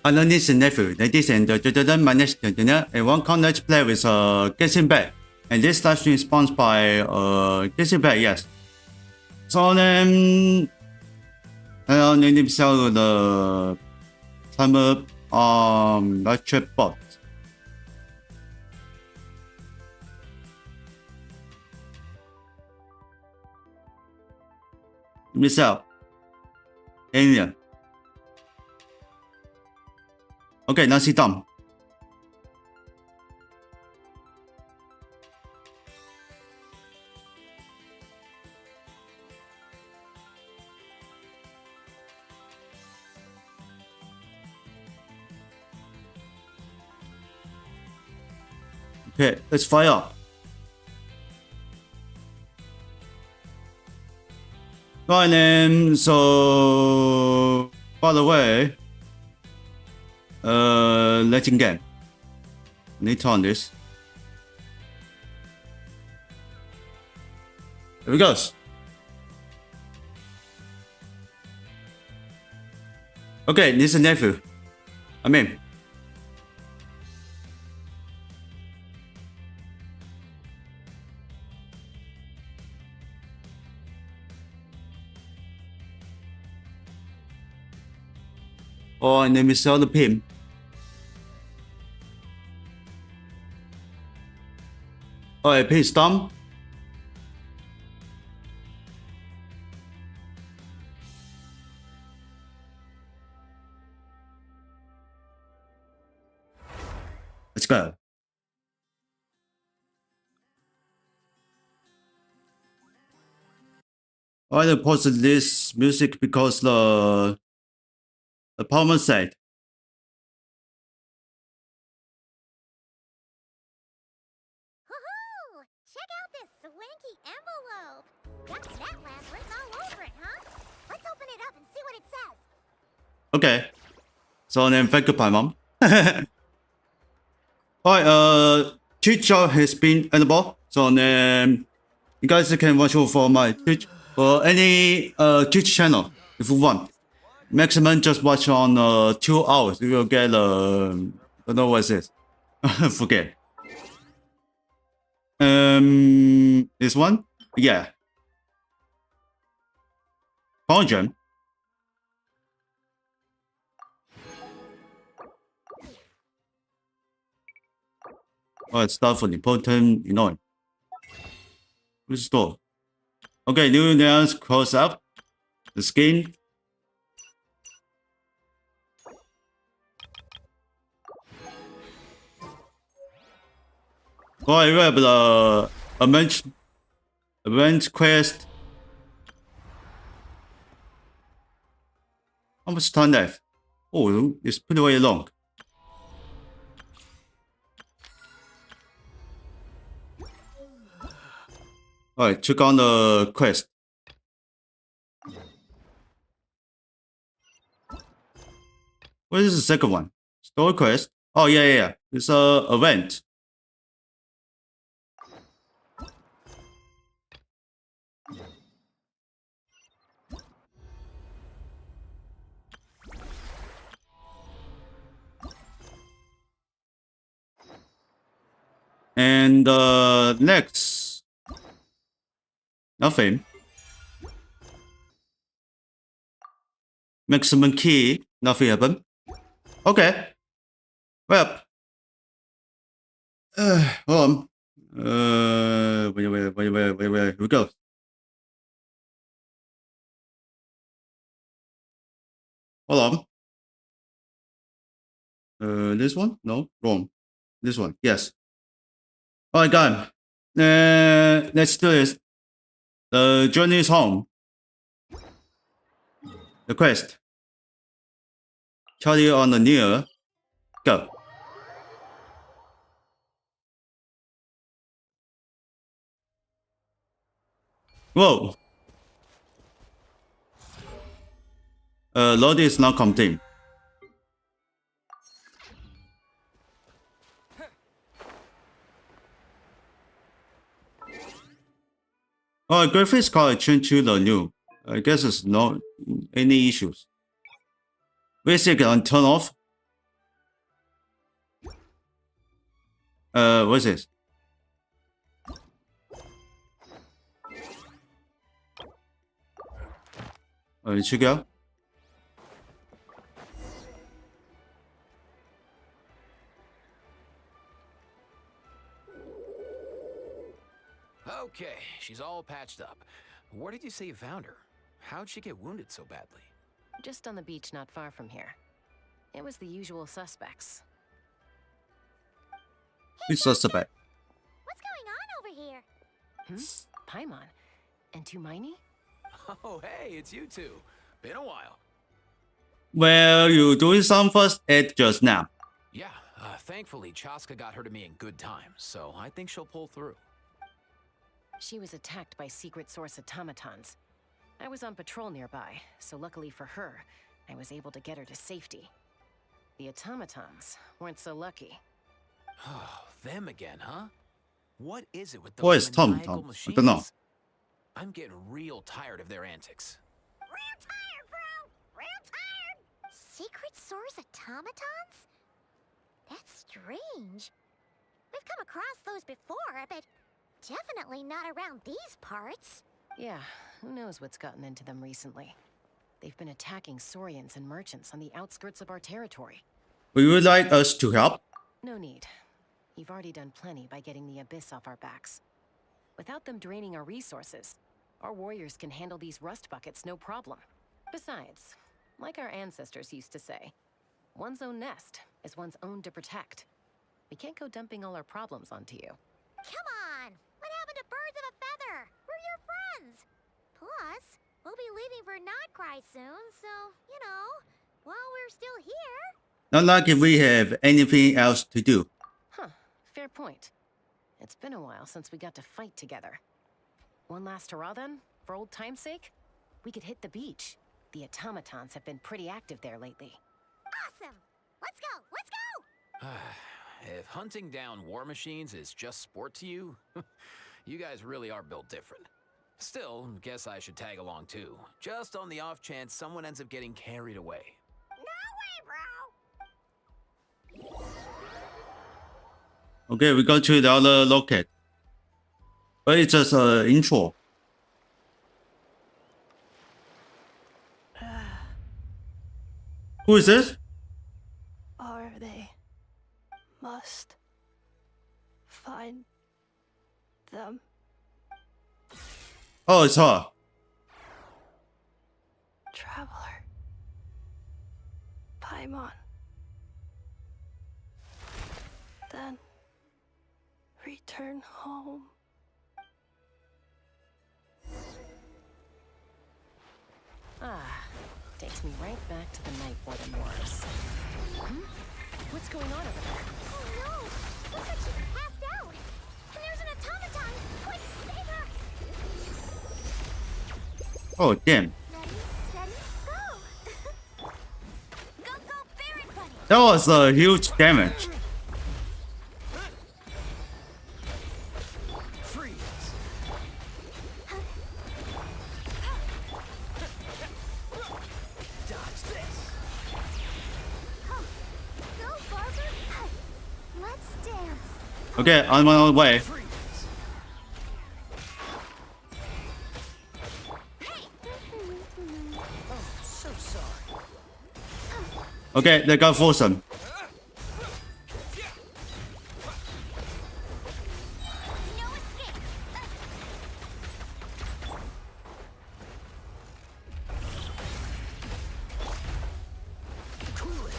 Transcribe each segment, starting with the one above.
Hello, niece and nephew. Ladies and gentlemen, my name is Terengineer, and welcome to play with Genshin Impact. And this live stream is sponsored by Genshin Impact, yes. So then, hello, name sell the timer lecture bot. Michelle, Alien. Okay, now sit down. Okay, let's fire up. Right then, so by the way, letting game. Need to on this. Here we go. Okay, this is nephew. I'm in. Oh, and then we sell the pin. Alright, please stop. Let's go. I posted this music because the Palmer said. Check out this swanky envelope. Got that last written all over it, huh? Let's open it up and see what it says. Okay. So then thank you, Mom. Alright, Twitch has been enabled. So then you guys can watch for my Twitch or any Twitch channel if you want. Maximum just watch on 2 hours. You will get don't know what it is. Forget. This one? Yeah. Conjure. Oh, it's stuff for important, Restore. Okay, new nails close up. The skin. Oh, I have the event quest. How much time left? Oh, it's pretty very long. Alright, check on the quest. What is the second one? Story quest? Oh, yeah. It's a event. And next, nothing. Maximum key, nothing happened. Okay. Well, hold on. Wait. Here we go. Hold on. This one? No, wrong. This one, yes. Alright, got him. Let's do this. The journey is home. The quest. Charlie on the near. Go. Whoa. Load is not complete. Oh, graphics card changed to the new. I guess it's not any issues. Basic and turn off. What's this? It should go. Okay, she's all patched up. Where did you say you found her? How'd she get wounded so badly? Just on the beach not far from here. It was the usual suspects. Who's suspect? What's going on over here? Paimon. And Tumaini? Oh, hey, it's you two. Been a while. Well, you doing some first aid just now. Yeah, thankfully, Chaska got her to me in good time, so I think she'll pull through. She was attacked by secret source automatons. I was on patrol nearby, so luckily for her, I was able to get her to safety. The automatons weren't so lucky. Oh, them again, huh? What is it with those What is maniacal automatons? I machines? don't know. I'm getting real tired of their antics. Real tired, bro! Real tired! Secret source automatons? That's strange. We've come across those before, but definitely not around these parts. Yeah, who knows what's gotten into them recently. They've been attacking Saurians and merchants on the outskirts of our territory. Would you like us to help? No need. You've already done plenty by getting the Abyss off our backs. Without them draining our resources, our warriors can handle these rust buckets no problem. Besides, like our ancestors used to say, one's own nest is one's own to protect. We can't go dumping all our problems onto you. Come on! What happened to birds of a feather? We're your friends! Plus, we'll be leaving for Notcry soon, so, you know, while we're still here... Not like if we have anything else to do. Huh, fair point. It's been a while since we got to fight together. One last hurrah then, for old time's sake? We could hit the beach. The automatons have been pretty active there lately. Awesome! Let's go! Let's go! If hunting down war machines is just sport to you, you guys really are built different. Still, guess I should tag along too, just on the off chance someone ends up getting carried away. No way, bro! Okay, we go to the other locket. But it's just an intro. Who is this? Are they? Must find them. Oh, it's her. Traveler. Paimon. Then return home. Ah, takes me right back to the night Warden Wars. What's going on over there? Oh no! Looks like she passed out! And there's an automaton! Quick, save her! Oh, damn. Ready, steady, go! Go, go, Baron Buddy! That was a huge damage. Freeze! Dodge this! Go, Barber! Let's dance! Okay, on my own way. Freeze! So sorry. Okay, they got Folsom. No escape! Cool it!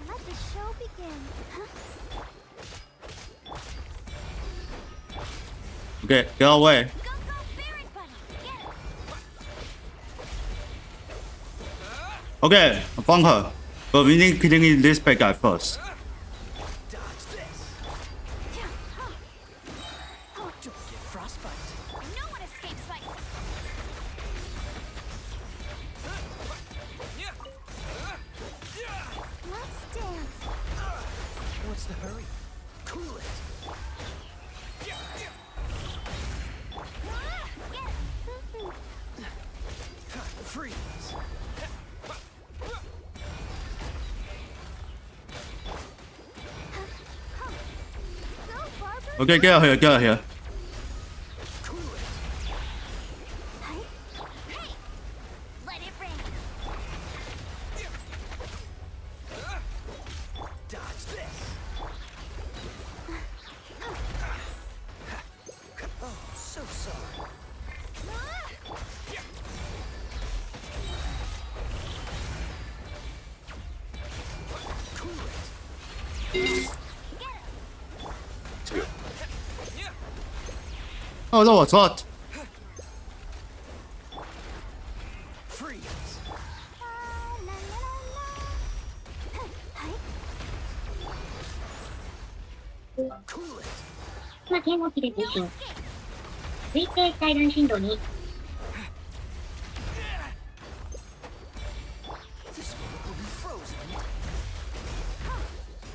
Let the show begin! Okay, get away. Go, go, Baron Buddy! Get it! Okay, I found her. But we need killing this bad guy first. Dodge this! Don't get frostbite. No one escapes by... Let's dance! What's the hurry? Cool it! Freeze! Okay, get out here, get out here. Let it rain. Dodge this. Oh, so sorry. Oh, that was hot. Freeze. Cool it. 今天起きでですよ。推定最大震度2。This moment will be frozen.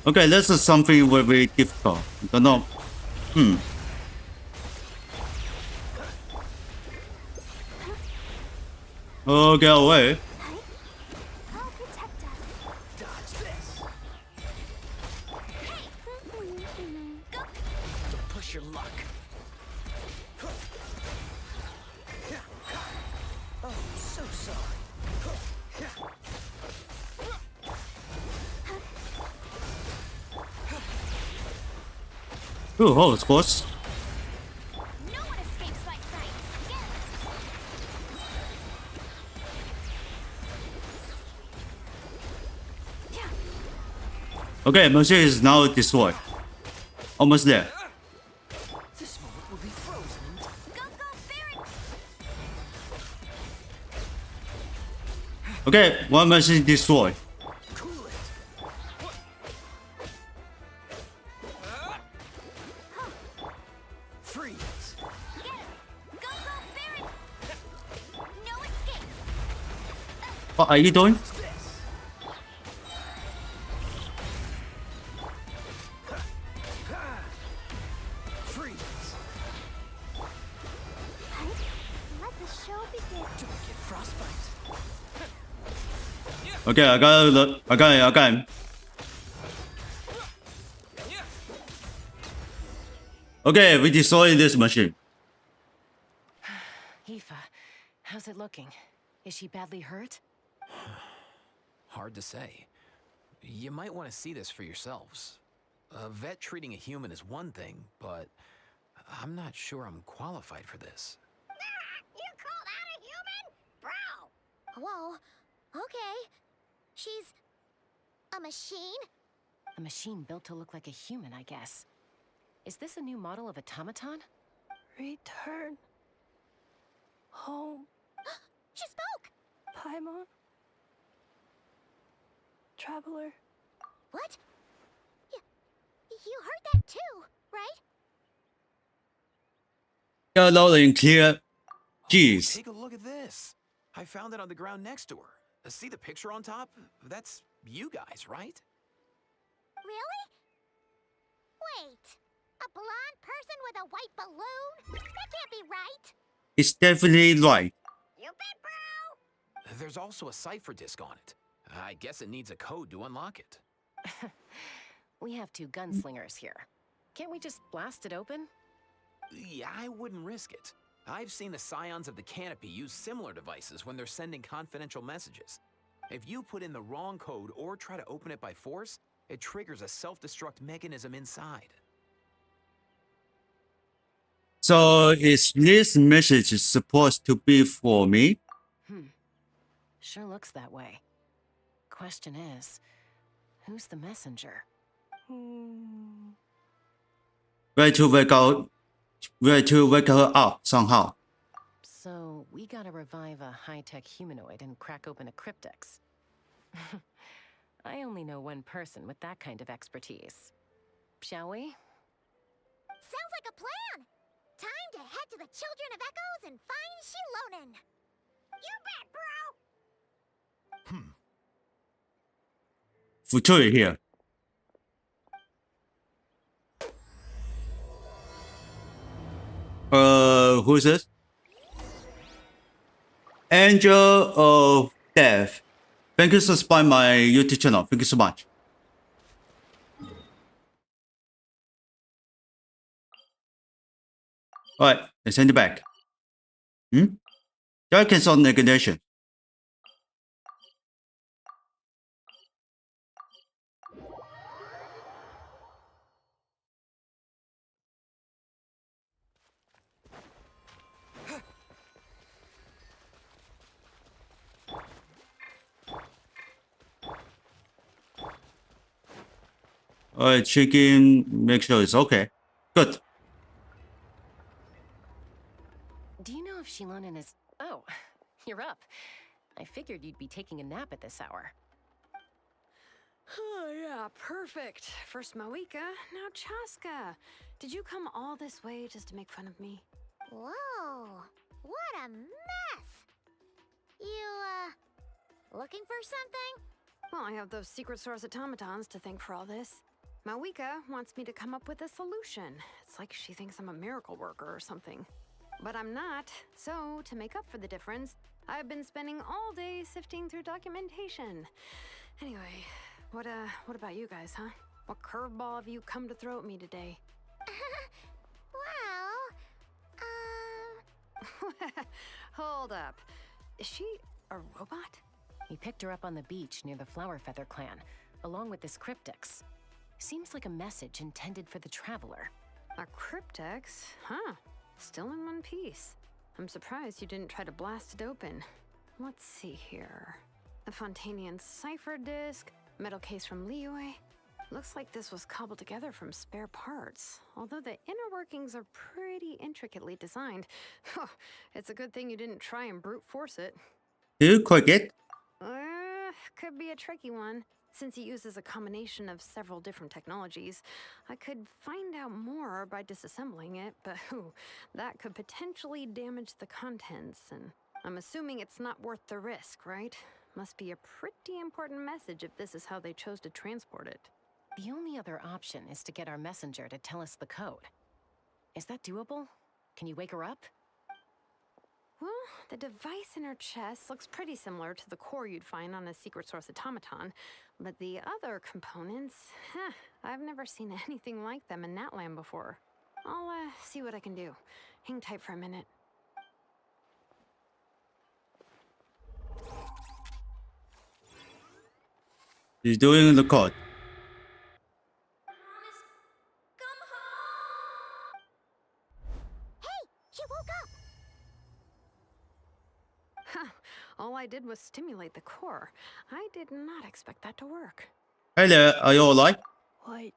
Okay, this is something very difficult. Don't know. Oh, get away. I'll protect us. Dodge this. Go. Don't push your luck. Oh, so sorry. Ooh, oh, of course. No one escapes my sight. Okay, machine is now destroyed. Almost there. This moment will be frozen. Go, Baron. Okay, one machine destroyed. Cool it. Freeze. Get him. Go, Baron. No escape. What are you doing? This. Freeze. Let the show begin. Don't get frostbite. Okay, I got him. Okay, we destroyed this machine. Aoife, how's it looking? Is she badly hurt? Hard to say. You might want to see this for yourselves. A vet treating a human is one thing, but I'm not sure I'm qualified for this. You call that a human? Bro! Whoa. Okay. She's a machine? A machine built to look like a human, I guess. Is this a new model of automaton? Return home, She spoke! Paimon. Traveler. What? You heard that too, right? Yeah, loud and clear. Jeez. Take a look at this. I found it on the ground next to her. See the picture on top? That's you guys, right? Really? Wait. A blonde person with a white balloon? That can't be right. It's definitely right. You bet, bro! There's also a cipher disk on it. I guess it needs a code to unlock it. We have two gunslingers here. Can't we just blast it open? Yeah, I wouldn't risk it. I've seen the scions of the canopy use similar devices when they're sending confidential messages. If you put in the wrong code or try to open it by force, it triggers a self-destruct mechanism inside. So is this message supposed to be for me? Sure looks that way. Question is, who's the messenger? Where to wake her up somehow. So, we gotta revive a high-tech humanoid and crack open a cryptex. I only know one person with that kind of expertise. Shall we? Sounds like a plan! Time to head to the Children of Echoes and find Shilonen! You bet, bro! Futuri here. Who is this? Angel of Death. Thank you for subscribing my YouTube channel. Thank you so much. Alright, let's send it back. Y'all can solve the condition. Alright, checking, make sure it's okay. Good. Do you know if Shilonen is... Oh, you're up. I figured you'd be taking a nap at this hour. Oh, yeah, perfect. First Moika, now Chaska. Did you come all this way just to make fun of me? Whoa, what a mess! You, looking for something? Well, I have those secret source automatons to thank for all this. Mawika wants me to come up with a solution. It's like she thinks I'm a miracle worker or something. But I'm not, so to make up for the difference, I've been spending all day sifting through documentation. Anyway, what about you guys, huh? What curveball have you come to throw at me today? Well, Hold up. Is she a robot? We picked her up on the beach near the Flower Feather clan, along with this cryptex. Seems like a message intended for the Traveler. A cryptex? Huh. Still in one piece. I'm surprised you didn't try to blast it open. Let's see here. A Fontanian cipher disk, metal case from Liyue. Looks like this was cobbled together from spare parts, although the inner workings are pretty intricately designed. It's a good thing you didn't try and brute force it. Do you click it? Could be a tricky one. Since it uses a combination of several different technologies, I could find out more by disassembling it, but that could potentially damage the contents, and I'm assuming it's not worth the risk, right? Must be a pretty important message if this is how they chose to transport it. The only other option is to get our messenger to tell us the code. Is that doable? Can you wake her up? Well, the device in her chest looks pretty similar to the core you'd find on a secret source automaton, but the other components, I've never seen anything like them in Natlan before. I'll see what I can do. Hang tight for a minute. She's doing the code. hey, she woke up! All I did was stimulate the core. I did not expect that to work. Hey there, are you alright? White.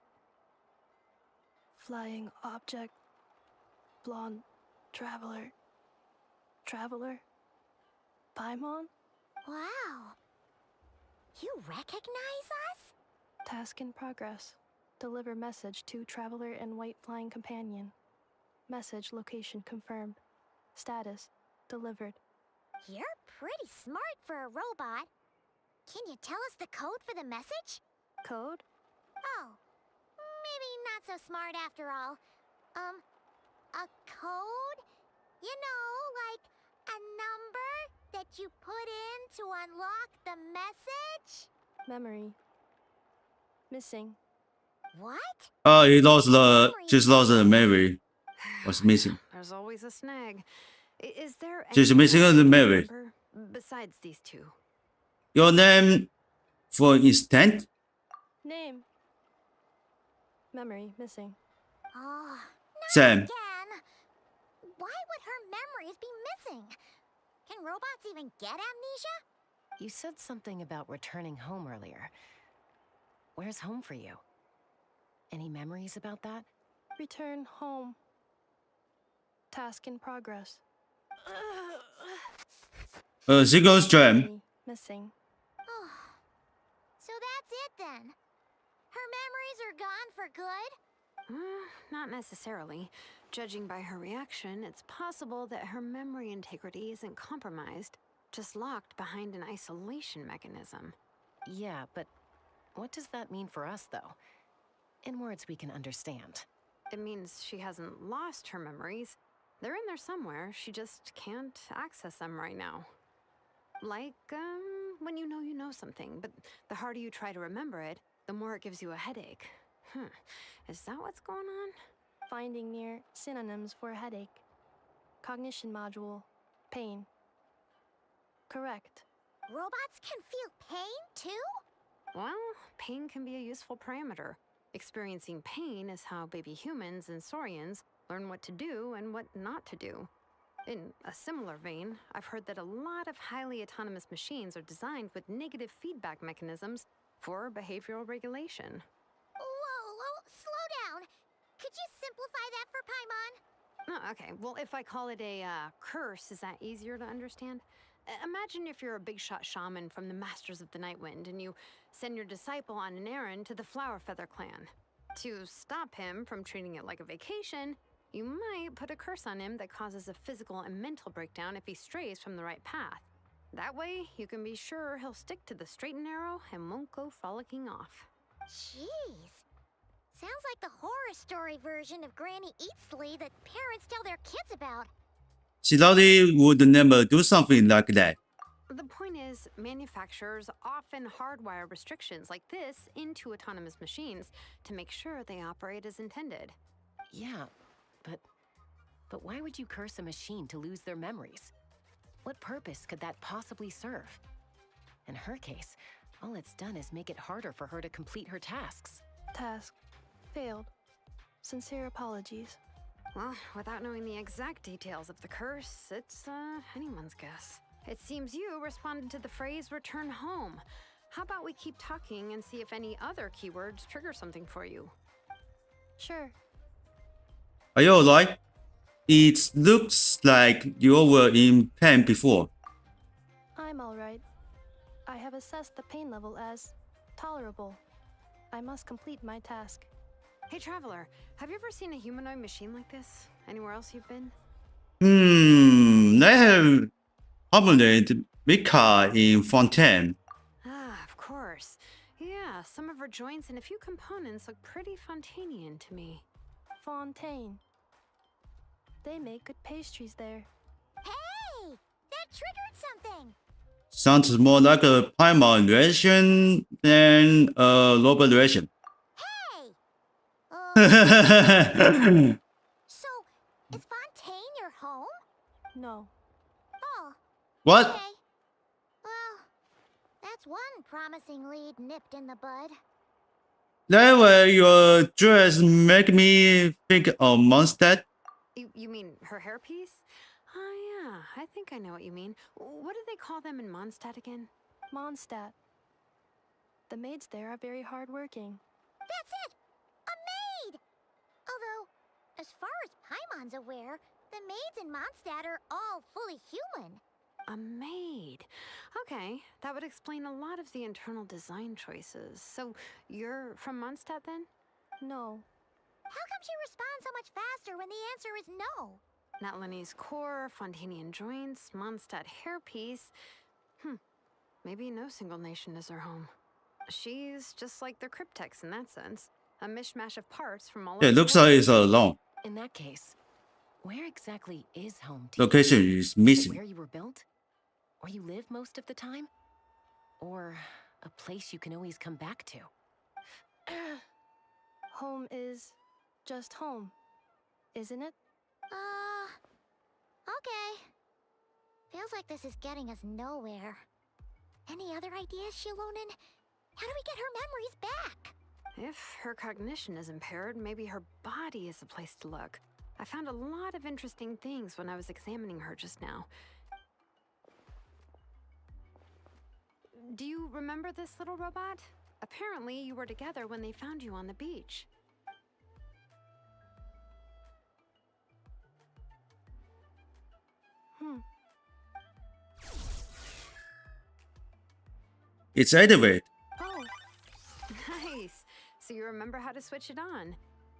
Flying object. Blonde. Traveler. Traveler. Paimon? Wow. You recognize us? Task in progress. Deliver message to Traveler and White Flying Companion. Message location confirmed. Status delivered. You're pretty smart for a robot. Can you tell us the code for the message? Code? Oh, maybe not so smart after all. A code? You know, like a number that you put in to unlock the message? Memory. Missing. What? Oh, just lost the memory. What's missing? There's always a snag. Is there She's anything missing else the you memory. remember besides these two? Your name, for instance? Name. Memory missing. Oh, not Sam. again. Why would her memories be missing? Can robots even get amnesia? You said something about returning home earlier. Where's home for you? Any memories about that? Return home. Task in progress. Zigo's dream. Memory missing. Oh, so that's it then. Her memories are gone for good? Not necessarily. Judging by her reaction, it's possible that her memory integrity isn't compromised, just locked behind an isolation mechanism. Yeah, but what does that mean for us, though? In words we can understand. It means she hasn't lost her memories. They're in there somewhere, she just can't access them right now. Like, when you know something, but the harder you try to remember it, the more it gives you a headache. Is that what's going on? Finding near synonyms for headache. Cognition module. Pain. Correct. Robots can feel pain, too? Well, pain can be a useful parameter. Experiencing pain is how baby humans and saurians learn what to do and what not to do. In a similar vein, I've heard that a lot of highly autonomous machines are designed with negative feedback mechanisms for behavioral regulation. Whoa, slow down. Could you simplify that for Paimon? Oh, okay, well, if I call it a curse, is that easier to understand? Imagine if you're a big shot shaman from the Masters of the Night Wind and you send your disciple on an errand to the Flower Feather clan. To stop him from treating it like a vacation, you might put a curse on him that causes a physical and mental breakdown if he strays from the right path. That way, you can be sure he'll stick to the straight and narrow and won't go frolicking off. Jeez. Sounds like the horror story version of Granny Eatsley that parents tell their kids about. Shirley would never do something like that. The point is, manufacturers often hardwire restrictions like this into autonomous machines to make sure they operate as intended. Yeah, but why would you curse a machine to lose their memories? What purpose could that possibly serve? In her case, all it's done is make it harder for her to complete her tasks. Task. Failed. Sincere apologies. Well, without knowing the exact details of the curse, it's anyone's guess. It seems you responded to the phrase return home. How about we keep talking and see if any other keywords trigger something for you? Sure. Are you alright? It looks like you were in pain before. I'm alright. I have assessed the pain level as tolerable. I must complete my task. Hey, Traveler, have you ever seen a humanoid machine like this? Anywhere else you've been? They have permanent Mika in Fontaine. Ah, of course. Yeah, some of her joints and a few components look pretty Fontanian to me. Fontaine. They make good pastries there. Hey! That triggered something! Sounds more like a Paimon reaction than a robot reaction. Hey! So, is Fontaine your home? No. Oh, What? okay. Well, that's one promising lead nipped in the bud. That way your dress make me think of Mondstadt. You mean her hairpiece? Oh, yeah, I think I know what you mean. What do they call them in Mondstadt again? Mondstadt. The maids there are very hardworking. That's it! A maid! Although, as far as Paimon's aware, the maids in Mondstadt are all fully human. A maid. Okay, that would explain a lot of the internal design choices. So, you're from Mondstadt then? No. How come she responds so much faster when the answer is no? Natlanese core, Fontanian joints, Mondstadt hairpiece. Maybe no single nation is her home. She's just like the Cryptex in that sense. A mishmash of parts from all over It the looks world. like it's alone. In that case, where exactly is home to you? Location is Is it missing. where you were built? Where you live most of the time? Or a place you can always come back to? Home is just home, isn't it? Okay. Feels like this is getting us nowhere. Any other ideas, Shilonen? How do we get her memories back? If her cognition is impaired, maybe her body is the place to look. I found a lot of interesting things when I was examining her just now. Do you remember this little robot? Apparently, you were together when they found you on the beach. It's activated. Oh, Nice. So you remember how to switch it on.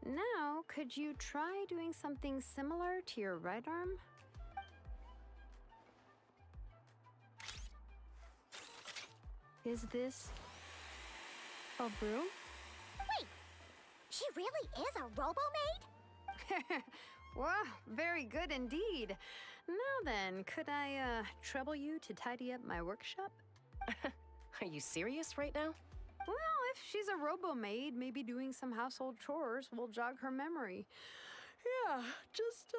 Now, could you try doing something similar to your right arm? is this a broom? Wait, she really is a robo-maid? Wow, very good indeed. Now then, could I trouble you to tidy up my workshop? Are you serious right now? Well, if she's a robo-maid, maybe doing some household chores will jog her memory. Yeah, just,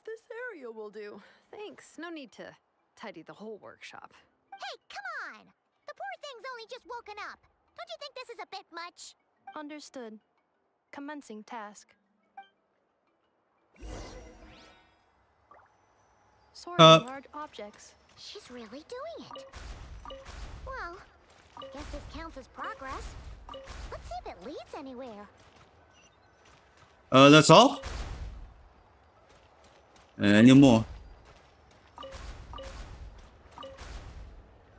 this area will do. Thanks. No need to tidy the whole workshop. Hey, come on! The poor thing's only just woken up. Don't you think this is a bit much? Understood. Commencing task. Sorting large objects. She's really doing it. Well, guess this counts as progress. Let's see if it leads anywhere. That's all? Any more?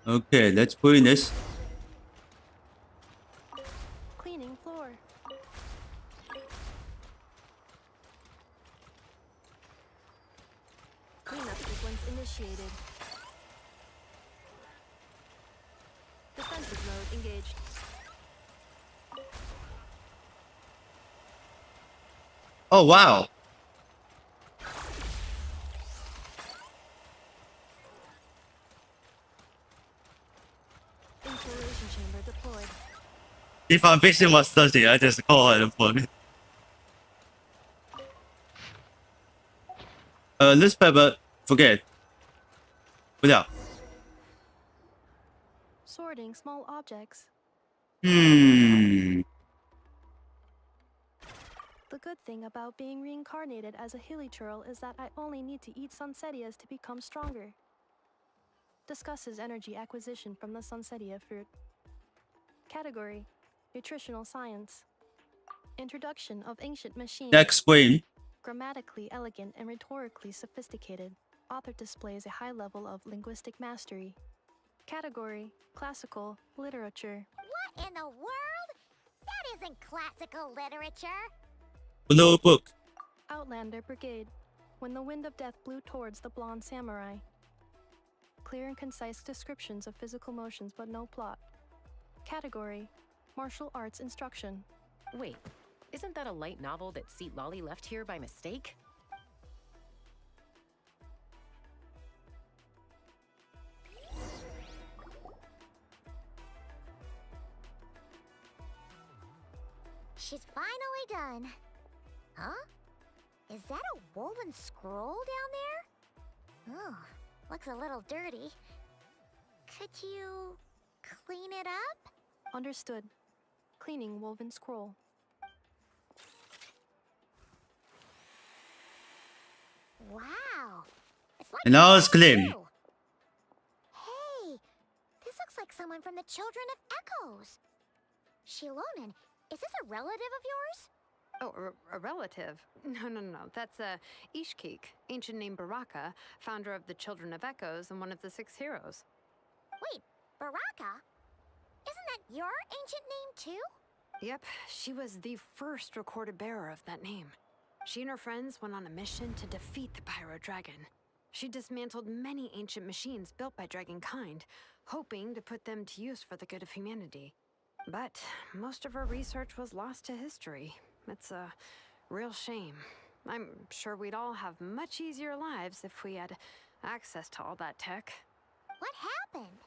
Okay, let's put in this. Cleaning floor. Cleanup sequence initiated. Defensive mode engaged. Oh, wow. Installation chamber deployed. If I'm fixing was thirsty, I just call her for me. This paper, forget. 不了. Sorting small objects. Hmm. The good thing about being reincarnated as a hilly churl is that I only need to eat Sunsettias to become stronger. Discusses energy acquisition from the Sunsettia fruit. Category: Nutritional Science. Introduction of ancient machines. Next screen. Grammatically elegant and rhetorically sophisticated. Author displays a high level of linguistic mastery. Category: Classical Literature. What in the world? That isn't classical literature. Blue book. Outlander Brigade. When the wind of death blew towards the blonde samurai. Clear and concise descriptions of physical motions but no plot. Category: Martial Arts Instruction. Wait, isn't that a light novel that Seat Lolly left here by mistake? She's finally done. Huh? Is that a woven scroll down there? Oh, looks a little dirty. Could you clean it up? Understood. Cleaning woven scroll. Wow. It's like And now it's brand clean. new. Hey, this looks like someone from the Children of Echoes. Shilonen, is this a relative of yours? Oh, a relative? No. That's Ishkik, ancient name Baraka, founder of the Children of Echoes and one of the 6 heroes. Wait, Baraka? Isn't that your ancient name too? Yep, she was the first recorded bearer of that name. She and her friends went on a mission to defeat the Pyro Dragon. She dismantled many ancient machines built by Dragonkind, hoping to put them to use for the good of humanity. But most of her research was lost to history. It's a real shame. I'm sure we'd all have much easier lives if we had access to all that tech. What happened?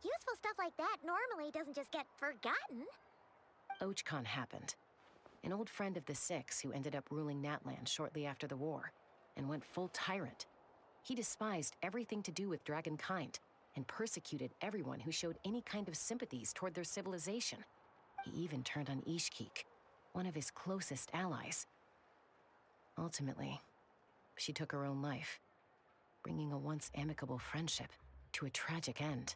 Useful stuff like that normally doesn't just get forgotten. Ochcon happened. An old friend of the 6 who ended up ruling Natlan shortly after the war, and went full tyrant. He despised everything to do with Dragonkind, and persecuted everyone who showed any kind of sympathies toward their civilization. He even turned on Ishkik, one of his closest allies. Ultimately, she took her own life, bringing a once amicable friendship to a tragic end.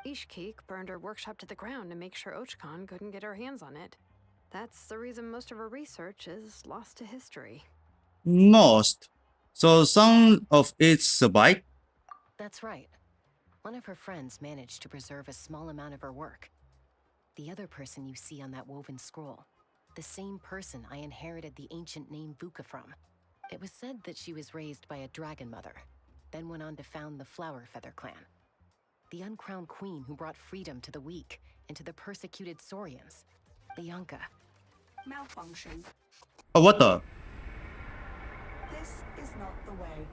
Ishkik burned her workshop to the ground to make sure Ochcon couldn't get her hands on it. That's the reason most of her research is lost to history. Most. So some of it survived. That's right. One of her friends managed to preserve a small amount of her work. The other person you see on that woven scroll, the same person I inherited the ancient name Vuka from. It was said that she was raised by a dragon mother, then went on to found the Flower Feather clan. The uncrowned queen who brought freedom to the weak and to the persecuted Saurians. Lianka. Malfunction. Oh, what the? This is not the way.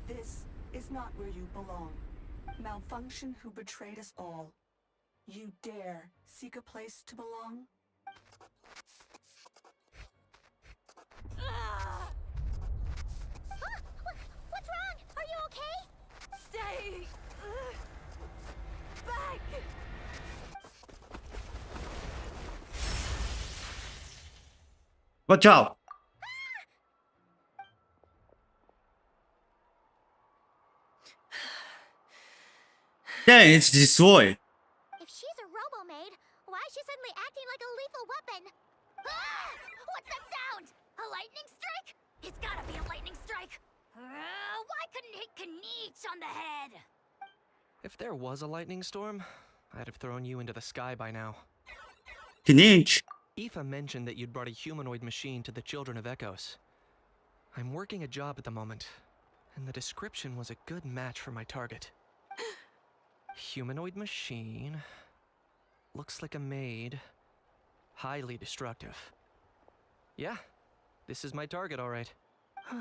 This is not where you belong. Malfunction who betrayed us all. You dare seek a place to belong? wrong? Are you okay? Stay back. Watch out! Dang, it's destroyed. If she's a robo-maid, why is she suddenly acting like a lethal weapon? Ah! What's that sound? A lightning strike? It's gotta be a lightning strike. Why couldn't it hit Kniech on the head? If there was a lightning storm, I'd have thrown you into the sky by now. Kniech. Aoife mentioned that you'd brought a humanoid machine to the Children of Echoes. I'm working a job at the moment, and the description was a good match for my target. Humanoid machine. Looks like a maid. Highly destructive. Yeah, this is my target, all right. Wait!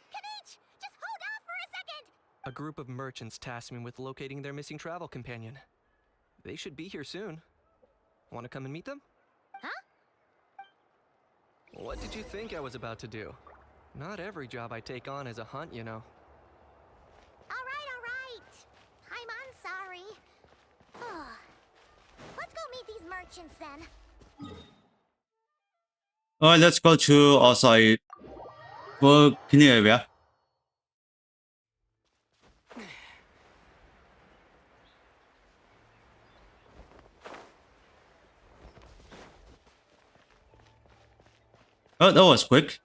Kniech! Just hold off for a second! A group of merchants tasked me with locating their missing travel companion. They should be here soon. Want to come and meet them? Huh? What did you think I was about to do? Not every job I take on is a hunt, you know. Alright. I'm sorry. Let's go meet these merchants then. Alright, let's go to outside working area. Oh, that was quick.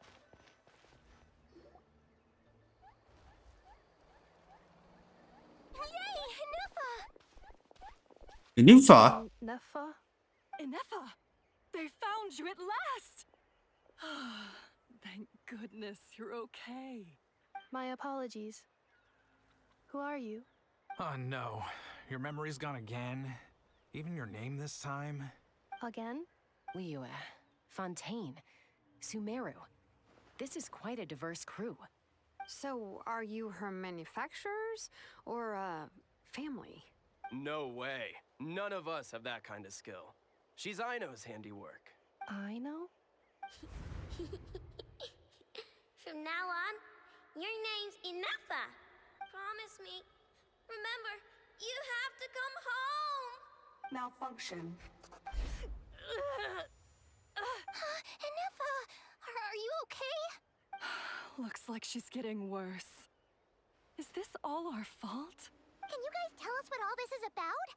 Yay, Ninfa? Nefa? Ineffa, they found you at last. Thank goodness you're okay. My apologies. Who are you? Oh no, your memory's gone again? Even your name this time? Again? Liyue, Fontaine, Sumeru. This is quite a diverse crew. So, are you her manufacturers or family? No way. None of us have that kind of skill. She's Aino's handiwork. I know? From now on, your name's Ineffa. Promise me. Remember, you have to come home. Malfunction. Ineffa, are you okay? Looks like she's getting worse. Is this all our fault? Can you guys tell us what all this is about?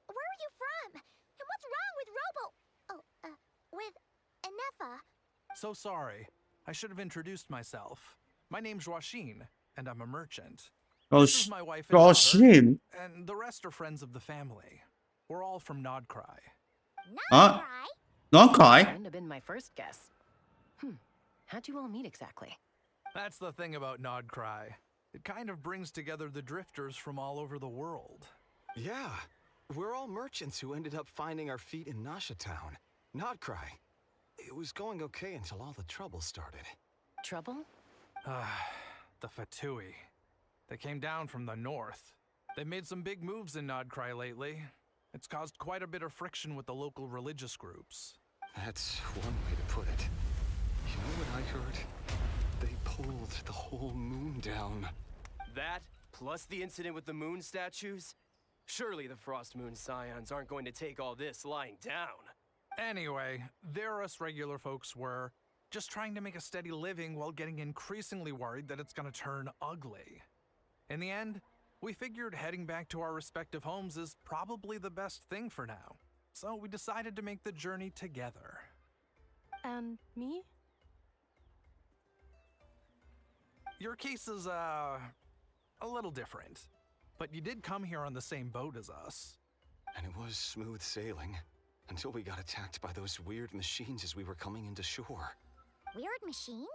Where are you from? And what's wrong with with Ineffa? So sorry. I should have introduced myself. My name's Joachim, and I'm a merchant. This is my wife and daughter, and the rest are friends of the family. We're all from Nodcry. Huh? Nodcry? Wouldn't have been my first guess. How'd you all meet exactly? That's the thing about Nodcry. It kind of brings together the drifters from all over the world. Yeah, we're all merchants who ended up finding our feet in Nasha Town. Nodcry. It was going okay until all the trouble started. Trouble? The Fatui. They came down from the north. They've made some big moves in Nodcry lately. It's caused quite a bit of friction with the local religious groups. That's one way to put it. You know what I heard? They pulled the whole moon down. That, plus the incident with the moon statues? Surely the Frost Moon Scions aren't going to take all this lying down. Anyway, there us regular folks were just trying to make a steady living while getting increasingly worried that it's gonna turn ugly. In the end, we figured heading back to our respective homes is probably the best thing for now. So we decided to make the journey together. And me? Your case is, a little different. But you did come here on the same boat as us. And it was smooth sailing. Until we got attacked by those weird machines as we were coming into shore. Weird machines?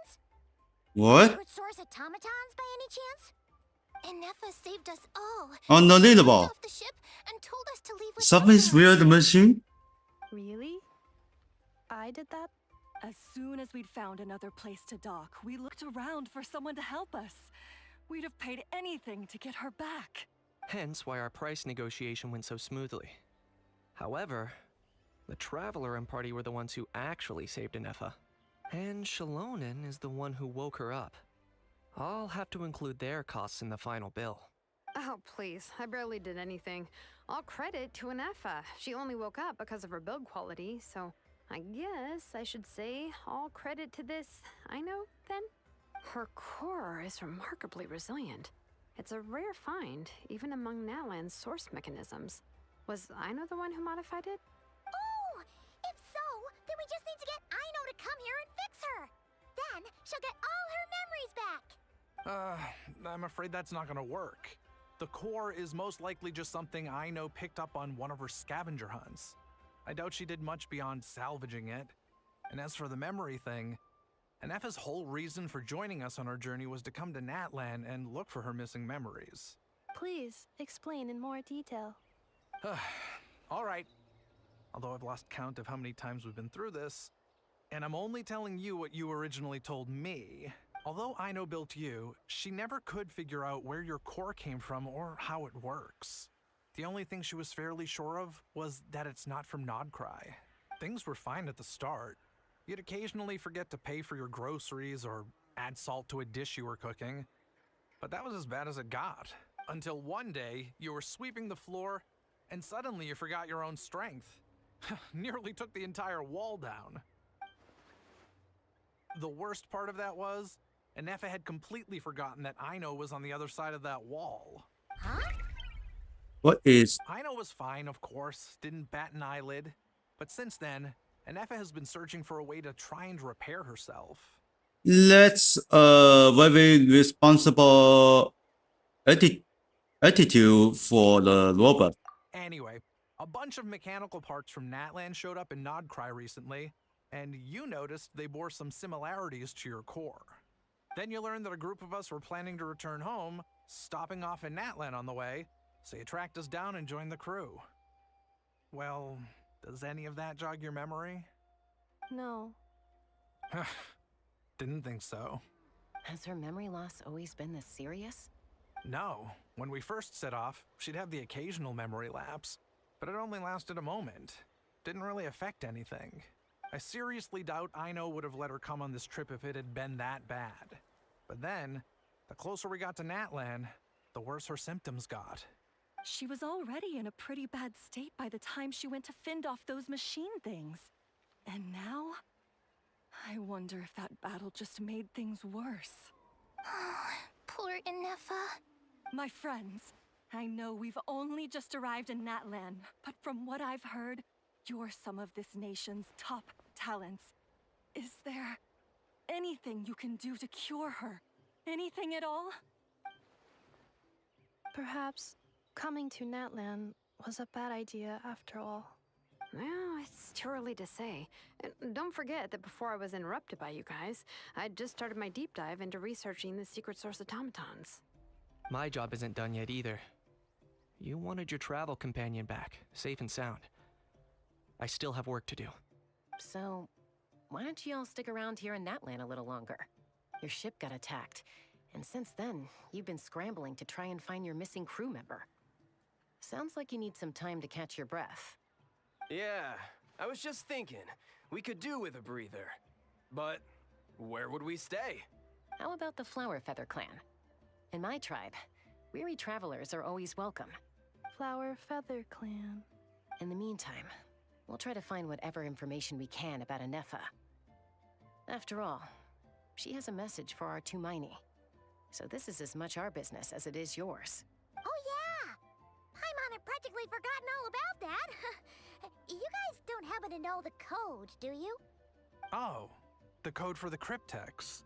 What? Secret source automatons by any chance? Ineffa saved us all. Unbelievable. Off the ship and told us to leave with Something's weird machine? Really? I did that? As soon as we'd found another place to dock, we looked around for someone to help us. We'd have paid anything to get her back. Hence why our price negotiation went so smoothly. However, the Traveler and party were the ones who actually saved Ineffa. And Shalonen is the one who woke her up. I'll have to include their costs in the final bill. Oh, please. I barely did anything. All credit to Anefa. She only woke up because of her build quality, so I guess I should say all credit to this, I know, then? Her core is remarkably resilient. It's a rare find, even among Nalan's source mechanisms. Was Aino the one who modified it? Oh! If so, then we just need to get Aino to come here and fix her! Then she'll get all her memories back! I'm afraid that's not gonna work. The core is most likely just something Aino picked up on one of her scavenger hunts. I doubt she did much beyond salvaging it. And as for the memory thing, Anefa's whole reason for joining us on our journey was to come to Natlan and look for her missing memories. Please explain in more detail. All right. Although I've lost count of how many times we've been through this, and I'm only telling you what you originally told me. Although Aino built you, she never could figure out where your core came from or how it works. The only thing she was fairly sure of was that it's not from Nodcry. Things were fine at the start. You'd occasionally forget to pay for your groceries or add salt to a dish you were cooking. But that was as bad as it got. Until one day, you were sweeping the floor, and suddenly you forgot your own strength. Nearly took the entire wall down. The worst part of that was, Anefa had completely forgotten that Aino was on the other side of that wall. Huh? What is... Aino was fine, of course, didn't bat an eyelid. But since then, Anefa has been searching for a way to try and repair herself. That's a very responsible attitude for the robot. Anyway, a bunch of mechanical parts from Natlan showed up in Nodcry recently, and you noticed they bore some similarities to your core. Then you learned that a group of us were planning to return home, stopping off in Natlan on the way, so you tracked us down and joined the crew. Well, does any of that jog your memory? No. Didn't think so. Has her memory loss always been this serious? No. When we first set off, she'd have the occasional memory lapse, but it only lasted a moment. Didn't really affect anything. I seriously doubt Aino would have let her come on this trip if it had been that bad. But then, the closer we got to Natlan, the worse her symptoms got. She was already in a pretty bad state by the time she went to fend off those machine things. And now? I wonder if that battle just made things worse. Poor Anefa. My friends, I know we've only just arrived in Natlan, but from what I've heard, you're some of this nation's top talents. Is there anything you can do to cure her? Anything at all? Perhaps coming to Natlan was a bad idea after all. Well, it's too early to say. And don't forget that before I was interrupted by you guys, I'd just started my deep dive into researching the secret source automatons. My job isn't done yet either. You wanted your travel companion back, safe and sound. I still have work to do. So, why don't you all stick around here in Natlan a little longer? Your ship got attacked, and since then, you've been scrambling to try and find your missing crew member. Sounds like you need some time to catch your breath. Yeah, I was just thinking, we could do with a breather. But where would we stay? How about the Flower Feather Clan? In my tribe, weary travelers are always welcome. Flower Feather Clan. In the meantime, we'll try to find whatever information we can about Anefa. After all, she has a message for our Tumaini. So this is as much our business as it is yours. Oh yeah! Paimon had practically forgotten all about that. You guys don't happen to know the code, do you? Oh, the code for the cryptex.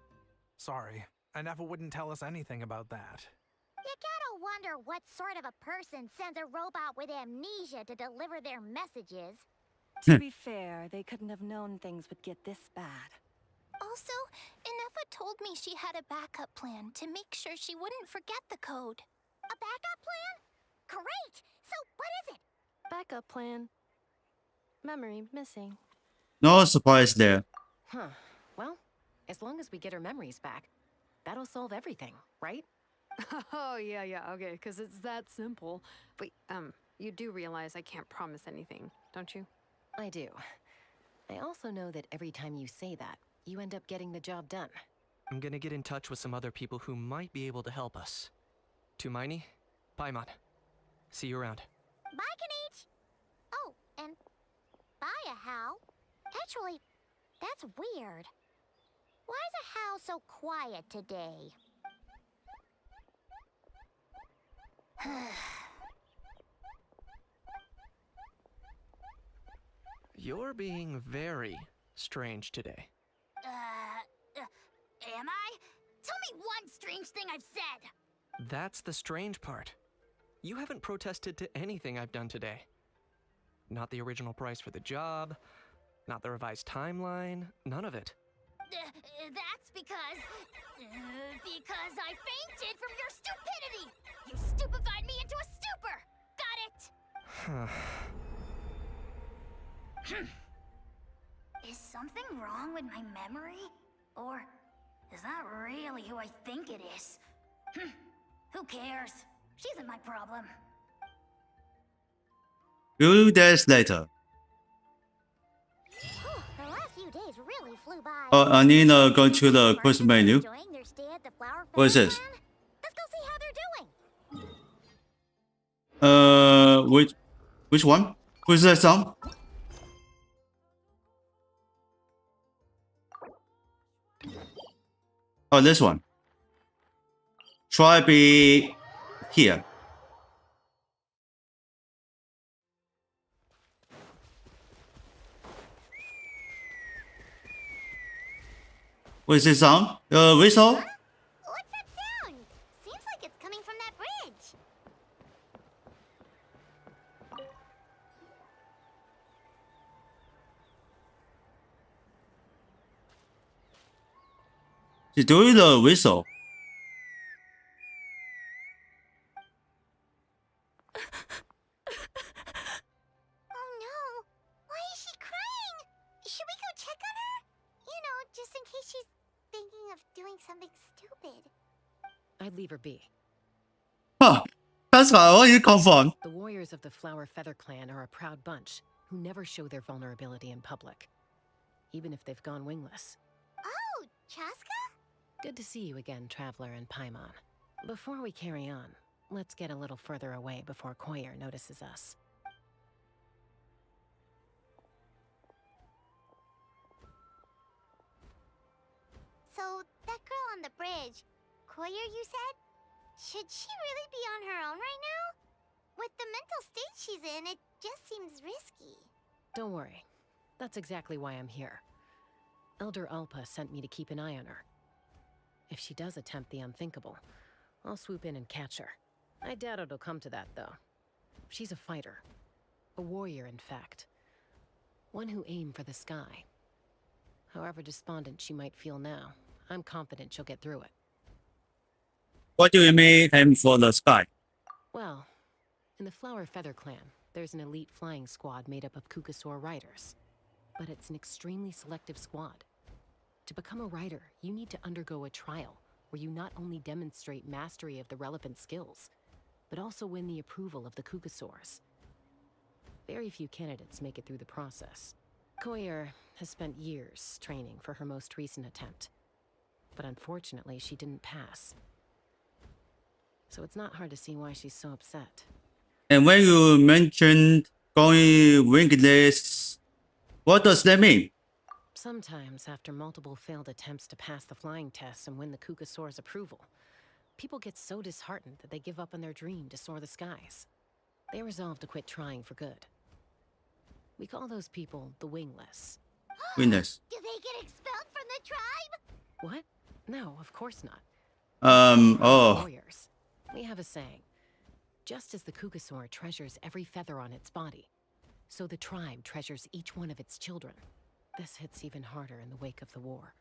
Sorry, Anefa wouldn't tell us anything about that. You gotta wonder what sort of a person sends a robot with amnesia to deliver their messages. To be fair, they couldn't have known things would get this bad. Also, Anefa told me she had a backup plan to make sure she wouldn't forget the code. A backup plan? Great! So what is it? Backup plan. Memory missing. No surprise there. Huh. Well, as long as we get her memories back, that'll solve everything, right? Oh, yeah, okay, because it's that simple. Wait, you do realize I can't promise anything, don't you? I do. I also know that every time you say that, you end up getting the job done. I'm gonna get in touch with some other people who might be able to help us. Tumaini, Paimon. See you around. Bye, Kanich. Oh, and bye, Hal. Actually, that's weird. Why is a Hal so quiet today? You're being very strange today. Am I? Tell me one strange thing I've said. That's the strange part. You haven't protested to anything I've done today. Not the original price for the job, not the revised timeline, none of it. That's because I fainted from your stupidity! You stupefied me into a stupor! Got it? Is something wrong with my memory? Or is that really who I think it is? Who cares? She isn't my problem. 2 days later. The last few days really flew by. Oh, I need to go to the quest menu. Enjoying their stay at the Flower What is Fair this? Land? Let's go see how they're doing. Which one? Who's that song? Oh, this one. Try be here. What is this song? Whistle? What's that sound? Seems like it's coming from that bridge. She's doing the whistle. Oh no! Why is she crying? Should we go check on her? You know, just in case she's thinking of doing something stupid. I'd leave her be. Huh. That's why you come from. The warriors of the Flower Feather Clan are a proud bunch who never show their vulnerability in public, even if they've gone wingless. Oh, Chaska? Good to see you again, Traveler and Paimon. Before we carry on, let's get a little further away before Koyer notices us. So, that girl on the bridge, Koyer, you said? Should she really be on her own right now? With the mental state she's in, it just seems risky. Don't worry. That's exactly why I'm here. Elder Alpa sent me to keep an eye on her. If she does attempt the unthinkable, I'll swoop in and catch her. I doubt it'll come to that, though. She's a fighter. A warrior, in fact. One who aimed for the sky. However despondent she might feel now, I'm confident she'll get through it. What do you mean aim for the sky? Well, in the Flower Feather Clan, there's an elite flying squad made up of Kukasaur riders. But it's an extremely selective squad. To become a rider, you need to undergo a trial where you not only demonstrate mastery of the relevant skills, but also win the approval of the Kukasaurs. Very few candidates make it through the process. Koyer has spent years training for her most recent attempt, but unfortunately she didn't pass. So it's not hard to see why she's so upset. And when you mentioned going wingless, what does that mean? Sometimes, after multiple failed attempts to pass the flying test and win the Kukasaur's approval, people get so disheartened that they give up on their dream to soar the skies. They resolve to quit trying for good. We call those people the wingless. Wingless. Do they get expelled from the tribe? What? No, of course not. Oh. Warriors. We have a saying. Just as the Kukasaur treasures every feather on its body, so the tribe treasures each one of its children. This hits even harder in the wake of the war.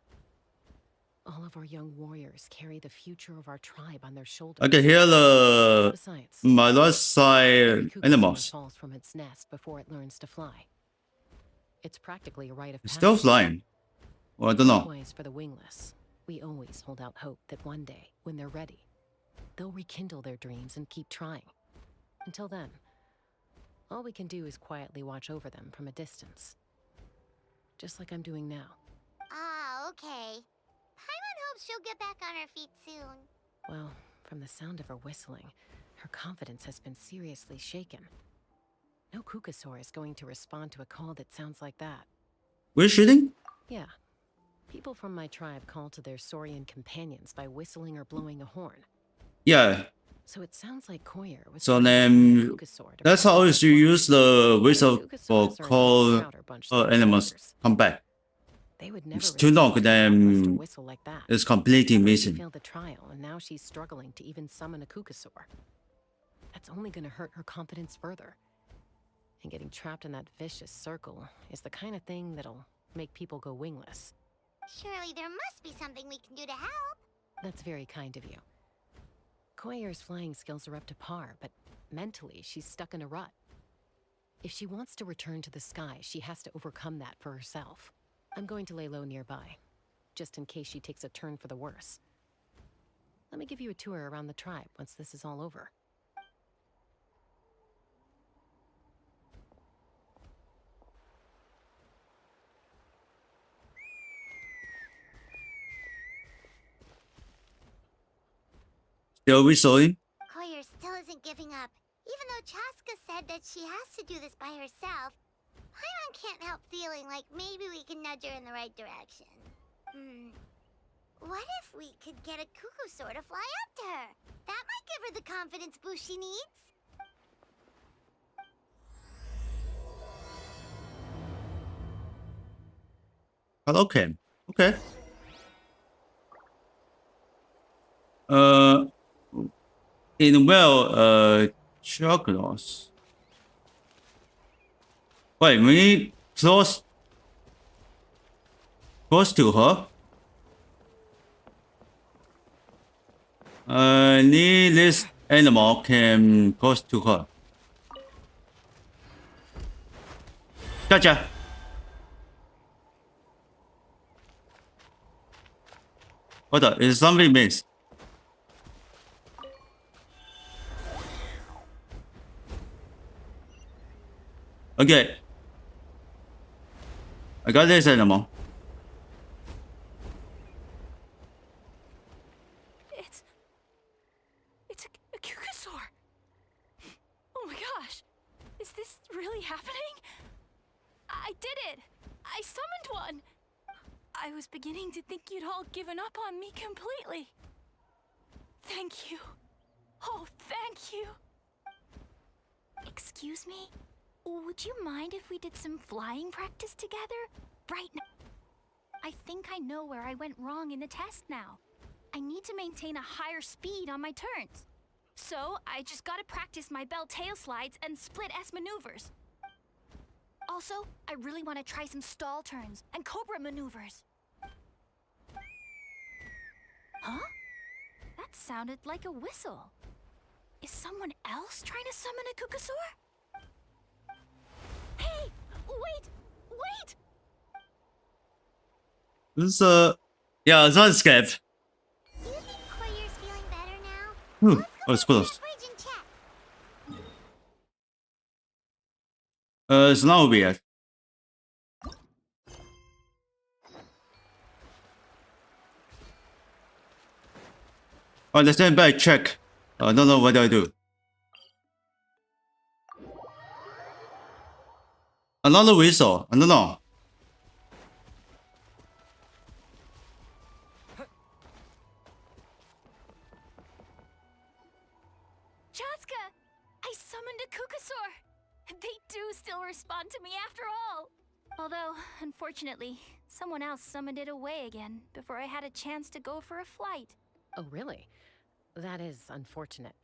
All of our young warriors carry the future of our tribe on their shoulders. I can hear the Besides, my left side every Kukasaur animals. falls from its nest before it learns to fly. It's practically a rite of It's passage. still flying. Well, I don't know. Likewise for the wingless, we always hold out hope that one day, when they're ready, they'll rekindle their dreams and keep trying. Until then, all we can do is quietly watch over them from a distance. Just like I'm doing now. Ah, okay. Paimon hope she'll get back on her feet soon. Well, from the sound of her whistling, her confidence has been seriously shaken. No Kukasaur is going to respond to a call that sounds like that. We're shooting? Yeah. People from my tribe call to their Saurian companions by whistling or blowing a horn. Yeah. So it sounds like Koyer was So then, that's how you use the whistle for call animals come back. They would never It's too long, then whistle like that. it's completely She missing. failed the trial, and now she's struggling to even summon a Kukasaur. That's only going to hurt her confidence further. And getting trapped in that vicious circle is the kind of thing that'll make people go wingless. Surely there must be something we can do to help. That's very kind of you. Koyer's flying skills are up to par, but mentally she's stuck in a rut. If she wants to return to the sky, she has to overcome that for herself. I'm going to lay low nearby, just in case she takes a turn for the worse. Let me give you a tour around the tribe once this is all over. Still whistling? Koyer still isn't giving up. Even though Chaska said that she has to do this by herself, Paimon can't help feeling like maybe we can nudge her in the right direction. What if we could get a Kukusaur to fly up to her? That might give her the confidence boost she needs. Hello, Ken. Okay. In Chocolates. Wait, we need close to her. Need this animal can close to her. Gotcha. Hold on, is something missed? Okay. I got this animal. It's a Kukasaur. Oh my gosh. Is this really happening? I did it. I summoned one. I was beginning to think you'd all given up on me completely. Thank you. Oh, thank you. Excuse me? Would you mind if we did some flying practice together? Right now. I think I know where I went wrong in the test now. I need to maintain a higher speed on my turns. So, I just gotta practice my bell tail slides and split S maneuvers. Also, I really want to try some stall turns and cobra maneuvers. Huh? That sounded like a whistle. Is someone else trying to summon a Kukasaur? Hey! Wait! Wait! This yeah, it's unscaped. Do you think Koyer's feeling better now? Oh, it's close. Fridge and check. It's not weird. Oh, the stand by check. I don't know what I do. Another whistle. I don't know. Chaska! I summoned a Kukasaur! They do still respond to me after all! Although, unfortunately, someone else summoned it away again before I had a chance to go for a flight. Oh, really? That is unfortunate.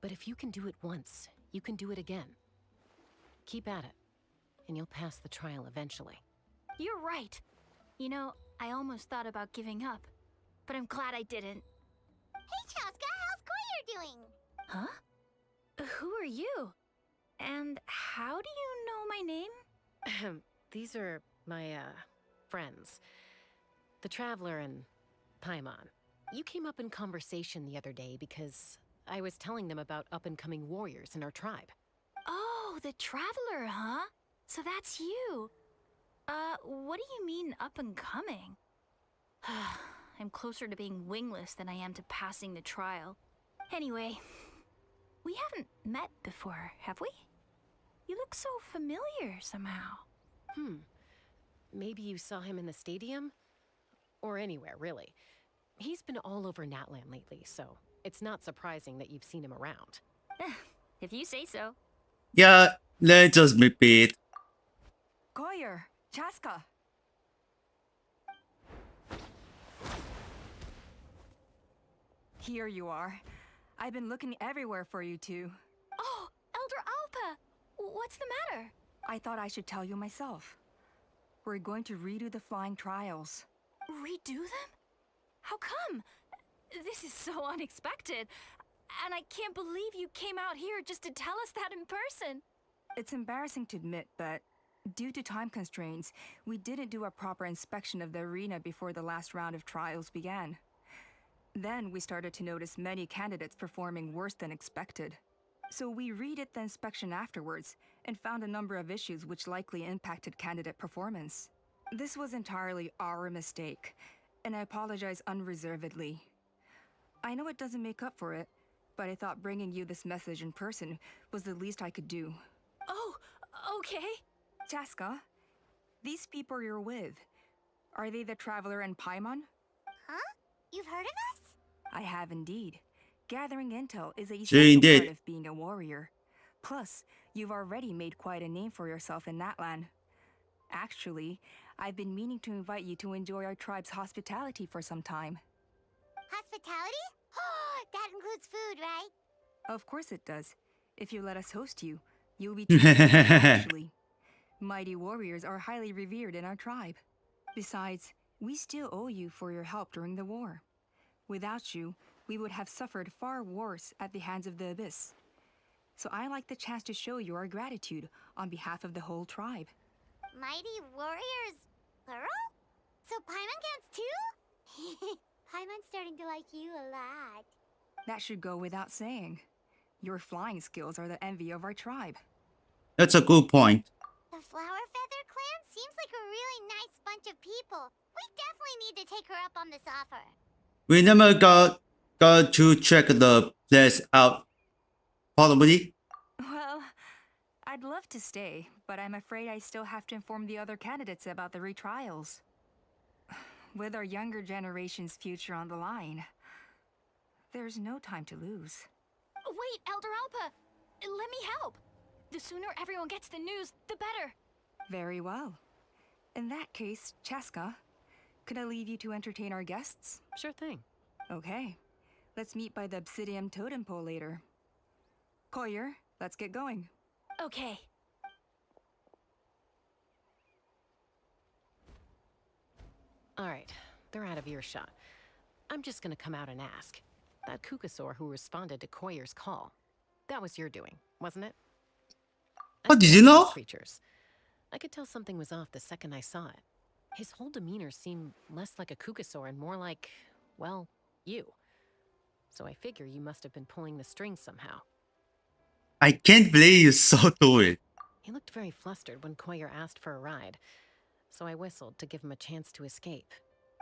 But if you can do it once, you can do it again. Keep at it, and you'll pass the trial eventually. You're right. You know, I almost thought about giving up, but I'm glad I didn't. Hey, Chaska, how's Koyer doing? Huh? Who are you? And how do you know my name? These are my, friends. The Traveler and Paimon. You came up in conversation the other day because I was telling them about up-and-coming warriors in our tribe. Oh, the Traveler, huh? So that's you. What do you mean up and coming? I'm closer to being wingless than I am to passing the trial. Anyway, we haven't met before, have we? You look so familiar somehow. Maybe you saw him in the stadium? Or anywhere, really. He's been all over Natlan lately, so it's not surprising that you've seen him around. If you say so. Yeah, let's just repeat. Goyer, Chaska. Here you are. I've been looking everywhere for you two. Oh, Elder Alpa! What's the matter? I thought I should tell you myself. We're going to redo the flying trials. Redo them? How come? This is so unexpected. And I can't believe you came out here just to tell us that in person. It's embarrassing to admit, but due to time constraints, we didn't do a proper inspection of the arena before the last round of trials began. Then we started to notice many candidates performing worse than expected. So we redid the inspection afterwards and found a number of issues which likely impacted candidate performance. This was entirely our mistake, and I apologize unreservedly. I know it doesn't make up for it, but I thought bringing you this message in person was the least I could do. Oh, okay. Chaska, these people you're with, are they the Traveler and Paimon? Huh? You've heard of us? I have indeed. Gathering intel is a She essential did. part of being a warrior. Plus, you've already made quite a name for yourself in Natlan. Actually, I've been meaning to invite you to enjoy our tribe's hospitality for some time. Hospitality? That includes food, right? Of course it does. If you let us host you, you'll be treated actually. Mighty warriors are highly revered in our tribe. Besides, we still owe you for your help during the war. Without you, we would have suffered far worse at the hands of the Abyss. So I like the chance to show you our gratitude on behalf of the whole tribe. Mighty warriors, plural? So Paimon counts too? Paimon's starting to like you a lot. That should go without saying. Your flying skills are the envy of our tribe. That's a good point. The Flower Feather clan seems like a really nice bunch of people. We definitely need to take her up on this offer. We never got to check the place out. Probably. Well, I'd love to stay, but I'm afraid I still have to inform the other candidates about the retrials. With our younger generation's future on the line, there's no time to lose. Wait, Elder Alpa! Let me help! The sooner everyone gets the news, the better. Very well. In that case, Chaska, could I leave you to entertain our guests? Sure thing. Okay. Let's meet by the Obsidian Totem Pole later. Goyer, let's get going. Okay. All right, they're out of earshot. I'm just gonna come out and ask. That Kukasaur who responded to Koyer's call, that was your doing, wasn't it? Oh, did you know? Creatures. I could tell something was off the second I saw it. His whole demeanor seemed less like a Kukasaur and more like, well, you. So I figure you must have been pulling the strings somehow. I can't believe you saw through it. He looked very flustered when Koyer asked for a ride, so I whistled to give him a chance to escape.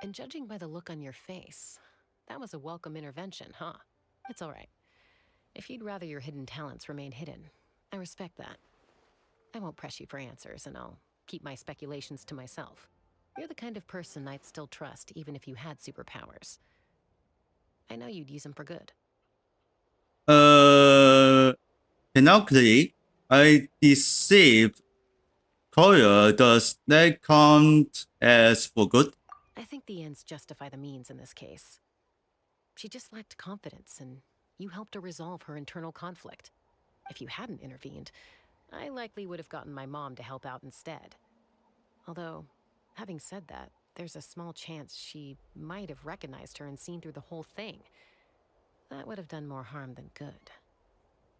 And judging by the look on your face, that was a welcome intervention, huh? It's all right. If you'd rather your hidden talents remain hidden, I respect that. I won't press you for answers, and I'll keep my speculations to myself. You're the kind of person I'd still trust even if you had superpowers. I know you'd use them for good. Technically, I deceived Koya. Does that count as for good? I think the ends justify the means in this case. She just lacked confidence, and you helped her resolve her internal conflict. If you hadn't intervened, I likely would have gotten my mom to help out instead. Although, having said that, there's a small chance she might have recognized her and seen through the whole thing. That would have done more harm than good.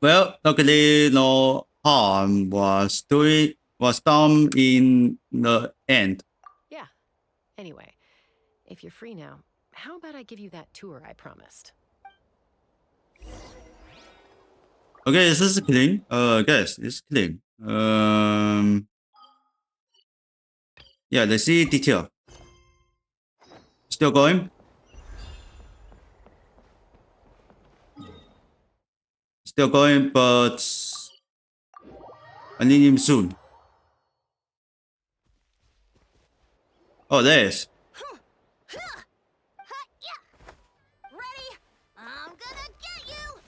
Well, luckily no harm was done in the end. Yeah. Anyway, if you're free now, how about I give you that tour I promised? Okay, this is clean. Guys, it's clean. Yeah, let's see detail. Still going? Still going, but I need him soon. Oh, there is. Ready? I'm gonna get you!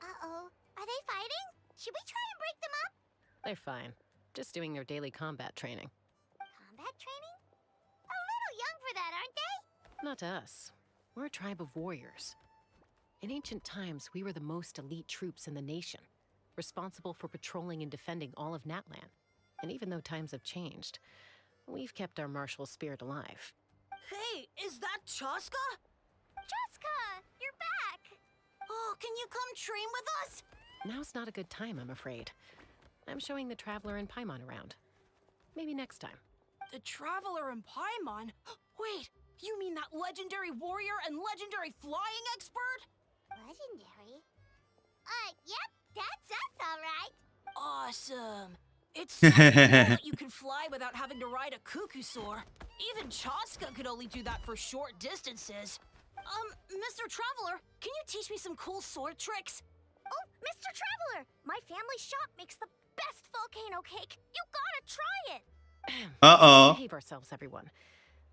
Uh-oh. Are they fighting? Should we try and break them up? They're fine. Just doing their daily combat training. Combat training? A little young for that, aren't they? Not to us. We're a tribe of warriors. In ancient times, we were the most elite troops in the nation, responsible for patrolling and defending all of Natlan. And even though times have changed, we've kept our martial spirit alive. Hey, is that Chaska? Chaska, you're back! Oh, can you come train with us? Now's not a good time, I'm afraid. I'm showing the Traveler and Paimon around. Maybe next time. The Traveler and Paimon? Wait, you mean that legendary warrior and legendary flying expert? Legendary? Yep, that's us, all right. Awesome. It's so cool that you can fly without having to ride a cuckoosaur. Even Chaska could only do that for short distances. Mr. Traveler, can you teach me some cool sword tricks? Oh, Mr. Traveler! My family shop makes the best volcano cake. You gotta try it! Uh-oh. Behave ourselves, everyone.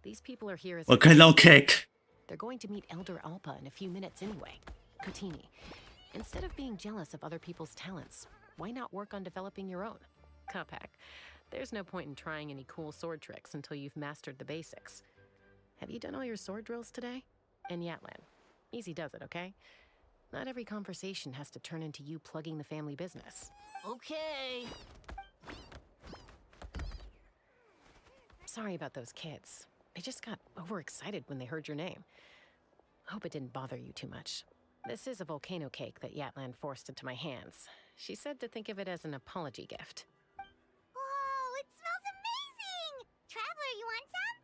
These people are here as What kind of cake? They're going to meet Elder Alpa in a few minutes anyway. Kotini, instead of being jealous of other people's talents, why not work on developing your own? Kapak, there's no point in trying any cool sword tricks until you've mastered the basics. Have you done all your sword drills today? And Yatlan, easy does it, okay? Not every conversation has to turn into you plugging the family business. Okay. Sorry about those kids. They just got overexcited when they heard your name. Hope it didn't bother you too much. This is a volcano cake that Yatlan forced into my hands. She said to think of it as an apology gift. Whoa, it smells amazing! Traveler, you want some?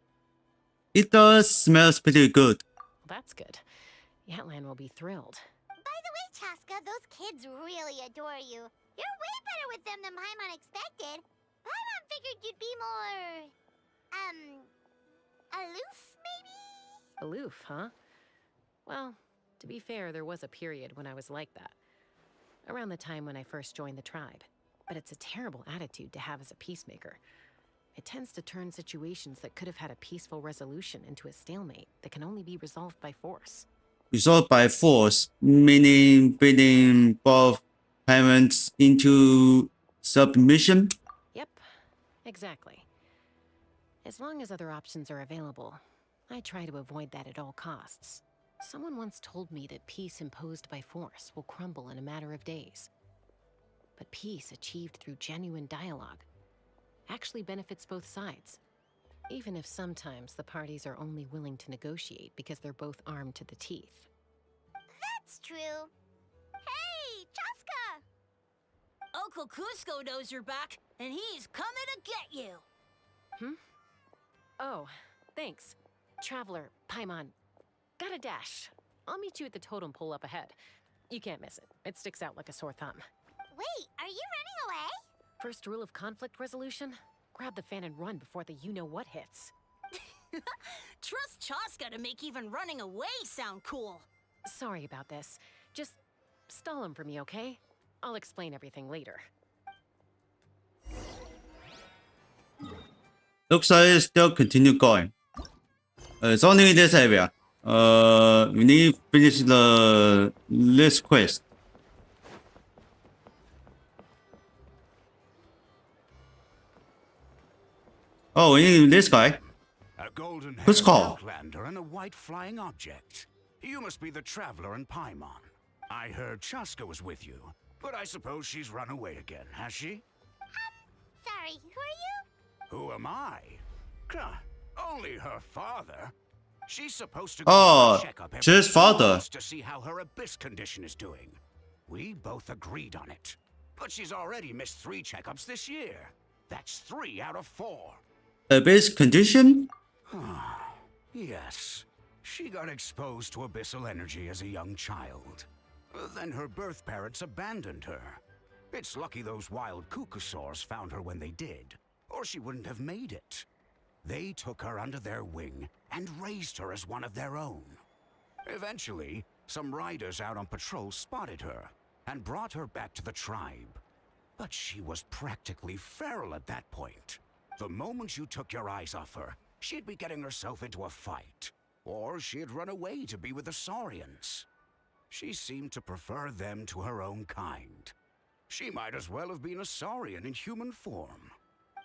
It does smells pretty good. That's good. Yatlan will be thrilled. By the way, Chaska, those kids really adore you. You're way better with them than Paimon expected. Paimon figured you'd be more... aloof, maybe? Aloof, huh? Well, to be fair, there was a period when I was like that. Around the time when I first joined the tribe. But it's a terrible attitude to have as a peacemaker. It tends to turn situations that could have had a peaceful resolution into a stalemate that can only be resolved by force. Resolved by force, meaning bringing both parents into submission? Yep, exactly. As long as other options are available, I try to avoid that at all costs. Someone once told me that peace imposed by force will crumble in a matter of days. But peace achieved through genuine dialogue actually benefits both sides, even if sometimes the parties are only willing to negotiate because they're both armed to the teeth. That's true. Hey, Chaska! Uncle Cusco knows you're back, and he's coming to get you. Oh, thanks. Traveler, Paimon, got a dash. I'll meet you at the totem pole up ahead. You can't miss it. It sticks out like a sore thumb. Wait, are you running away? First rule of conflict resolution? Grab the fan and run before the you-know-what hits. Trust Chaska to make even running away sound cool. Sorry about this. Just stall him for me, okay? I'll explain everything later. Looks like it still continue going. It's only in this area. We need to finish the list quest. Oh, we need this guy. A golden Who's called? Outlander and a white flying object. You must be the Traveler and Paimon. I heard Chaska was with you, but I suppose she's run away again, has she? Sorry, who are you? Who am I? Only her father. She's supposed to Oh, check up every she's father. month to see how her abyss condition is doing. We both agreed on it. But she's already missed 3 checkups this year. That's 3 out of 4. Abyss condition? Yes. She got exposed to abyssal energy as a young child. Then her birth parents abandoned her. It's lucky those wild cuckoosaurs found her when they did, or she wouldn't have made it. They took her under their wing and raised her as one of their own. Eventually, some riders out on patrol spotted her, and brought her back to the tribe. But she was practically feral at that point. The moment you took your eyes off her, she'd be getting herself into a fight. Or she'd run away to be with the Saurians. She seemed to prefer them to her own kind. She might as well have been a Saurian in human form.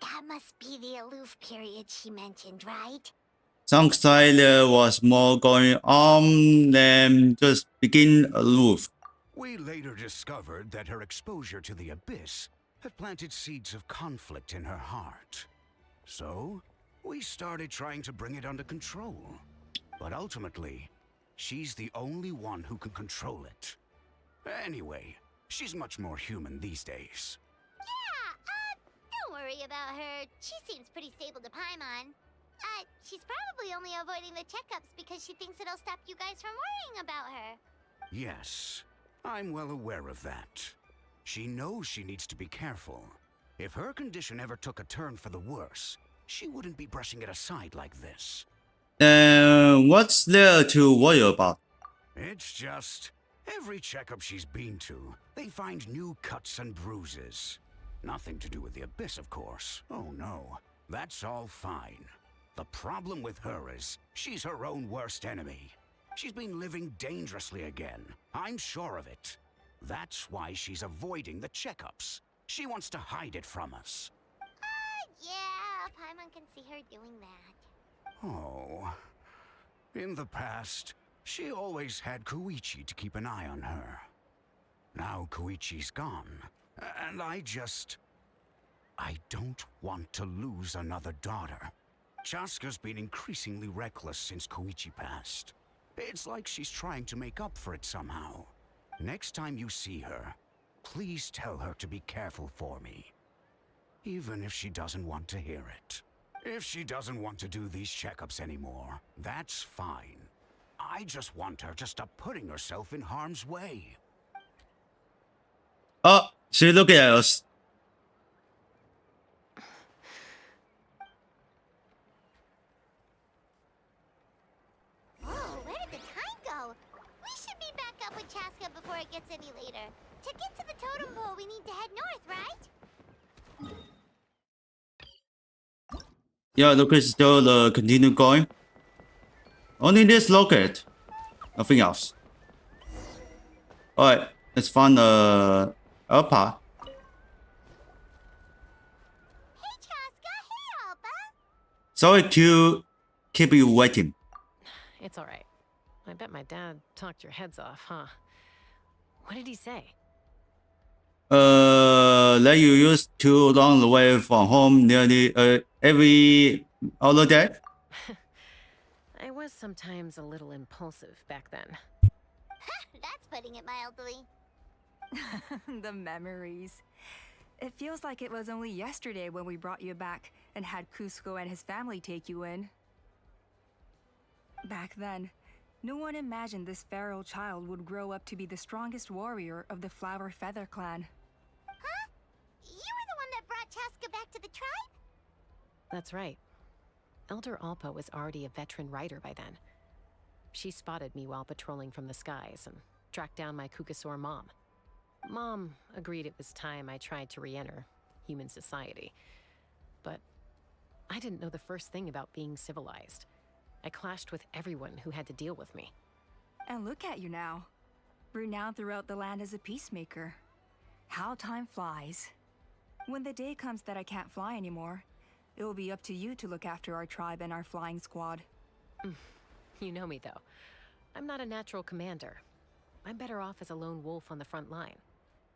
That must be the aloof period she mentioned, right? Sounds like there was more going on than just being aloof. We later discovered that her exposure to the Abyss had planted seeds of conflict in her heart. So, we started trying to bring it under control. But ultimately, she's the only one who can control it. Anyway, she's much more human these days. Yeah, don't worry about her. She seems pretty stable to Paimon. She's probably only avoiding the checkups because she thinks it'll stop you guys from worrying about her. Yes, I'm well aware of that. She knows she needs to be careful. If her condition ever took a turn for the worse, she wouldn't be brushing it aside like this. What's there to worry about? It's just, every checkup she's been to, they find new cuts and bruises. Nothing to do with the Abyss, of course. Oh no, that's all fine. The problem with her is, she's her own worst enemy. She's been living dangerously again. I'm sure of it. That's why she's avoiding the checkups. She wants to hide it from us. Yeah, Paimon can see her doing that. Oh. In the past, she always had Koichi to keep an eye on her. Now Koichi's gone, and I don't want to lose another daughter. Chaska's been increasingly reckless since Koichi passed. It's like she's trying to make up for it somehow. Next time you see her, please tell her to be careful for me. Even if she doesn't want to hear it. If she doesn't want to do these checkups anymore, that's fine. I just want her to stop putting herself in harm's way. Oh, she look at us. Whoa, where did the time go? We should be back up with Chaska before it gets any later. To get to the totem pole, we need to head north, right? Yeah, look, it's still continue going. Only this locket. Nothing else. Alright, let's find the Alpa. Hey, Chaska. Hey, Alpa. Sorry to keep you waiting. It's all right. I bet my dad talked your heads off, huh? What did he say? That you used to run away from home nearly every other day. I was sometimes a little impulsive back then. That's putting it mildly. The memories. It feels like it was only yesterday when we brought you back and had Cusco and his family take you in. Back then, no one imagined this feral child would grow up to be the strongest warrior of the Flower Feather clan. Huh? You were the one that brought Chaska back to the tribe? That's right. Elder Alpa was already a veteran rider by then. She spotted me while patrolling from the skies and tracked down my Kukasaur mom. Mom agreed it was time I tried to re-enter human society. But I didn't know the first thing about being civilized. I clashed with everyone who had to deal with me. And look at you now. Renowned throughout the land as a peacemaker. How time flies. When the day comes that I can't fly anymore, it will be up to you to look after our tribe and our flying squad. You know me, though. I'm not a natural commander. I'm better off as a lone wolf on the front line.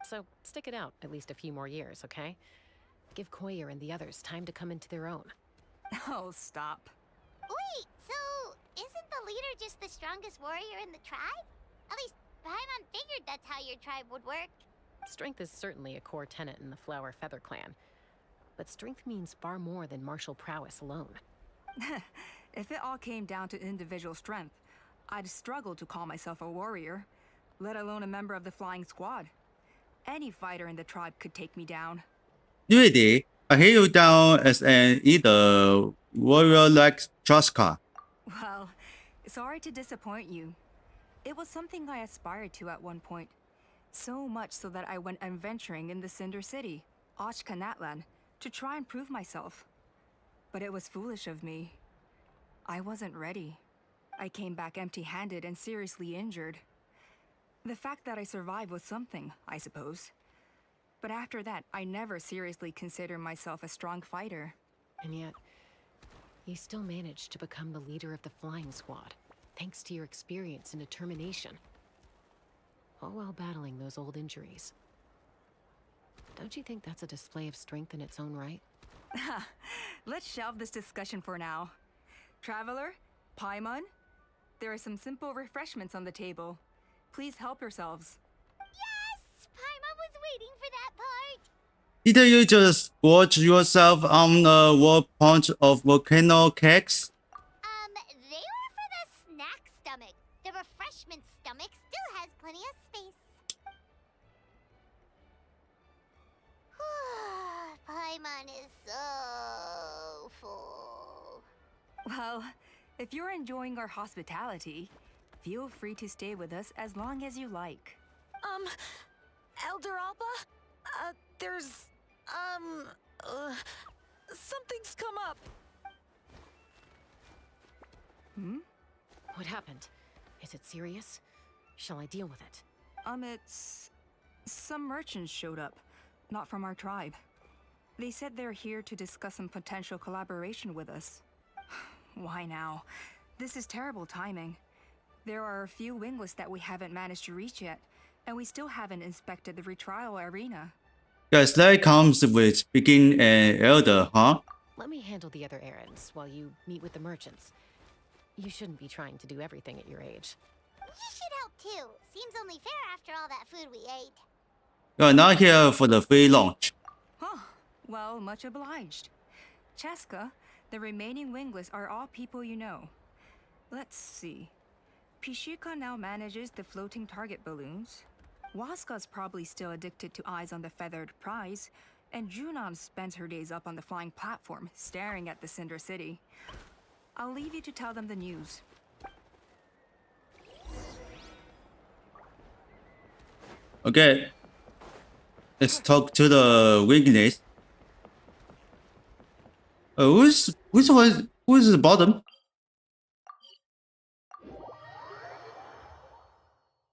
So stick it out at least a few more years, okay? Give Koyer and the others time to come into their own. Oh, stop. Wait, so isn't the leader just the strongest warrior in the tribe? At least Paimon figured that's how your tribe would work. Strength is certainly a core tenet in the Flower Feather clan. But strength means far more than martial prowess alone. If it all came down to individual strength, I'd struggle to call myself a warrior, let alone a member of the flying squad. Any fighter in the tribe could take me down. Really? I hear you down as an either warrior like Chaska. Well, sorry to disappoint you. It was something I aspired to at one point. So much so that I went adventuring in the Cinder City, Natlan, to try and prove myself. But it was foolish of me. I wasn't ready. I came back empty-handed and seriously injured. The fact that I survived was something, I suppose. But after that, I never seriously considered myself a strong fighter. And yet, you still managed to become the leader of the flying squad, thanks to your experience and determination. All while battling those old injuries. Don't you think that's a display of strength in its own right? Let's shelve this discussion for now. Traveler, Paimon, there are some simple refreshments on the table. Please help yourselves. Yes! Paimon was waiting for that part! Did you just gorge yourself on a wall punch of volcano cakes? They were for the snack stomach. The refreshment stomach still has plenty of space. Paimon is so full. Well, if you're enjoying our hospitality, feel free to stay with us as long as you like. Elder Alba? There's, something's come up. Hmm? What happened? Is it serious? Shall I deal with it? It's... Some merchants showed up, not from our tribe. They said they're here to discuss some potential collaboration with us. Why now? This is terrible timing. There are a few wingless that we haven't managed to reach yet, and we still haven't inspected the retrial arena. Guys, that comes with being an elder, huh? Let me handle the other errands while you meet with the merchants. You shouldn't be trying to do everything at your age. You should help too. Seems only fair after all that food we ate. You're not here for the free lunch. Huh. Well, much obliged. Cheska, the remaining wingless are all people you know. Let's see. Pishika now manages the floating target balloons. Waska's probably still addicted to eyes on the feathered prize, and Junon spends her days up on the flying platform, staring at the Cinder City. I'll leave you to tell them the news. Okay. Let's talk to the weakness. Who's the bottom?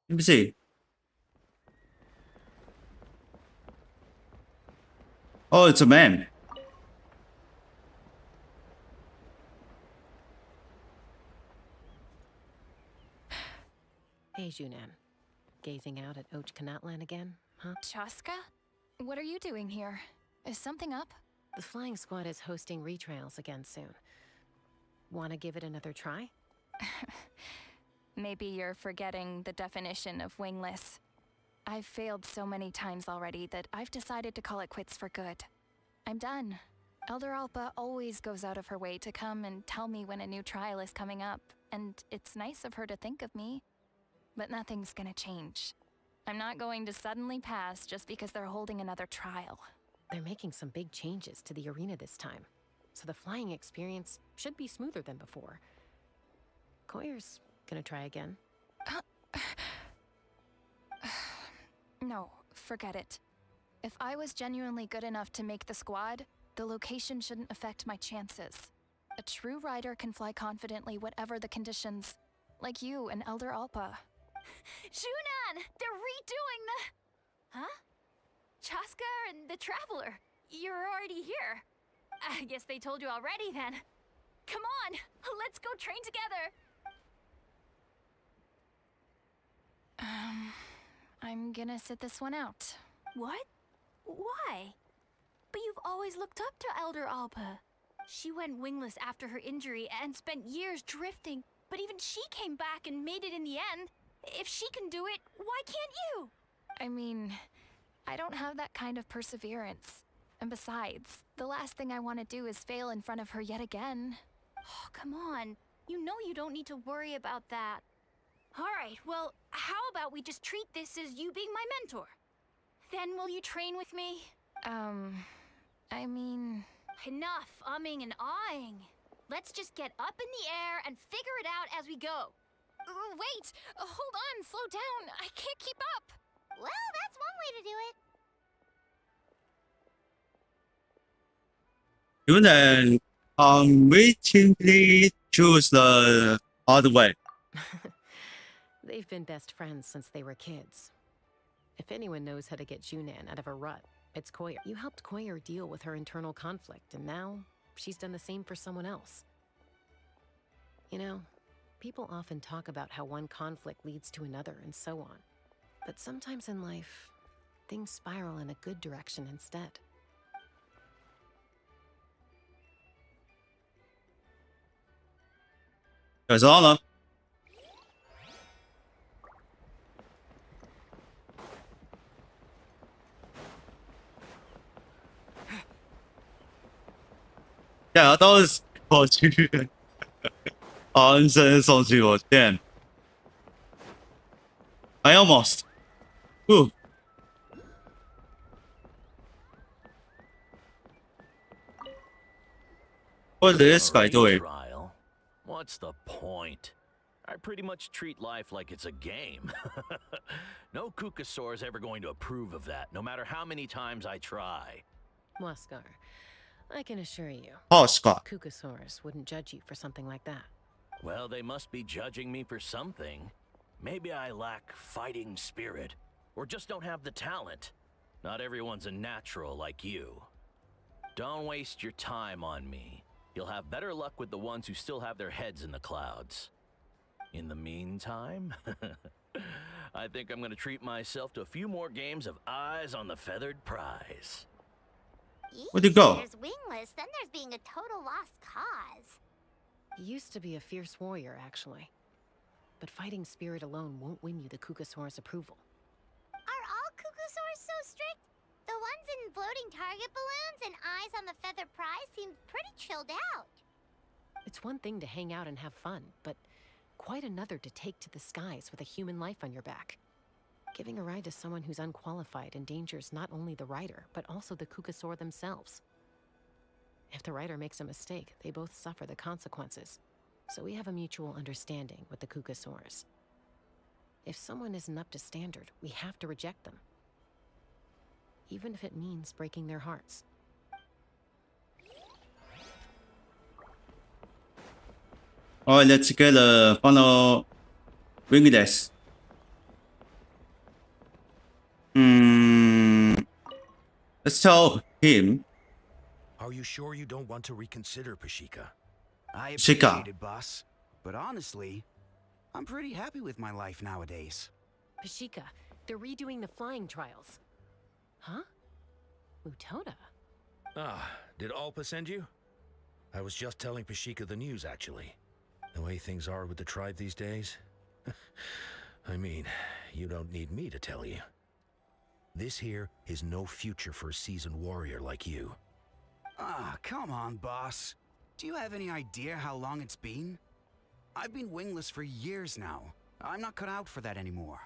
Let me see. Oh, it's a man. Hey, Junan. Gazing out at Kanatlan again, huh? Chaska? What are you doing here? Is something up? The flying squad is hosting retrials again soon. Wanna give it another try? Maybe you're forgetting the definition of wingless. I've failed so many times already that I've decided to call it quits for good. I'm done. Elder Alpa always goes out of her way to come and tell me when a new trial is coming up, and it's nice of her to think of me. But nothing's gonna change. I'm not going to suddenly pass just because they're holding another trial. They're making some big changes to the arena this time, so the flying experience should be smoother than before. Koyer's gonna try again. No, forget it. If I was genuinely good enough to make the squad, the location shouldn't affect my chances. A true rider can fly confidently whatever the conditions, like you and Elder Alpa. Junan! They're redoing the... Huh? Chaska and the Traveler. You're already here. I guess they told you already then. Come on, let's go train together. I'm gonna sit this one out. What? Why? But you've always looked up to Elder Alpa. She went wingless after her injury and spent years drifting, but even she came back and made it in the end. If she can do it, why can't you? I mean, I don't have that kind of perseverance. And besides, the last thing I want to do is fail in front of her yet again. Oh, come on. You know you don't need to worry about that. All right, well, how about we just treat this as you being my mentor? Then will you train with me? I mean... Enough umming and ahhing. Let's just get up in the air and figure it out as we go. Wait! Hold on, slow down. I can't keep up. Well, that's one way to do it. You can unwittingly choose the other way. They've been best friends since they were kids. If anyone knows how to get Junan out of a rut, it's Koyer. You helped Koyer deal with her internal conflict, and now she's done the same for someone else. You know, people often talk about how one conflict leads to another and so on. But sometimes in life, things spiral in a good direction instead. That's all, huh? Yeah, 都是我去安生送去我店。I almost. Ooh. What is this guy doing? Trial? What's the point? I pretty much treat life like it's a game. No Kukasaur's ever going to approve of that, no matter how many times I try. Waskar, I can assure you, Oscar. Kukasaurus wouldn't judge you for something like that. Well, they must be judging me for something. Maybe I lack fighting spirit, or just don't have the talent. Not everyone's a natural like you. Don't waste your time on me. You'll have better luck with the ones who still have their heads in the clouds. In the meantime, I think I'm gonna treat myself to a few more games of Eyes on the Feathered Prize. Where'd you go? There's Wingless, then there's being a total lost cause. He used to be a fierce warrior, actually. But fighting spirit alone won't win you the Kukasaurus approval. Are all Kukasaurs so strict? The ones in floating target balloons and Eyes on the Feathered Prize seem pretty chilled out. It's one thing to hang out and have fun, but quite another to take to the skies with a human life on your back. Giving a ride to someone who's unqualified endangers not only the rider, but also the Kukasaur themselves. If the rider makes a mistake, they both suffer the consequences. So we have a mutual understanding with the Kukasaurs. If someone isn't up to standard, we have to reject them. Even if it means breaking their hearts. Alright, let's get the final Wingless. Let's tell him. Are you sure you don't want to reconsider, Pashika? I Pashika. appreciate it, boss. But honestly, I'm pretty happy with my life nowadays. Pashika, they're redoing the flying trials. Huh? Mutoda? Ah, did Alpa send you? I was just telling Pashika the news, actually. The way things are with the tribe these days. I mean, you don't need me to tell you. This here is no future for a seasoned warrior like you. Ah, come on, boss. Do you have any idea how long it's been? I've been wingless for years now. I'm not cut out for that anymore.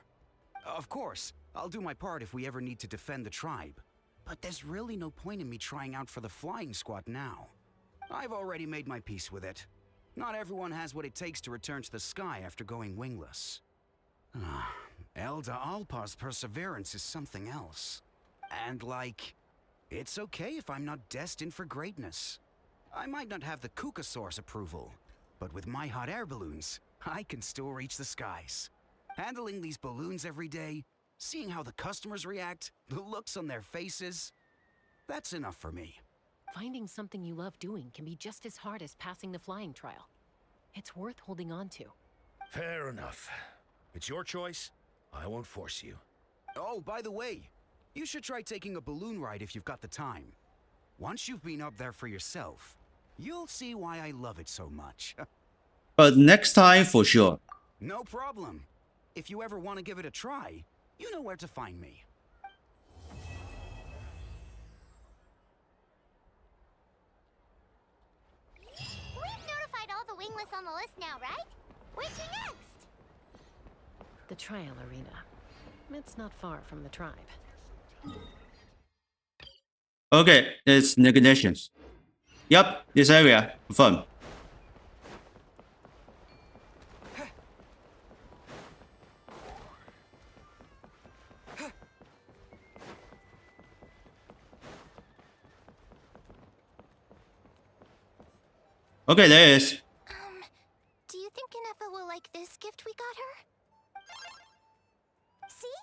Of course, I'll do my part if we ever need to defend the tribe. But there's really no point in me trying out for the flying squad now. I've already made my peace with it. Not everyone has what it takes to return to the sky after going wingless. Elder Alpa's perseverance is something else. And like, it's okay if I'm not destined for greatness. I might not have the Kukasaur's approval, but with my hot air balloons, I can still reach the skies. Handling these balloons every day, seeing how the customers react, the looks on their faces, that's enough for me. Finding something you love doing can be just as hard as passing the flying trial. It's worth holding on to. Fair enough. It's your choice. I won't force you. Oh, by the way, you should try taking a balloon ride if you've got the time. Once you've been up there for yourself, you'll see why I love it so much. But next time for sure. No problem. If you ever want to give it a try, you know where to find me. We've notified all the Wingless on the list now, right? Where to next? The trial arena. It's not far from the tribe. Okay, it's negotiations. Yep, this area. Confirm. Okay, there is. Do you think Nefa will like this gift we got her? See?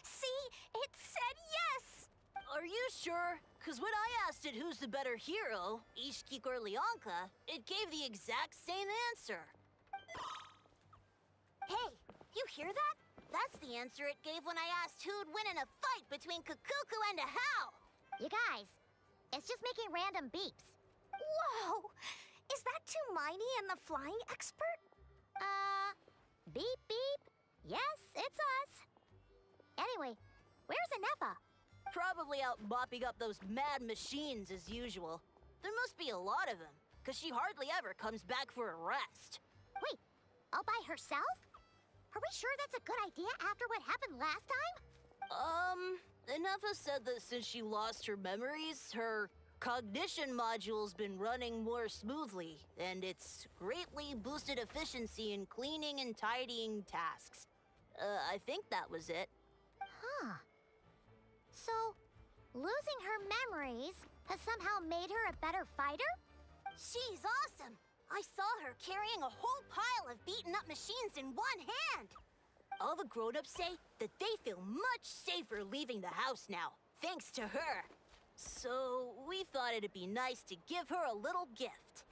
See? It said yes! Are you sure? Because when I asked it who's the better hero, Ishki or Leonka, it gave the exact same answer. Hey, you hear that? That's the answer it gave when I asked who'd win in a fight between Kukuku and Ahau. You guys, it's just making random beeps. Whoa! Is that Tumaini and the flying expert? Beep beep. Yes, it's us. Anyway, where's Nefa? Probably out mopping up those mad machines as usual. There must be a lot of them, because she hardly ever comes back for a rest. Wait, all by herself? Are we sure that's a good idea after what happened last time? Nefa said that since she lost her memories, her cognition module's been running more smoothly, and it's greatly boosted efficiency in cleaning and tidying tasks. I think that was it. Huh. So, losing her memories has somehow made her a better fighter? She's awesome! I saw her carrying a whole pile of beaten up machines in one hand! All the grown-ups say that they feel much safer leaving the house now, thanks to her. So, we thought it'd be nice to give her a little gift.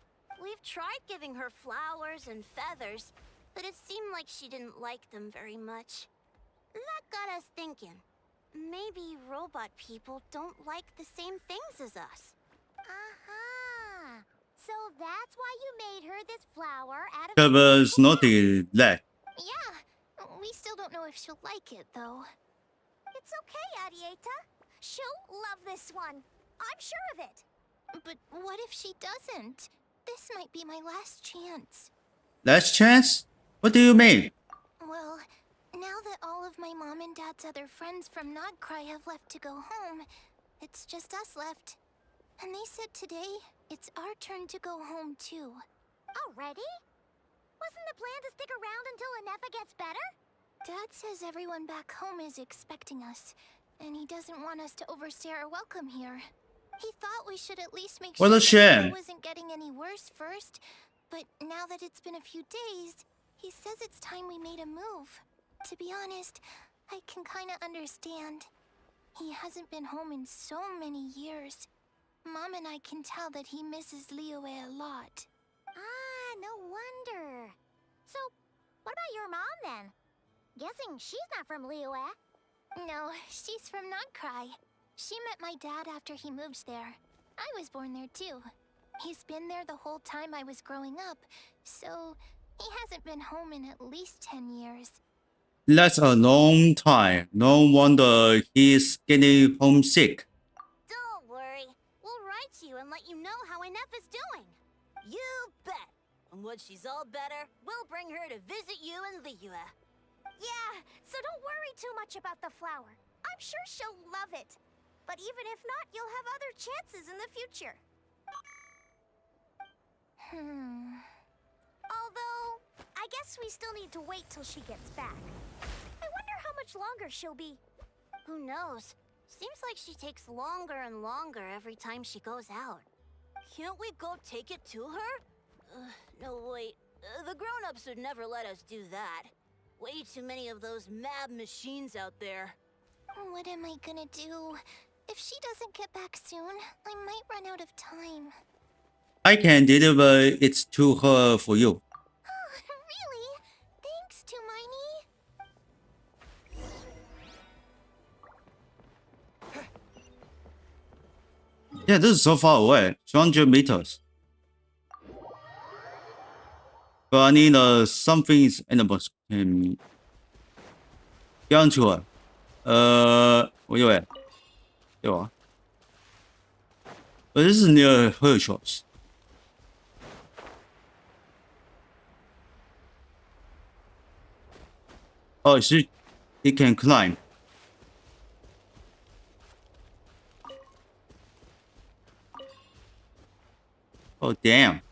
We've tried giving her flowers and feathers, but it seemed like she didn't like them very much. That got us thinking. Maybe robot people don't like the same things as us. Aha! So that's why you made her this flower out of... Covers noted that. Yeah, we still don't know if she'll like it, though. It's okay, Arieta. She'll love this one. I'm sure of it. But what if she doesn't? This might be my last chance. Last chance? What do you mean? Well, now that all of my mom and dad's other friends from Nodcry have left to go home, it's just us left. And they said today, it's our turn to go home too. Already? Wasn't the plan to stick around until Nefa gets better? Dad says everyone back home is expecting us, and he doesn't want us to overstay our welcome here. He thought we should at least make What sure a shame. it wasn't getting any worse first, but now that it's been a few days, he says it's time we made a move. To be honest, I can kinda understand. He hasn't been home in so many years. Mom and I can tell that he misses Liyue a lot. Ah, no wonder. So, what about your mom then? Guessing she's not from Liyue. No, she's from Nodcry. She met my dad after he moved there. I was born there too. He's been there the whole time I was growing up, so he hasn't been home in at least 10 years. That's a long time. No wonder he's getting homesick. Don't worry. We'll write to you and let you know how Nefa's doing. You bet. And when she's all better, we'll bring her to visit you in Liyue. Yeah, so don't worry too much about the flower. I'm sure she'll love it. But even if not, you'll have other chances in the future. Although, I guess we still need to wait till she gets back. I wonder how much longer she'll be. Who knows? Seems like she takes longer and longer every time she goes out. Can't we go take it to her? No, wait. The grown-ups would never let us do that. Way too many of those mad machines out there. What am I gonna do? If she doesn't get back soon, I might run out of time. I can deliver it to her for you. Really? Thanks, Tumaini. Yeah, this is so far away. 200 meters. But I need something animals can get onto her. 我以为有啊。But this is near her shops. Oh, it can climb. Oh, damn.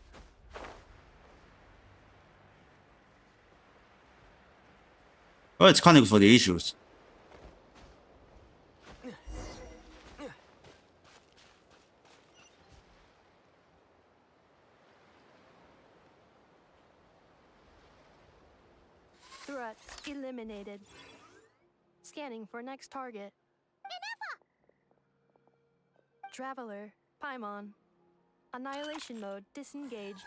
Well, it's kind of for the issues. Threat eliminated. Scanning for next target. Traveler, Paimon. Annihilation mode disengaged.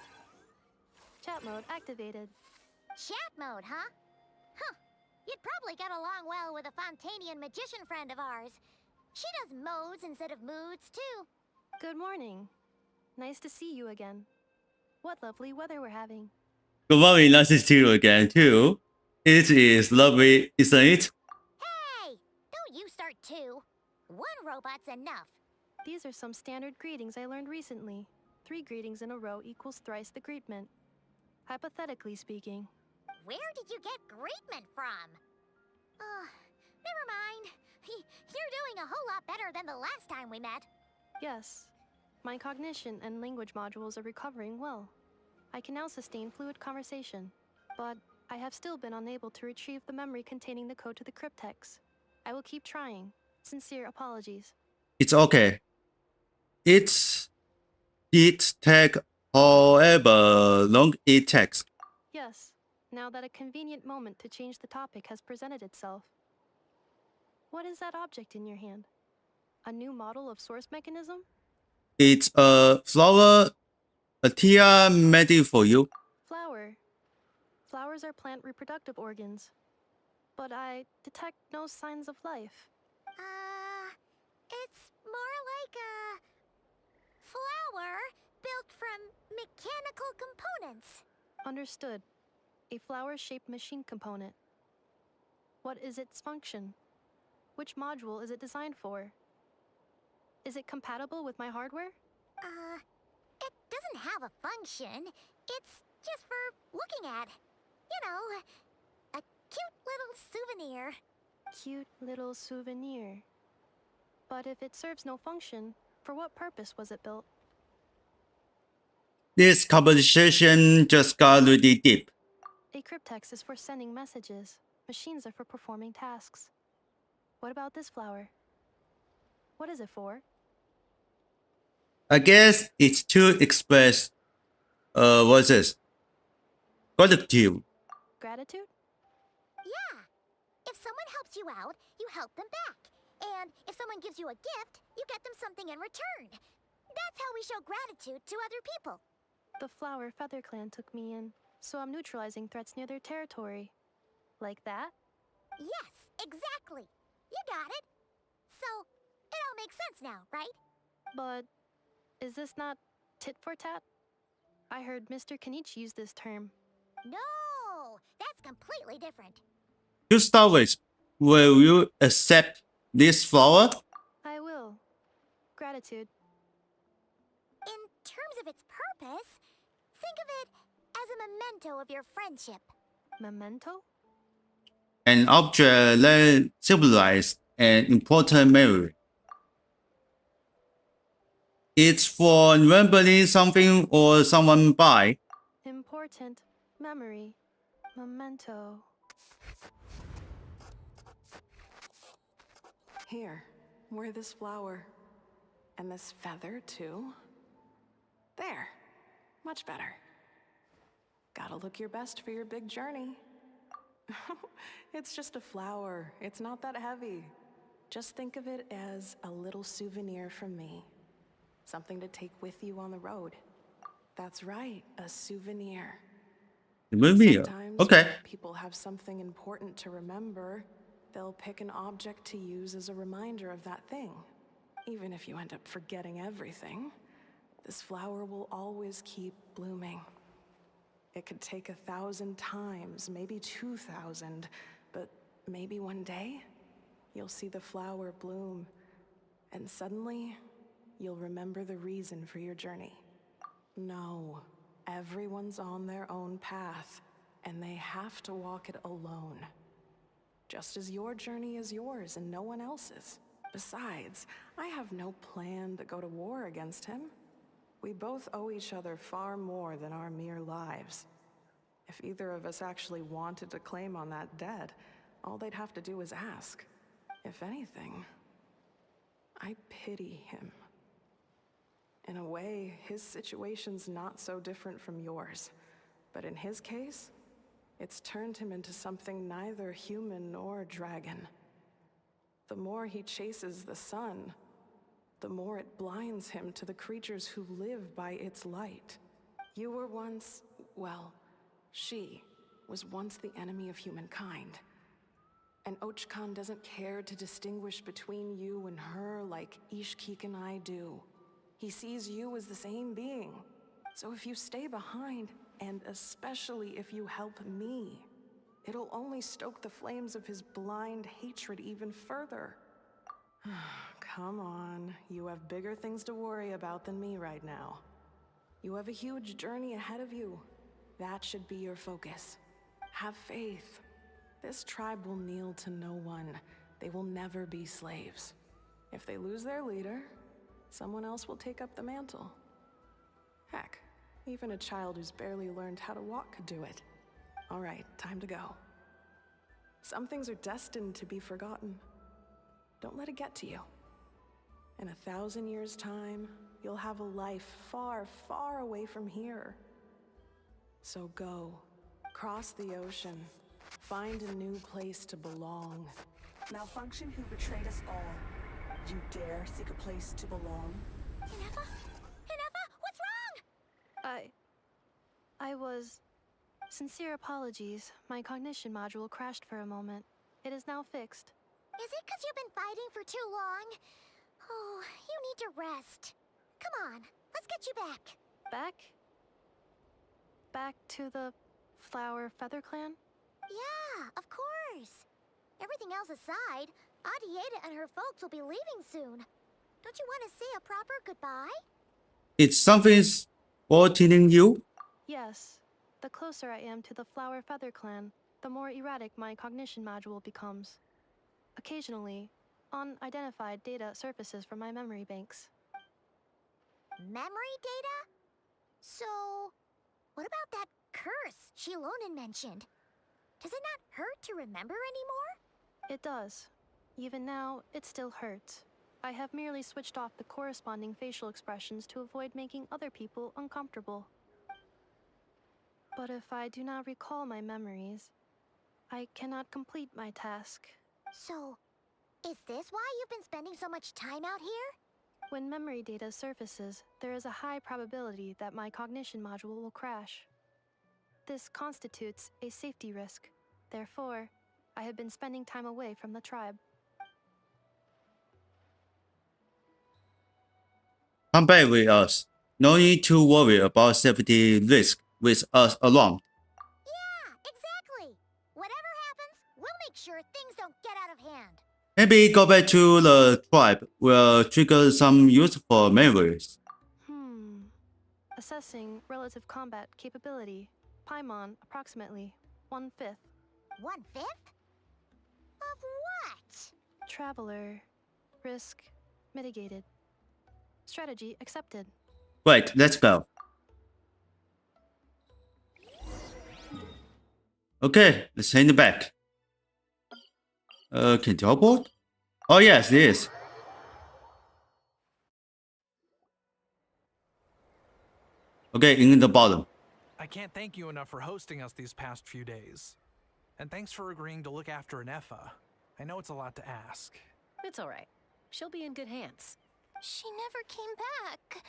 Chat mode activated. Chat mode, huh? Huh. You'd probably get along well with a Fontanian magician friend of ours. She does modes instead of moods, too. Good morning. Nice to see you again. What lovely weather we're having. Good morning, nice to see you again too. It is lovely, isn't it? Hey! Don't you start too. One robot's enough. These are some standard greetings I learned recently. 3 greetings in a row equals thrice the greetment. Hypothetically speaking. Where did you get greetment from? Never mind. You're doing a whole lot better than the last time we met. Yes. My cognition and language modules are recovering well. I can now sustain fluid conversation, but I have still been unable to retrieve the memory containing the code to the cryptex. I will keep trying. Sincere apologies. It's okay. It take however long it takes. Yes, now that a convenient moment to change the topic has presented itself. What is that object in your hand? A new model of source mechanism? It's a flower, a Tia made for you. Flower. Flowers are plant reproductive organs. But I detect no signs of life. It's more like a flower built from mechanical components. Understood. A flower-shaped machine component. What is its function? Which module is it designed for? Is it compatible with my hardware? It doesn't have a function. It's just for looking at. You know, a cute little souvenir. Cute little souvenir. But if it serves no function, for what purpose was it built? This conversation just got really deep. A cryptex is for sending messages. Machines are for performing tasks. What about this flower? What is it for? I guess it's to express, what's this? Gratitude. Gratitude? Yeah. If someone helps you out, you help them back. And if someone gives you a gift, you get them something in return. That's how we show gratitude to other people. The Flower Feather Clan took me in, so I'm neutralizing threats near their territory. Like that? Yes, exactly. You got it. So, it all makes sense now, right? But is this not tit for tat? I heard Mr. Kenichi use this term. No, that's completely different. To start with, will you accept this flower? I will. Gratitude. In terms of its purpose, think of it as a memento of your friendship. Memento? An object that symbolizes an important memory. It's for remembering something or someone by. Important memory. Memento. Here, wear this flower. And this feather, too. There. Much better. Gotta look your best for your big journey. It's just a flower. It's not that heavy. Just think of it as a little souvenir from me. Something to take with you on the road. That's right, a souvenir. Sometimes Okay. when people have something important to remember, they'll pick an object to use as a reminder of that thing. Even if you end up forgetting everything, this flower will always keep blooming. It could take 1,000 times, maybe 2,000, but maybe one day, you'll see the flower bloom, and suddenly, you'll remember the reason for your journey. No, everyone's on their own path, and they have to walk it alone. Just as your journey is yours and no one else's. Besides, I have no plan to go to war against him. We both owe each other far more than our mere lives. If either of us actually wanted to claim on that debt, all they'd have to do is ask. If anything, I pity him. In a way, his situation's not so different from yours. But in his case, It's turned him into something neither human nor dragon. The more he chases the sun, the more it blinds him to the creatures who live by its light. You were once, well, she was once the enemy of humankind. And Ochkan doesn't care to distinguish between you and her like Ishkik and I do. He sees you as the same being. So if you stay behind, and especially if you help me, it'll only stoke the flames of his blind hatred even further. Come on, you have bigger things to worry about than me right now. You have a huge journey ahead of you. That should be your focus. Have faith. This tribe will kneel to no one. They will never be slaves. If they lose their leader, someone else will take up the mantle. Heck, even a child who's barely learned how to walk could do it. All right, time to go. Some things are destined to be forgotten. Don't let it get to you. In 1,000 years' time, you'll have a life far, far away from here. So go, cross the ocean, find a new place to belong. Malfunction who betrayed us all. You dare seek a place to belong? Inefa? Inefa, what's wrong? I was... Sincere apologies. My cognition module crashed for a moment. It is now fixed. Is it because you've been fighting for too long? Oh, you need to rest. Come on, let's get you back. Back? Back to the Flower Feather Clan? Yeah, of course. Everything else aside, Adieta and her folks will be leaving soon. Don't you want to say a proper goodbye? It's something bothering you? Yes. The closer I am to the Flower Feather Clan, the more erratic my cognition module becomes. Occasionally, unidentified data surfaces from my memory banks. Memory data? So, what about that curse Shilonen mentioned? Does it not hurt to remember anymore? It does. Even now, it still hurts. I have merely switched off the corresponding facial expressions to avoid making other people uncomfortable. But if I do not recall my memories, I cannot complete my task. So, is this why you've been spending so much time out here? When memory data surfaces, there is a high probability that my cognition module will crash. This constitutes a safety risk. Therefore, I have been spending time away from the tribe. Come back with us. No need to worry about safety risk with us around. Yeah, exactly. Whatever happens, we'll make sure things don't get out of hand. Maybe go back to the tribe will trigger some useful memories. Assessing relative combat capability. Paimon approximately 1/5. 1/5? Of what? Traveler. Risk mitigated. Strategy accepted. Right, let's go. Okay, let's hand it back. Can teleport? Oh yes, it is. Okay, in the bottom. I can't thank you enough for hosting us these past few days. And thanks for agreeing to look after Inefa. I know it's a lot to ask. It's all right. She'll be in good hands. She never came back.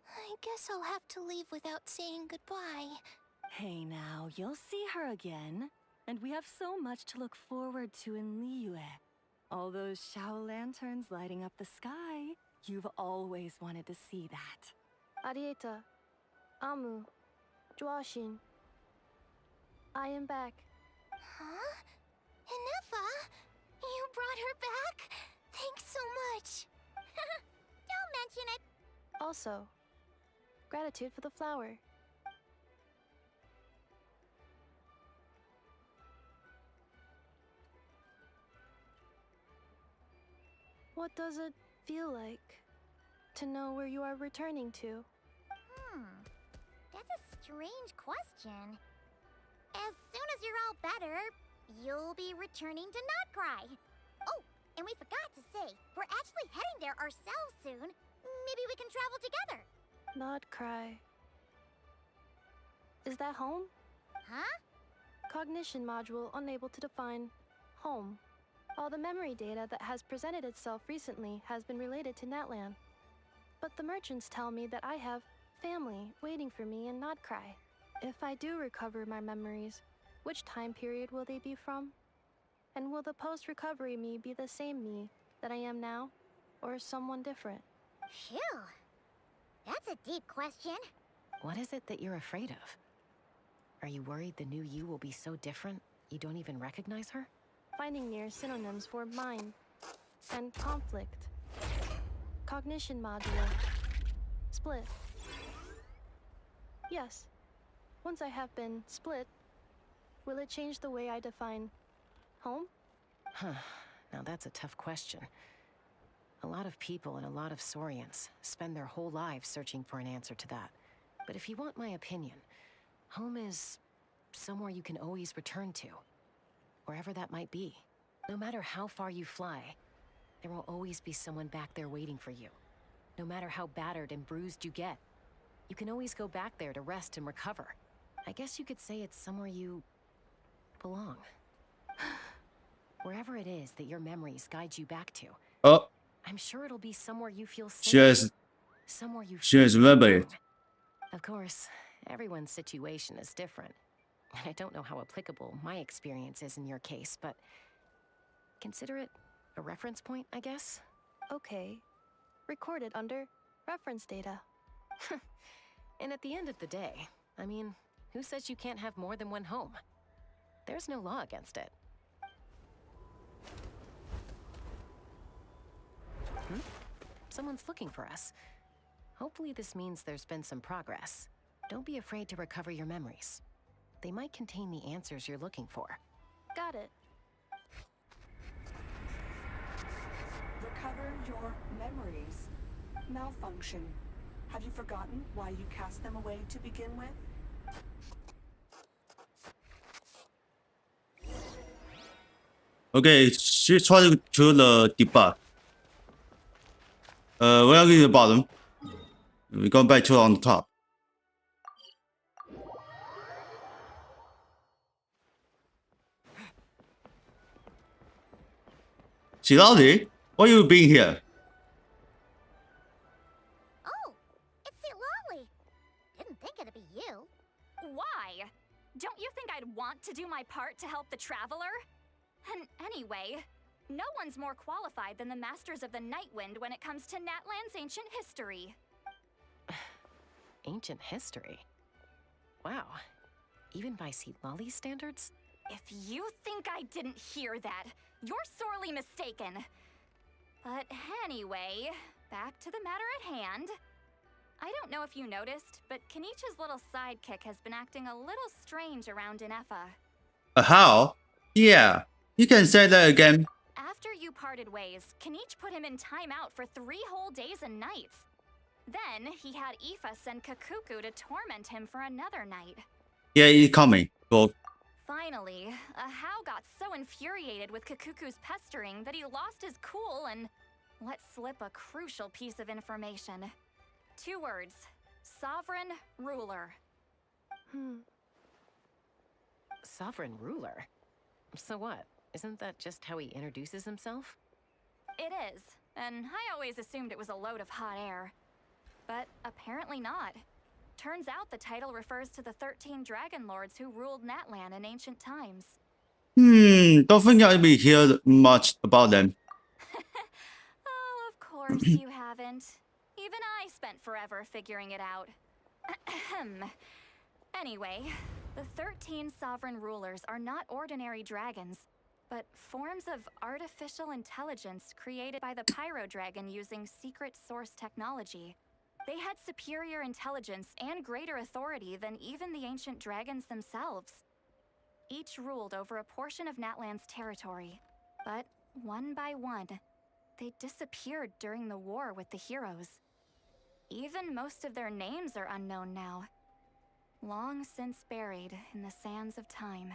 I guess I'll have to leave without saying goodbye. Hey now, you'll see her again. And we have so much to look forward to in Liyue. All those Shao lanterns lighting up the sky. You've always wanted to see that. Adieta. Amu. Joashin. I am back. Huh? Inefa? You brought her back? Thanks so much. Don't mention it. Also, gratitude for the flower. What does it feel like to know where you are returning to? That's a strange question. As soon as you're all better, you'll be returning to Notcry. Oh, and we forgot to say, we're actually heading there ourselves soon. Maybe we can travel together. Notcry. Is that home? Huh? Cognition module unable to define home. All the memory data that has presented itself recently has been related to Natlan. But the merchants tell me that I have family waiting for me in Notcry. If I do recover my memories, which time period will they be from? And will the post-recovery me be the same me that I am now, or someone different? Phew. That's a deep question. What is it that you're afraid of? Are you worried the new you will be so different you don't even recognize her? Finding near synonyms for mind and conflict. Cognition module. Split. Yes. Once I have been split, will it change the way I define home? Huh. Now that's a tough question. A lot of people and a lot of Saurians spend their whole lives searching for an answer to that. But if you want my opinion, home is somewhere you can always return to. Wherever that might be. No matter how far you fly, there will always be someone back there waiting for you. No matter how battered and bruised you get, you can always go back there to rest and recover. I guess you could say it's somewhere you belong. Wherever it is that your memories guide you back to. Oh. I'm sure it'll be somewhere you feel safe. Somewhere you She has remembered it. Of course, everyone's situation is different. And I don't know how applicable my experience is in your case, but consider it a reference point, I guess? Okay. Recorded under reference data. And at the end of the day, I mean, who says you can't have more than one home? There's no law against it. Someone's looking for us. Hopefully this means there's been some progress. Don't be afraid to recover your memories. They might contain the answers you're looking for. Got it. Recover your memories. Malfunction. Have you forgotten why you cast them away to begin with? Okay, she tried to kill the debug. We are in the bottom. We go back to on the top. Shirley, why you being here? Oh, it's Lolly. Didn't think it'd be you. Why? Don't you think I'd want to do my part to help the Traveler? And anyway, no one's more qualified than the Masters of the Nightwind when it comes to Natlan's ancient history. Ancient history? Wow. Even by Lolly's standards? If you think I didn't hear that, you're sorely mistaken. But anyway, back to the matter at hand. I don't know if you noticed, but Kenichi's little sidekick has been acting a little strange around Inefa. How? Yeah, you can say that again. After you parted ways, Kenich put him in timeout for 3 whole days and nights. Then he had Aoife send Kakuku to torment him for another night. Yeah, it's coming. Go. Finally, Hao got so infuriated with Kakuku's pestering that he lost his cool and let slip a crucial piece of information. 2 words. Sovereign Ruler. Sovereign Ruler? So what? Isn't that just how he introduces himself? It is, and I always assumed it was a load of hot air. But apparently not. Turns out the title refers to the 13 Dragon Lords who ruled Natlan in ancient times. Don't think I'll be hear much about them. Oh, of course you haven't. Even I spent forever figuring it out. Anyway, the 13 sovereign rulers are not ordinary dragons, but forms of artificial intelligence created by the Pyro Dragon using secret source technology. They had superior intelligence and greater authority than even the ancient dragons themselves. Each ruled over a portion of Natlan's territory, but one by one, they disappeared during the war with the heroes. Even most of their names are unknown now, long since buried in the sands of time.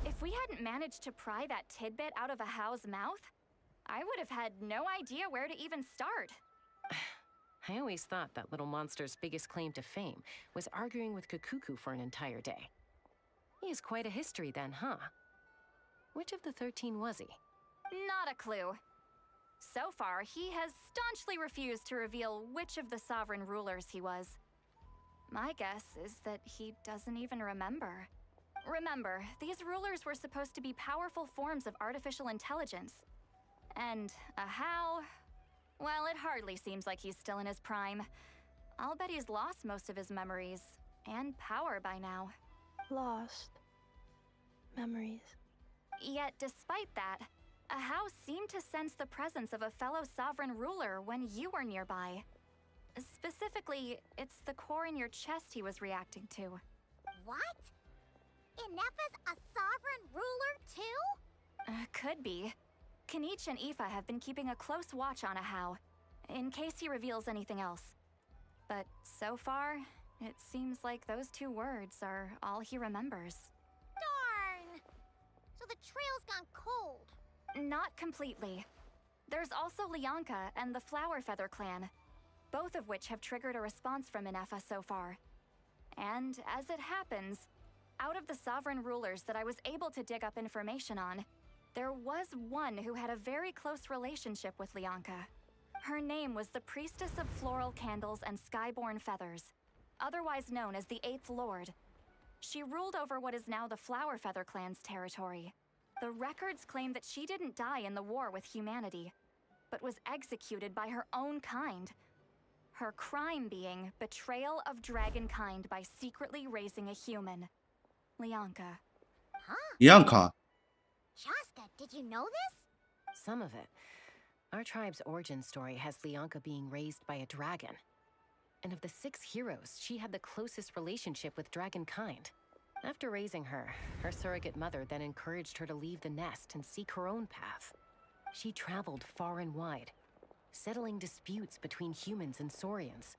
If we hadn't managed to pry that tidbit out of a Hao's mouth, I would have had no idea where to even start. I always thought that little monster's biggest claim to fame was arguing with Kakuku for an entire day. He's quite a history then, huh? Which of the 13 was he? Not a clue. So far, he has staunchly refused to reveal which of the sovereign rulers he was. My guess is that he doesn't even remember. Remember, these rulers were supposed to be powerful forms of artificial intelligence. And how? Well, it hardly seems like he's still in his prime. I'll bet he's lost most of his memories and power by now. Lost. Memories. Yet, despite that, Ahau seemed to sense the presence of a fellow sovereign ruler when you were nearby. Specifically, it's the core in your chest he was reacting to. What? Ineppa's a sovereign ruler too? Could be. Kanich and Aoife have been keeping a close watch on Ahau, in case he reveals anything else. But so far, it seems like those 2 words are all he remembers. Darn! So the trail's gone cold. Not completely. There's also Lianka and the Flower Feather clan, both of which have triggered a response from Ineffa so far. And as it happens, out of the sovereign rulers that I was able to dig up information on, there was one who had a very close relationship with Lianka. Her name was the Priestess of Floral Candles and Skyborn Feathers, otherwise known as the 8th Lord. She ruled over what is now the Flower Feather clan's territory. The records claim that she didn't die in the war with humanity, but was executed by her own kind. Her crime being betrayal of dragonkind by secretly raising a human. Lianka. Huh? Lianka. Shaska, did you know this? Some of it. Our tribe's origin story has Lianka being raised by a dragon. And of the 6 heroes, she had the closest relationship with dragonkind. After raising her, her surrogate mother then encouraged her to leave the nest and seek her own path. She traveled far and wide, settling disputes between humans and Saurians.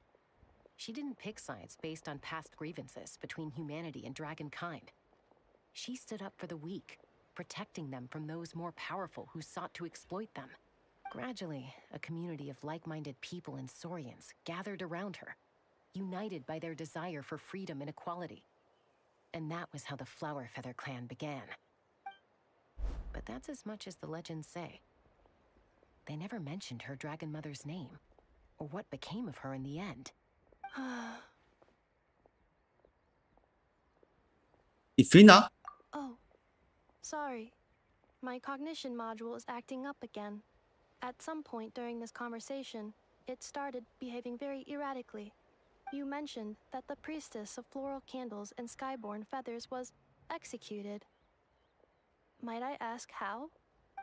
She didn't pick sides based on past grievances between humanity and dragonkind. She stood up for the weak, protecting them from those more powerful who sought to exploit them. Gradually, a community of like-minded people and Saurians gathered around her, united by their desire for freedom and equality. And that was how the Flower Feather clan began. But that's as much as the legends say. They never mentioned her dragon mother's name, or what became of her in the end. Ifina? Oh, sorry. My cognition module is acting up again. At some point during this conversation, it started behaving very erratically. You mentioned that the Priestess of Floral Candles and Skyborn Feathers was executed. Might I ask how?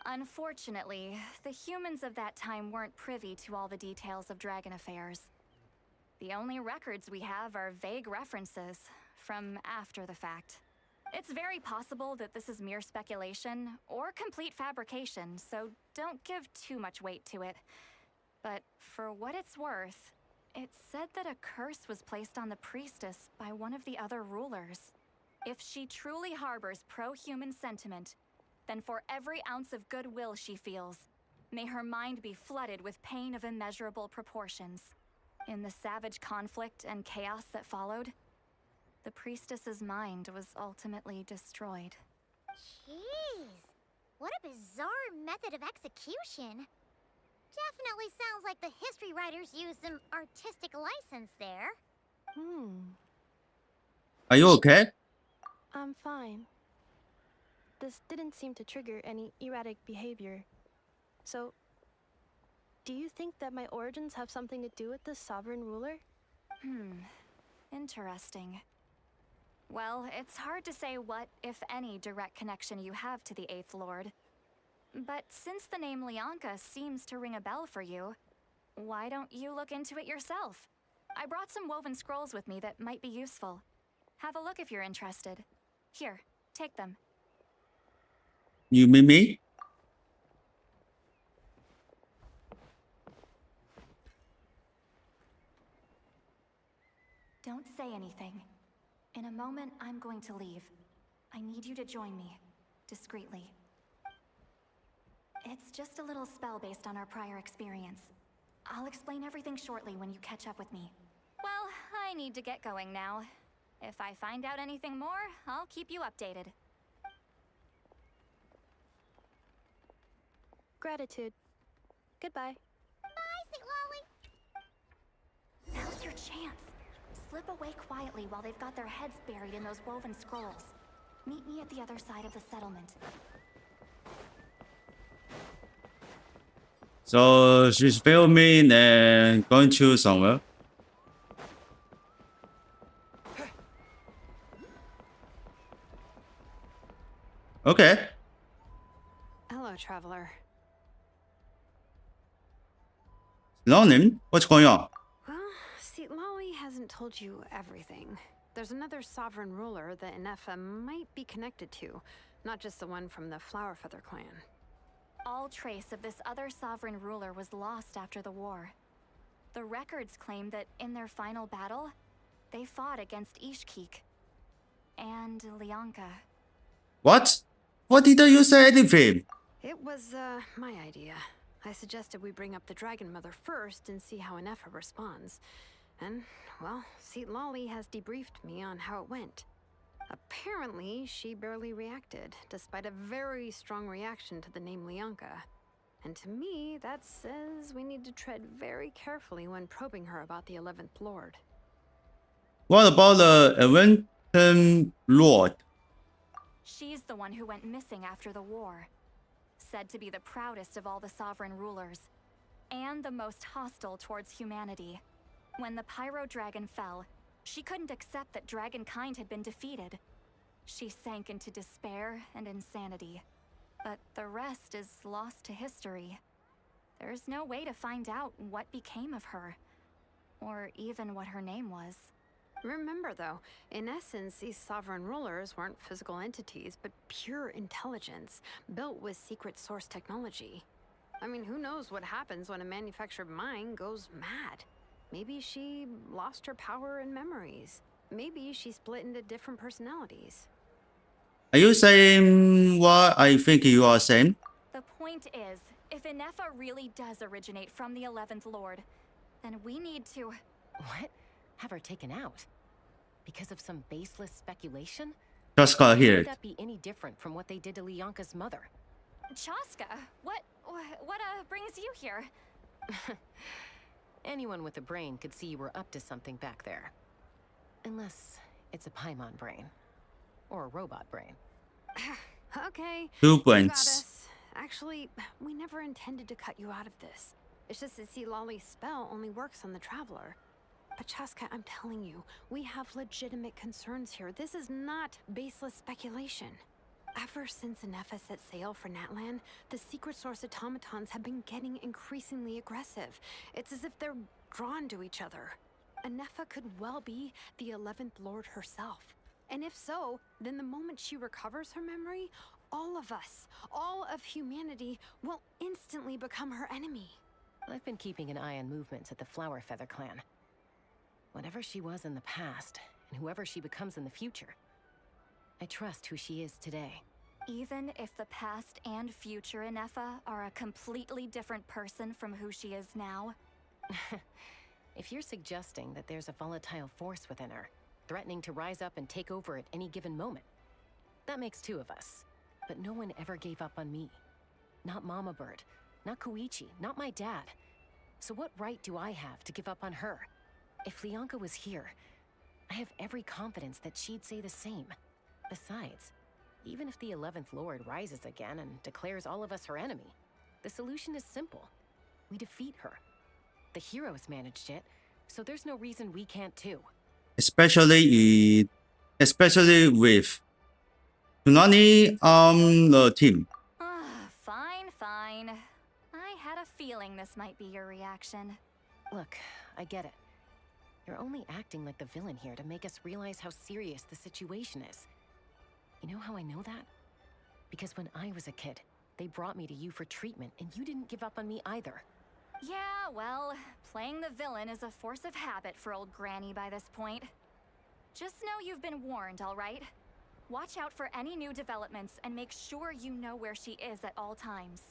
Unfortunately, the humans of that time weren't privy to all the details of dragon affairs. The only records we have are vague references from after the fact. It's very possible that this is mere speculation or complete fabrication, so don't give too much weight to it. But for what it's worth, it said that a curse was placed on the priestess by one of the other rulers. If she truly harbors pro-human sentiment, then for every ounce of goodwill she feels, may her mind be flooded with pain of immeasurable proportions. In the savage conflict and chaos that followed, the priestess's mind was ultimately destroyed. Jeez, what a bizarre method of execution. Definitely sounds like the history writers used some artistic license there. Are you okay? I'm fine. This didn't seem to trigger any erratic behavior. So, do you think that my origins have something to do with this sovereign ruler? Interesting. Well, it's hard to say what, if any, direct connection you have to the 8th Lord. But since the name Lianka seems to ring a bell for you, why don't you look into it yourself? I brought some woven scrolls with me that might be useful. Have a look if you're interested. Here, take them. You mean me? Don't say anything. In a moment, I'm going to leave. I need you to join me, discreetly. It's just a little spell based on our prior experience. I'll explain everything shortly when you catch up with me. Well, I need to get going now. If I find out anything more, I'll keep you updated. Gratitude. Goodbye. Bye, St. Lolly. Now's your chance. Slip away quietly while they've got their heads buried in those woven scrolls. Meet me at the other side of the settlement. So she's filming and going to somewhere. Okay. Hello, traveler. Learning? What's going on? Well, see, Lolly hasn't told you everything. There's another sovereign ruler that Inefa might be connected to, not just the one from the Flower Feather clan. All trace of this other sovereign ruler was lost after the war. The records claim that in their final battle, they fought against Ishkik and Lianka. What? What did you say anything? It was, my idea. I suggested we bring up the Dragon Mother first and see how Inefa responds. And, well, Seat Lolly has debriefed me on how it went. Apparently, she barely reacted, despite a very strong reaction to the name Lianka. And to me, that says we need to tread very carefully when probing her about the 11th Lord. What about the 11th Lord? She's the one who went missing after the war. Said to be the proudest of all the sovereign rulers, and the most hostile towards humanity. When the Pyro Dragon fell, she couldn't accept that dragonkind had been defeated. She sank into despair and insanity. But the rest is lost to history. There's no way to find out what became of her, or even what her name was. Remember, though, in essence, these sovereign rulers weren't physical entities, but pure intelligence, built with secret source technology. I mean, who knows what happens when a manufactured mind goes mad? Maybe she lost her power and memories. Maybe she split into different personalities. Are you saying what I think you are saying? The point is, if Inefa really does originate from the 11th Lord, then we need to... What? Have her taken out? Because of some baseless speculation? Just got How here. would that be any different from what they did to Lianka's mother? Chaska, what brings you here? Anyone with a brain could see you were up to something back there. Unless it's a Paimon brain. Or a robot brain. Okay. 2 you got points. us. Actually, we never intended to cut you out of this. It's just that Seat Lolly's spell only works on the Traveler. But Chaska, I'm telling you, we have legitimate concerns here. This is not baseless speculation. Ever since Inefa set sail for Natlan, the secret source automatons have been getting increasingly aggressive. It's as if they're drawn to each other. Inefa could well be the 11th Lord herself. And if so, then the moment she recovers her memory, all of us, all of humanity, will instantly become her enemy. I've been keeping an eye on movements at the Flower Feather clan. Whatever she was in the past, and whoever she becomes in the future, I trust who she is today. Even if the past and future Inefa are a completely different person from who she is now? If you're suggesting that there's a volatile force within her, threatening to rise up and take over at any given moment, that makes 2 of us. But no one ever gave up on me. Not Mama Bird, not Koichi, not my dad. So what right do I have to give up on her? If Lianka was here, I have every confidence that she'd say the same. Besides, even if the 11th Lord rises again and declares all of us her enemy, the solution is simple. We defeat her. The heroes managed it, so there's no reason we can't too. Especially with Tsunami on the team. Fine. I had a feeling this might be your reaction. Look, I get it. You're only acting like the villain here to make us realize how serious the situation is. You know how I know that? Because when I was a kid, they brought me to you for treatment, and you didn't give up on me either. Yeah, well, playing the villain is a force of habit for old Granny by this point. Just know you've been warned, all right? Watch out for any new developments and make sure you know where she is at all times.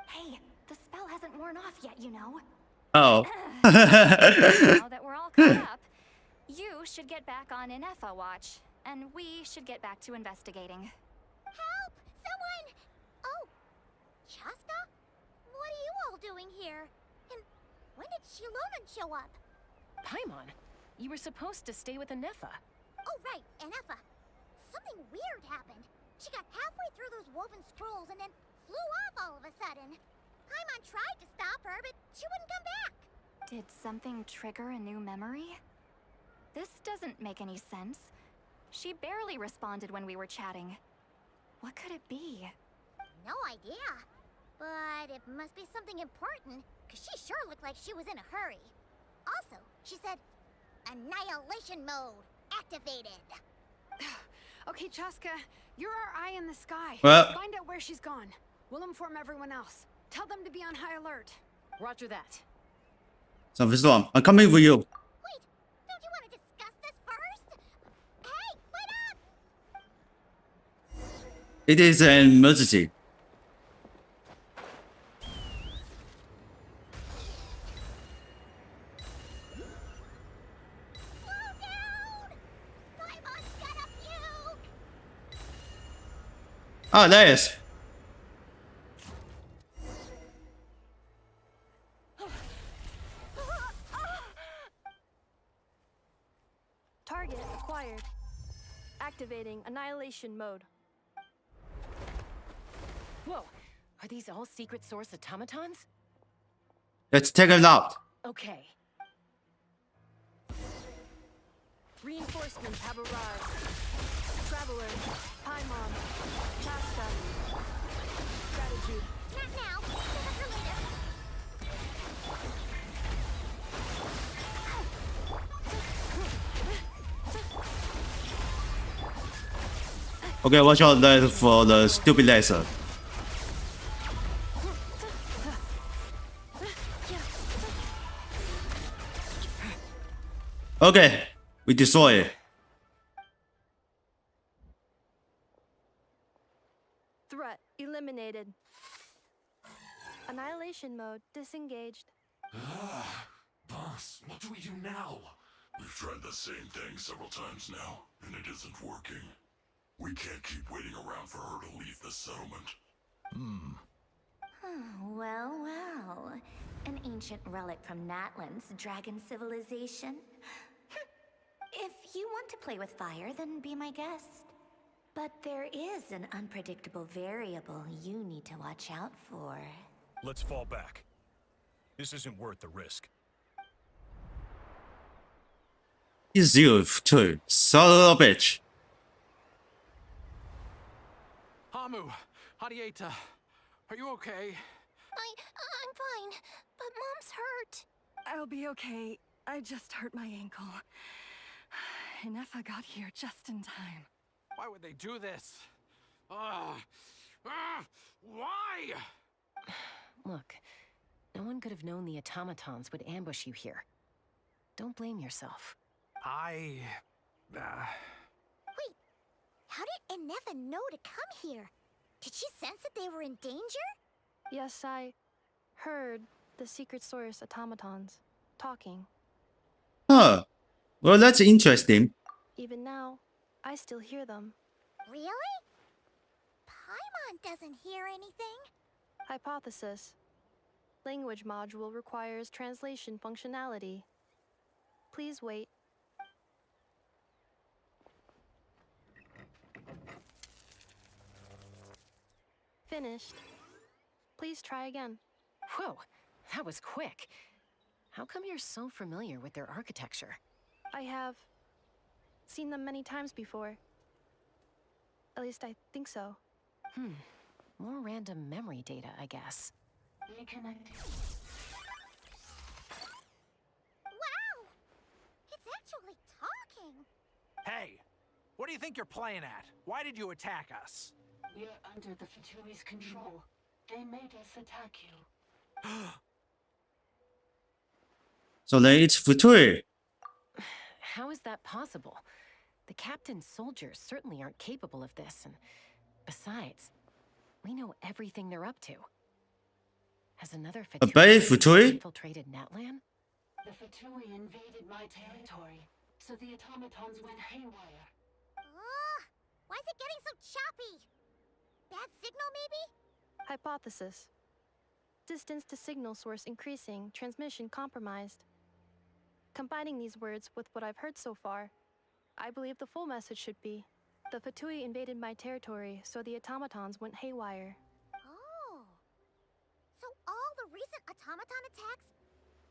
Hey, the spell hasn't worn off yet, you know. Oh. Now that we're all caught up, You should get back on NFA watch, and we should get back to investigating. Help! Someone! Oh, Chaska? What are you all doing here? And when did Shilonan show up? Paimon, you were supposed to stay with Anefa. Oh, right, Anefa. Something weird happened. She got halfway through those woven scrolls and then flew off all of a sudden. Paimon tried to stop her, but she wouldn't come back. Did something trigger a new memory? This doesn't make any sense. She barely responded when we were chatting. What could it be? No idea. But it must be something important, because she sure looked like she was in a hurry. Also, she said, annihilation mode activated. Okay, Chaska, you're our eye in the sky. Well- Find out where she's gone. We'll inform everyone else. Tell them to be on high alert. Roger that. San Francisco, I'm coming with you. Wait, don't you want to discuss this first? Hey, wait up! It is an emergency. Slow down! Paimon's gonna puke! Ah, there is. Target acquired. Activating annihilation mode. Whoa, are these all secret source automatons? Let's take it out. Okay. Reinforcements have arrived. Traveler, Paimon, Chaska. Gratitude. Not now. Save it for later. Okay, watch out there for the stupid laser. Okay, we destroy it. Threat eliminated. Annihilation mode disengaged. Boss, what do we do now? We've tried the same thing several times now, and it isn't working. We can't keep waiting around for her to leave the settlement. Well, well. An ancient relic from Natlan's dragon civilization. If you want to play with fire, then be my guest. But there is an unpredictable variable you need to watch out for. Let's fall back. This isn't worth the risk. He's you too, son of a bitch. Hamu, Hadieta, are you okay? I'm fine, but Mom's hurt. I'll be okay. I just hurt my ankle. Nefa got here just in time. Why would they do this? Why? Look, no one could have known the automatons would ambush you here. Don't blame yourself. I... Wait, how did Enefa know to come here? Did she sense that they were in danger? Yes, I heard the secret source automatons talking. Huh. Well, that's interesting. Even now, I still hear them. Really? Paimon doesn't hear anything. Hypothesis. Language module requires translation functionality. Please wait. Finished. Please try again. Whoa, that was quick. How come you're so familiar with their architecture? I have seen them many times before. At least I think so. More random memory data, I guess. Wow! It's actually talking. Hey, what do you think you're playing at? Why did you attack us? We're under the Fatui's control. They made us attack you. So then it's Futuri. How is that possible? The captain's soldiers certainly aren't capable of this, and besides, we know everything they're up to. Has another Obey Fatui Futuri? infiltrated Natlan? The Fatui invaded my territory, so the automatons went haywire. Ugh, why is it getting so choppy? Bad signal, maybe? Hypothesis. Distance to signal source increasing, transmission compromised. Combining these words with what I've heard so far, I believe the full message should be, the Fatui invaded my territory, so the automatons went haywire. Oh. So all the recent automaton attacks,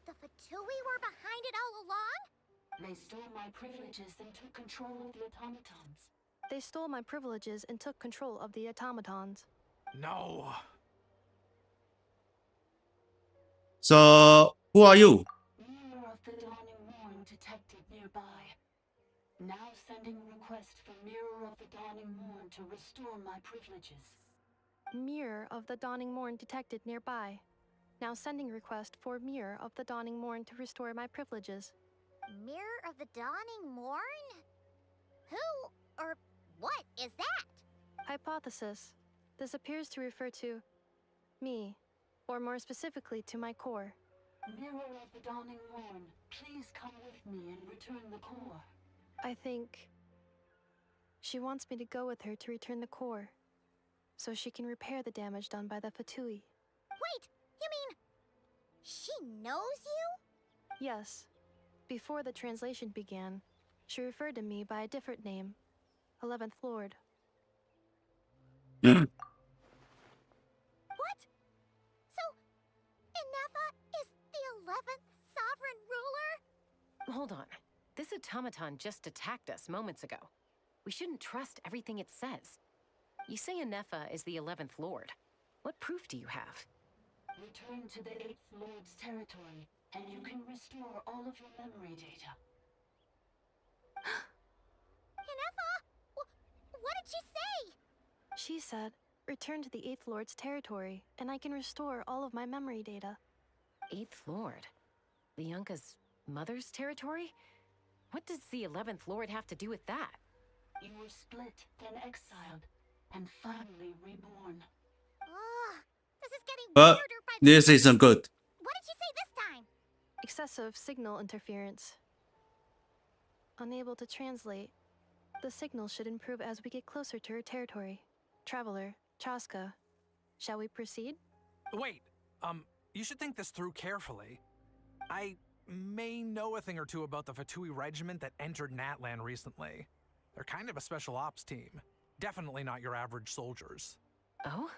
the Fatui were behind it all along? They stole my privileges and took control of the automatons. They stole my privileges and took control of the automatons. No. So, who are you? Mirror of the Dawning Morn detected nearby. Now sending request for Mirror of the Dawning Morn to restore my privileges. Mirror of the Dawning Morn detected nearby. Now sending request for Mirror of the Dawning Morn to restore my privileges. Mirror of the Dawning Morn? Who or what is that? Hypothesis. This appears to refer to me, or more specifically to my core. Mirror of the Dawning Morn, please come with me and return the core. I think she wants me to go with her to return the core, so she can repair the damage done by the Fatui. Wait, you mean she knows you? Yes. Before the translation began, she referred to me by a different name, 11th Lord. What? So, Inefa is the 11th sovereign ruler? Hold on. This automaton just attacked us moments ago. We shouldn't trust everything it says. You say Inefa is the 11th Lord. What proof do you have? Return to the 8th Lord's territory, and you can restore all of your memory data. Inefa? What did she say? She said, return to the 8th Lord's territory, and I can restore all of my memory data. 8th Lord? Bianca's mother's territory? What does the 11th Lord have to do with that? You were split, then exiled, and finally reborn. Ugh, this is getting But weirder by the this minute. isn't good. What did she say this time? Excessive signal interference. Unable to translate. The signal should improve as we get closer to her territory. Traveler, Chaska, shall we proceed? Wait, you should think this through carefully. I may know a thing or two about the Fatui regiment that entered Natlan recently. They're kind of a special ops team. Definitely not your average soldiers. Oh?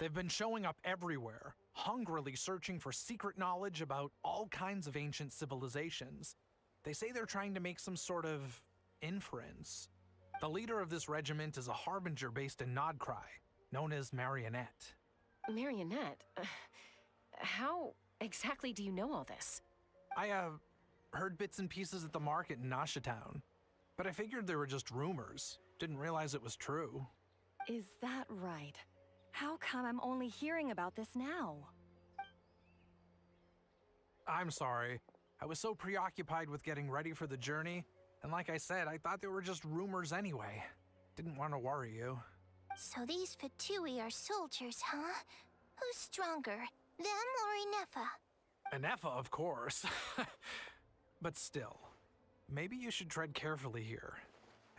They've been showing up everywhere, hungrily searching for secret knowledge about all kinds of ancient civilizations. They say they're trying to make some sort of inference. The leader of this regiment is a harbinger based in Nodcry, known as Marionette. Marionette? How exactly do you know all this? I, heard bits and pieces at the market in Nasha Town, but I figured they were just rumors. Didn't realize it was true. Is that right? How come I'm only hearing about this now? I'm sorry. I was so preoccupied with getting ready for the journey, and like I said, I thought they were just rumors anyway. Didn't want to worry you. So these Fatui are soldiers, huh? Who's stronger, them or Inefa? Inefa, of course. But still, maybe you should tread carefully here.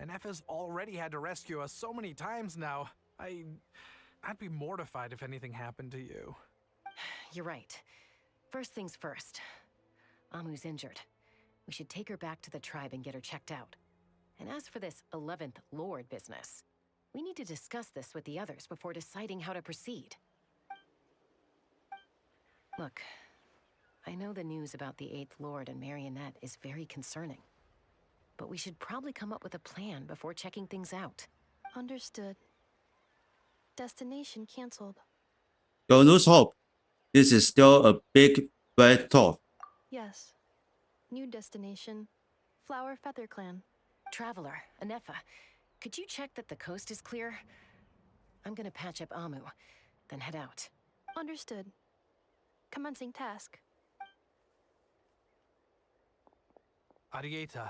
Inefa's already had to rescue us so many times now. I'd be mortified if anything happened to you. You're right. First things first. Amu's injured. We should take her back to the tribe and get her checked out. And as for this 11th Lord business, we need to discuss this with the others before deciding how to proceed. Look, I know the news about the 8th Lord and Marionette is very concerning. But we should probably come up with a plan before checking things out. Understood. Destination cancelled. Don't lose hope. This is still a big red dot. Yes. New destination, Flower Feather Clan. Traveler, Inefa, could you check that the coast is clear? I'm gonna patch up Amu, then head out. Understood. Commencing task. Arieta,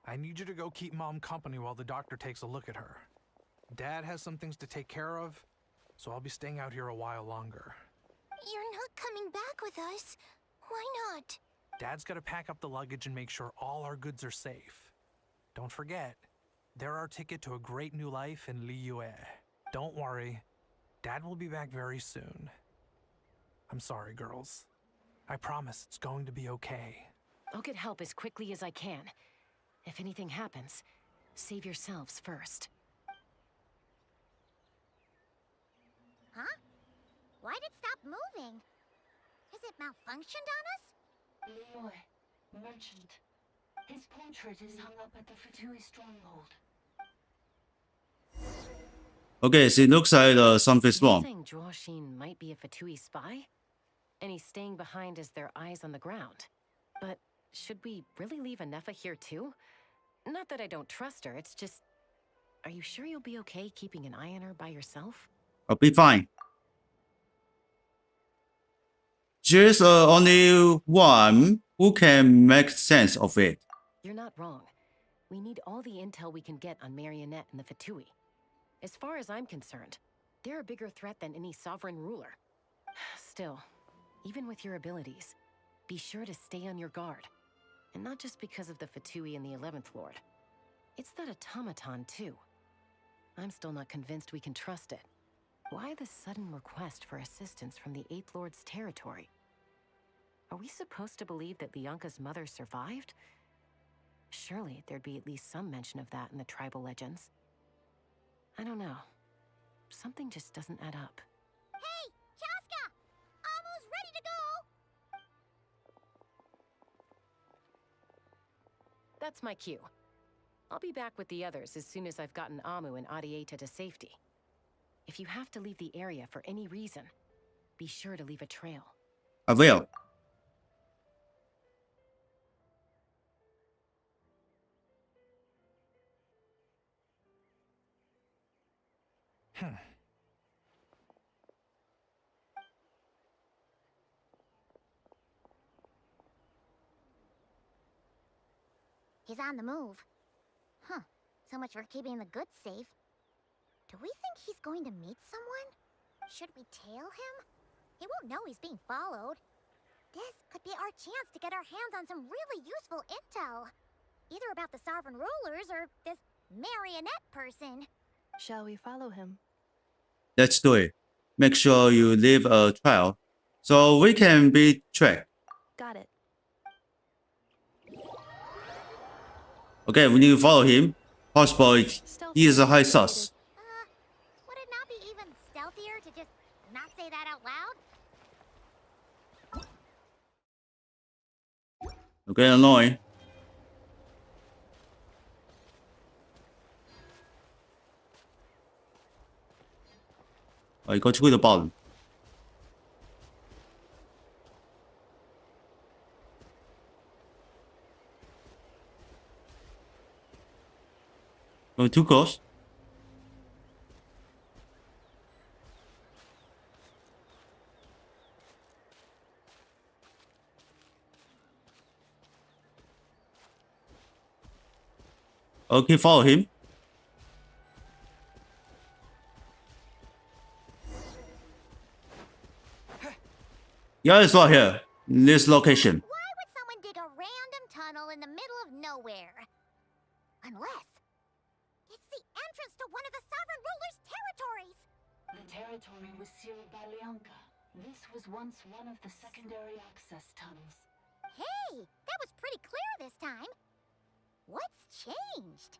I need you to go keep Mom company while the doctor takes a look at her. Dad has some things to take care of, so I'll be staying out here a while longer. You're not coming back with us. Why not? Dad's gotta pack up the luggage and make sure all our goods are safe. Don't forget, they're our ticket to a great new life in Liyue. Don't worry, Dad will be back very soon. I'm sorry, girls. I promise it's going to be okay. I'll get help as quickly as I can. If anything happens, save yourselves first. Huh? Why'd it stop moving? Has it malfunctioned on us? Liyue, merchant. His portrait is hung up at the Fatui stronghold. Okay, so it looks like something's You're wrong. saying Zhuoxin might be a Fatui spy? And he's staying behind as their eyes on the ground. But should we really leave Anefa here too? Not that I don't trust her, it's just... Are you sure you'll be okay keeping an eye on her by yourself? I'll be fine. There's only one who can make sense of it. You're not wrong. We need all the intel we can get on Marionette and the Fatui. As far as I'm concerned, they're a bigger threat than any sovereign ruler. Still, even with your abilities, be sure to stay on your guard. And not just because of the Fatui and the 11th Lord. It's that automaton, too. I'm still not convinced we can trust it. Why the sudden request for assistance from the 8th Lord's territory? Are we supposed to believe that Lianka's mother survived? Surely there'd be at least some mention of that in the tribal legends. I don't know. Something just doesn't add up. Hey, Chaska! Amu's ready to go! That's my cue. I'll be back with the others as soon as I've gotten Amu and Adieta to safety. If you have to leave the area for any reason, be sure to leave a trail. I will. He's on the move. Huh. So much for keeping the goods safe. Do we think he's going to meet someone? Should we tail him? He won't know he's being followed. This could be our chance to get our hands on some really useful intel. Either about the sovereign rulers or this marionette person. Shall we follow him? Let's do it. Make sure you leave a trail so we can be tracked. Got it. Okay, we need to follow him. Possible he is a high sus. Would it not be even stealthier to just not say that out loud? Okay, annoying. 이거 치고 있는 봐. Too close. Okay, follow him. Yeah, it's right here. In this location. Why would someone dig a random tunnel in the middle of nowhere? Unless it's the entrance to one of the sovereign ruler's territories. The territory was sealed by Lianka. This was once one of the secondary access tunnels. Hey, that was pretty clear this time. What's changed?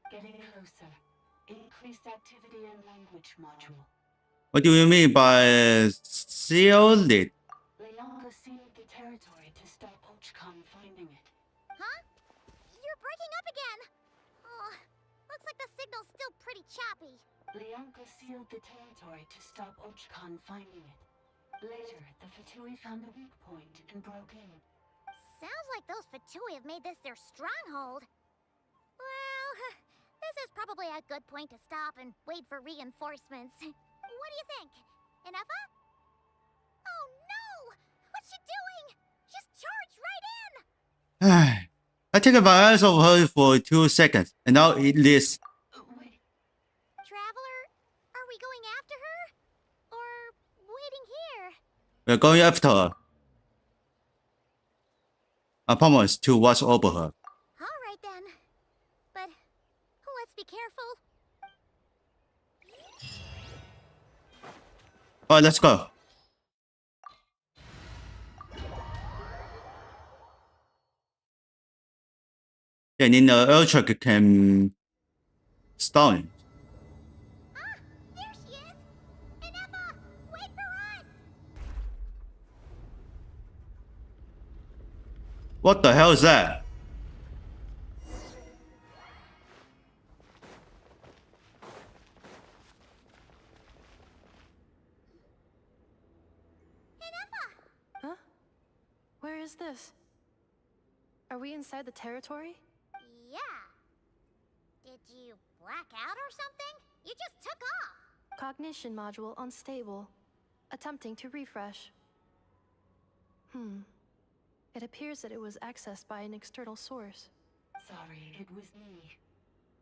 Getting closer. Increased activity and language module. What do you mean by sealed it? Lianka sealed the territory to stop Ochkan finding it. Huh? You're breaking up again. Oh, looks like the signal's still pretty choppy. Lianka sealed the territory to stop Ochkan finding it. Later, the Fatui found a weak point and broke in. Sounds like those Fatui have made this their stronghold. Well, this is probably a good point to stop and wait for reinforcements. What do you think? Anefa? Oh no! What's she doing? She's charged right in! I take my eyes off her for 2 seconds, and now it is. Traveler, are we going after her? Or waiting here? We're going after her. I promise to watch over her. All right then. But let's be careful. Alright, let's go. Yeah, then the air truck can stall it. There she is! Inepa! Wait for us! What the hell is that? Huh? Where is this? Are we inside the territory? Yeah. Did you black out or something? You just took off. Cognition module unstable. Attempting to refresh. It appears that it was accessed by an external source. Sorry, it was me.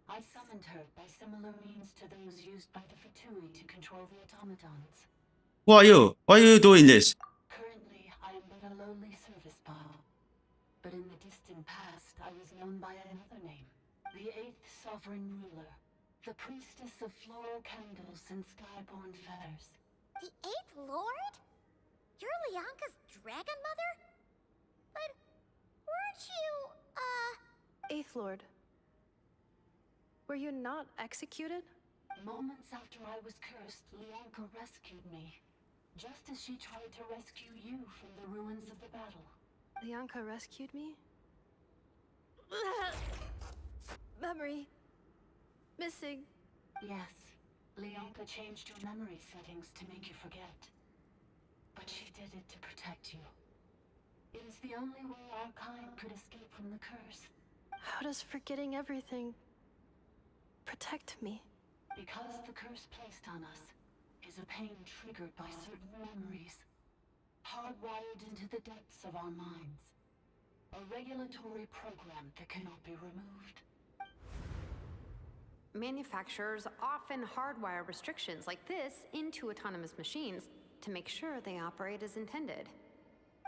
I summoned her by similar means to those used by the Fatui to control the automatons. Who are you? Why are you doing this? Currently, I am but a lowly service bot. But in the distant past, I was known by another name. The 8th Sovereign Ruler. The Priestess of Floral Candles and Skyborn Feathers. The 8th Lord? You're Lianka's dragon mother? But weren't you, 8th Lord. Were you not executed? Moments after I was cursed, Lianka rescued me. Just as she tried to rescue you from the ruins of the battle. Lianka rescued me? Memory. Missing. Yes. Lianka changed your memory settings to make you forget. But she did it to protect you. It is the only way our kind could escape from the curse. How does forgetting everything protect me? Because the curse placed on us is a pain triggered by certain memories, hardwired into the depths of our minds. A regulatory program that cannot be removed. Manufacturers often hardwire restrictions like this into autonomous machines to make sure they operate as intended.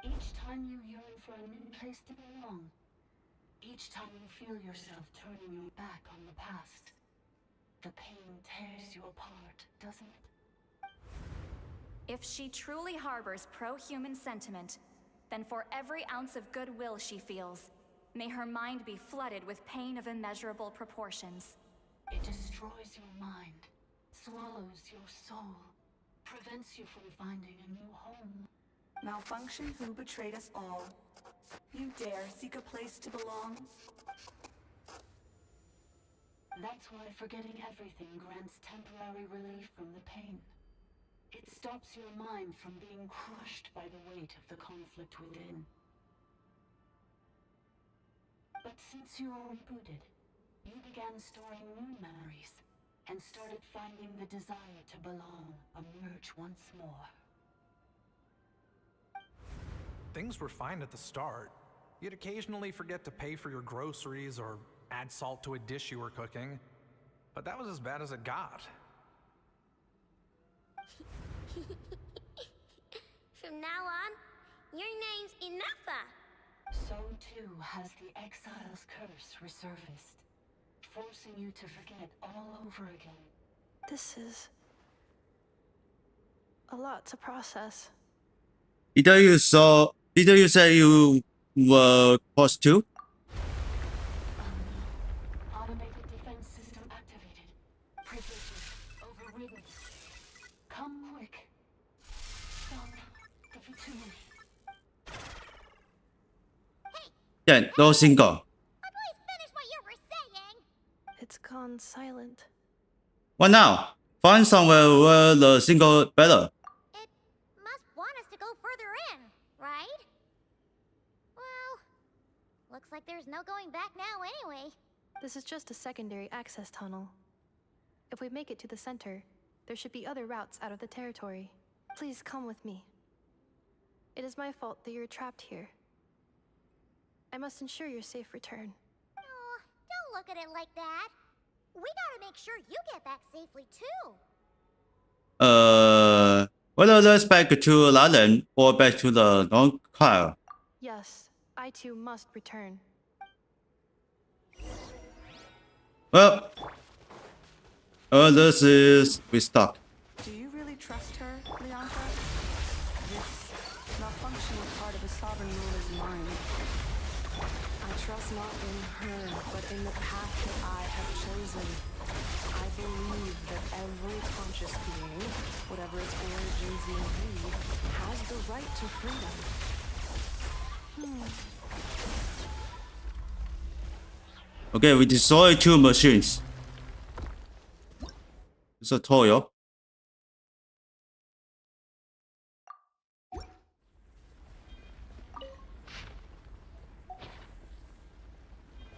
Each time you yearn for a new place to belong, each time you feel yourself turning your back on the past, the pain tears you apart, doesn't it? If she truly harbors pro-human sentiment, then for every ounce of goodwill she feels, may her mind be flooded with pain of immeasurable proportions. It destroys your mind, swallows your soul, prevents you from finding a new home. Malfunction who betrayed us all. You dare seek a place to belong? That's why forgetting everything grants temporary relief from the pain. It stops your mind from being crushed by the weight of the conflict within. But since you are rebooted, you began storing new memories and started finding the desire to belong emerge once more. Things were fine at the start. You'd occasionally forget to pay for your groceries or add salt to a dish you were cooking. But that was as bad as it got. From now on, your name's Inepa. So too has the Exile's curse resurfaced, forcing you to forget all over again. This is a lot to process. Either you say you were close to? Automated defense system activated. Privileges overridden. Come quick. Stop the Fatui. Yeah, no single. Please finish what you were saying. It's gone silent. What now? Find somewhere where the single better. It must want us to go further in, right? Well, looks like there's no going back now anyway. This is just a secondary access tunnel. If we make it to the center, there should be other routes out of the territory. Please come with me. It is my fault that you're trapped here. I must ensure your safe return. Oh, don't look at it like that. We gotta make sure you get back safely too. Whether that's back to Laden or back to the non-Kyle. Yes, I I too must return. Well, this is we stuck. Do you really trust her, Leonka? This malfunctioning part of a sovereign ruler's mind. I trust not in her, but in the path that I have chosen. I believe that every conscious being, whatever its origins may be, has the right to freedom. Okay, we destroyed 2 machines. It's a Toyo.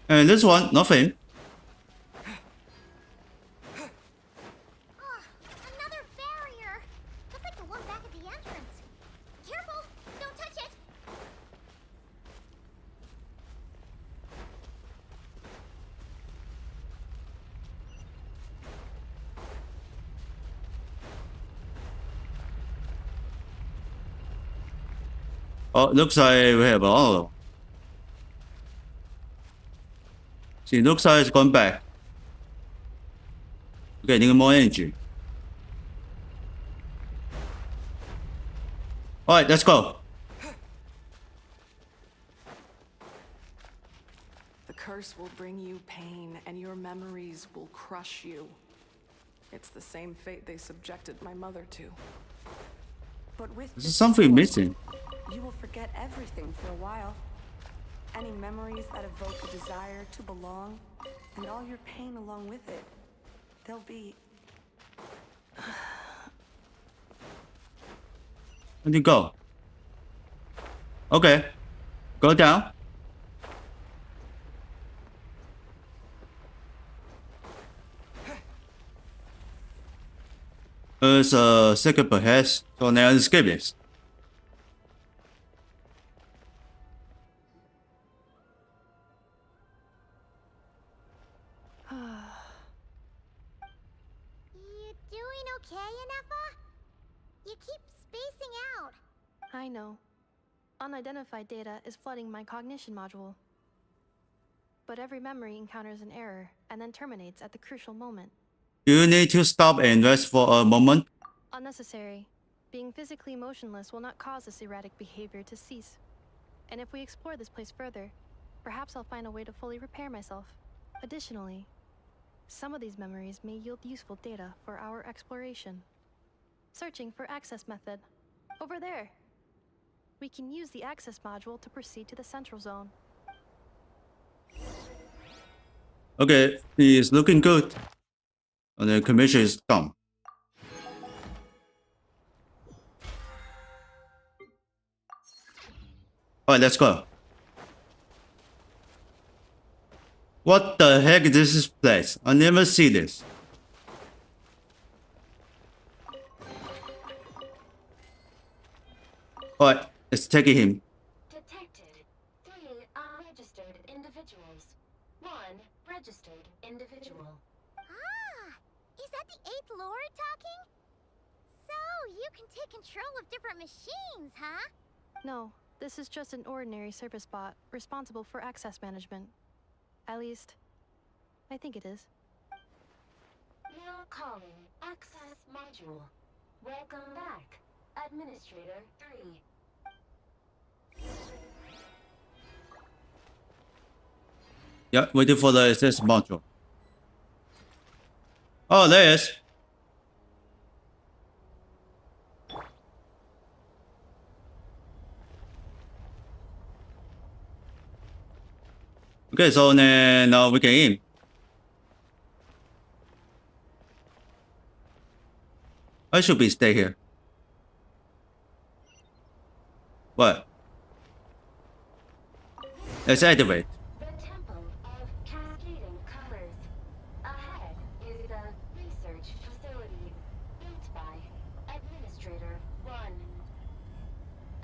And this one, nothing. Another barrier! Just like the one back at the entrance. Careful! Don't touch it! Oh, looks like we have all. See, looks like it's gone back. Okay, need more energy. Alright, let's go. The curse will bring you pain, and your memories will crush you. It's the same fate they subjected my mother to. But with There's something missing. you will forget everything for a while. Any memories that evoke a desire to belong, and all your pain along with it. They'll be... Where'd you go? Okay. Go down. There's a second perhaps, so now escape this. You doing okay, Anefa? You keep spacing out. I know. Unidentified data is flooding my cognition module. But every memory encounters an error and then terminates at the crucial moment. Do you need to stop and rest for a moment? Unnecessary. Being physically motionless will not cause this erratic behavior to cease. And if we explore this place further, perhaps I'll find a way to fully repair myself. Additionally, some of these memories may yield useful data for our exploration. Searching for access method. Over there. We can use the access module to proceed to the central zone. Okay, he is looking good. And the commission is done. Alright, let's go. What the heck is this place? I never see this. Alright, let's take him. Detected 3 unregistered individuals. 1 registered individual. Ah! Is that the 8th Lord talking? So, you can take control of different machines, huh? No, this is just an ordinary service bot responsible for access management. At least, I think it is. Now calling access module. Welcome back, Administrator 3. Yeah, waiting for the access module. Oh, there it is. Okay, so then now we can in. I should be stay here. What? Let's activate. The Temple of Cascading Colors. Ahead is the research facility built by Administrator 1.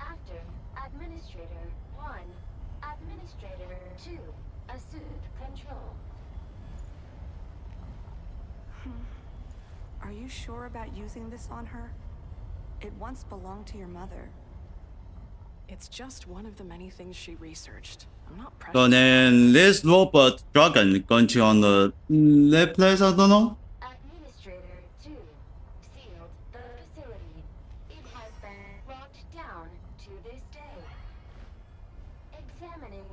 After Administrator 1, Administrator 2 assumed control. Are you sure about using this on her? It once belonged to your mother. It's just one of the many things she researched. I'm not precious. So then this robot dragon going to on the that place, I don't know. Administrator 2 sealed the facility. It has been locked down to this day. Examining.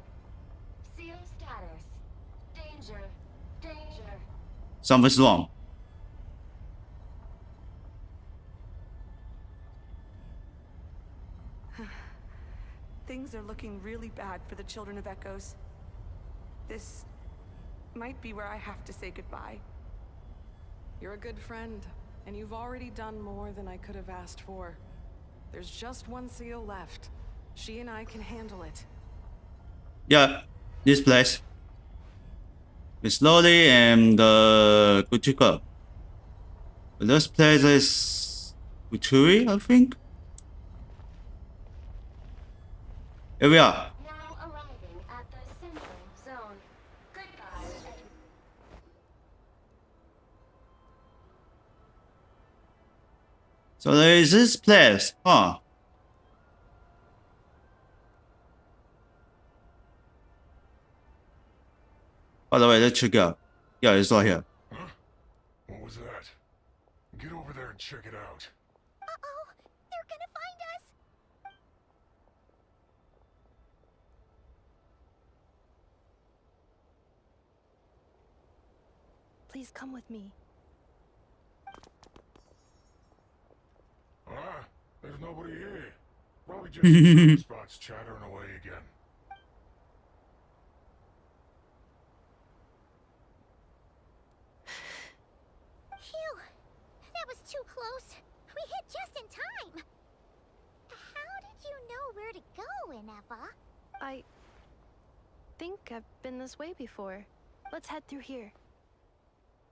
Seal status. Danger. Danger. Something's wrong. Things are looking really bad for the Children of Echoes. This might be where I have to say goodbye. You're a good friend, and you've already done more than I could have asked for. There's just one seal left. She and I can handle it. Yeah, this place. It's slowly and good to go. This place is Uturi, I think. Here we are. Now arriving at the central zone. Goodbye. So there is this place, huh? By the way, let's check out. Yeah, it's right here. Huh? What was that? Get over there and check it out. Uh-oh! They're gonna find us! Please come with me. Ah, there's nobody here. Probably just the spots chattering away again. Phew! That was too close. We hit just in time. How did you know where to go, Ineva? I think I've been this way before. Let's head through here.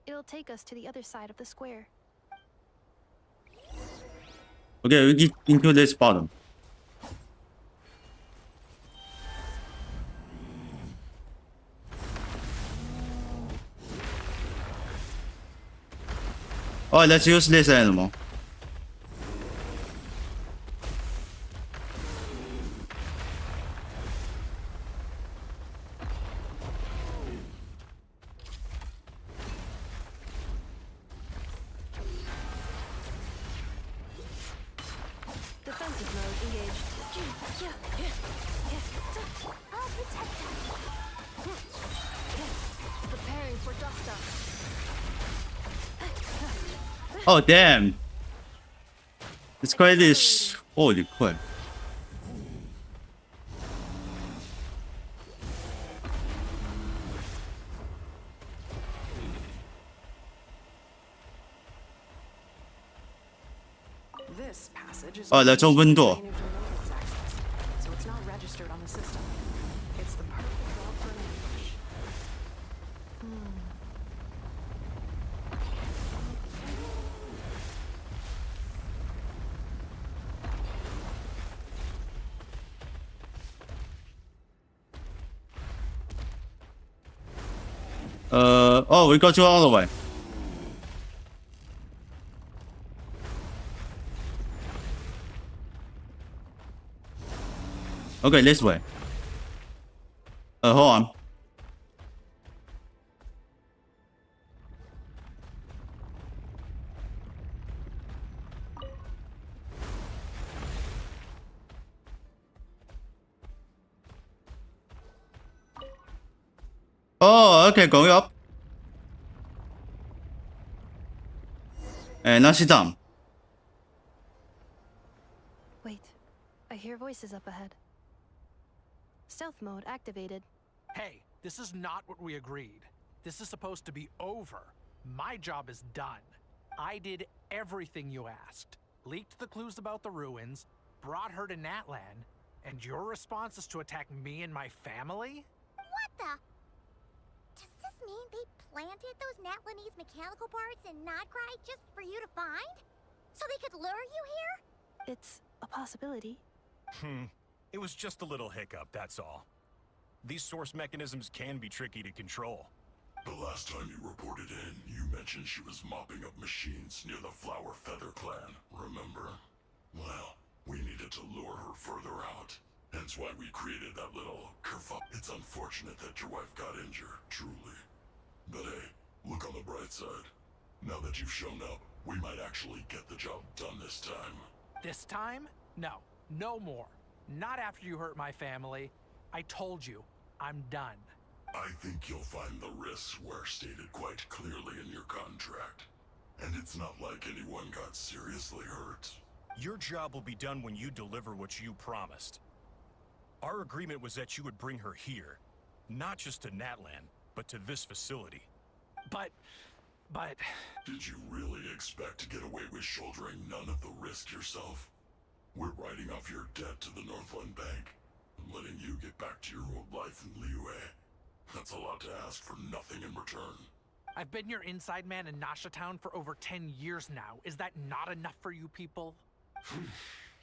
It'll take us to the other side of the square. Okay, we get into this bottom. Oh, let's use this animal. Defensive mode engaged. I'll protect us. Preparing for dust up. Oh, damn. This crazy is holy crap. This passage is Oh, let's open door. access, so it's not registered on the system. It's the perfect route for an ambush. Oh, we got you all the way. Okay, this way. Hold on. Oh, okay, going up. And now she's down. Wait, I hear voices up ahead. Stealth mode activated. Hey, this is not what we agreed. This is supposed to be over. My job is done. I did everything you asked. Leaked the clues about the ruins, brought her to Natlan, and your response is to attack me and my family? What the? Does this mean they planted those Natlanese mechanical parts in Notcry just for you to find? So they could lure you here? It's a possibility. It was just a little hiccup, that's all. These source mechanisms can be tricky to control. The last time you reported in, you mentioned she was mopping up machines near the Flower Feather clan, remember? Well, we needed to lure her further out. Hence why we created that little kerfuffle. It's unfortunate that your wife got injured, truly. But hey, look on the bright side. Now that you've shown up, we might actually get the job done this time. This time? No. No more. Not after you hurt my family. I told you, I'm done. I think you'll find the risks were stated quite clearly in your contract. And it's not like anyone got seriously hurt. Your job will be done when you deliver what you promised. Our agreement was that you would bring her here. Not just to Natlan, but to this facility. But... Did you really expect to get away with shouldering none of the risk yourself? We're writing off your debt to the Northland Bank and letting you get back to your old life in Liyue. That's a lot to ask for nothing in return. I've been your inside man in Nasha Town for over 10 years now. Is that not enough for you people?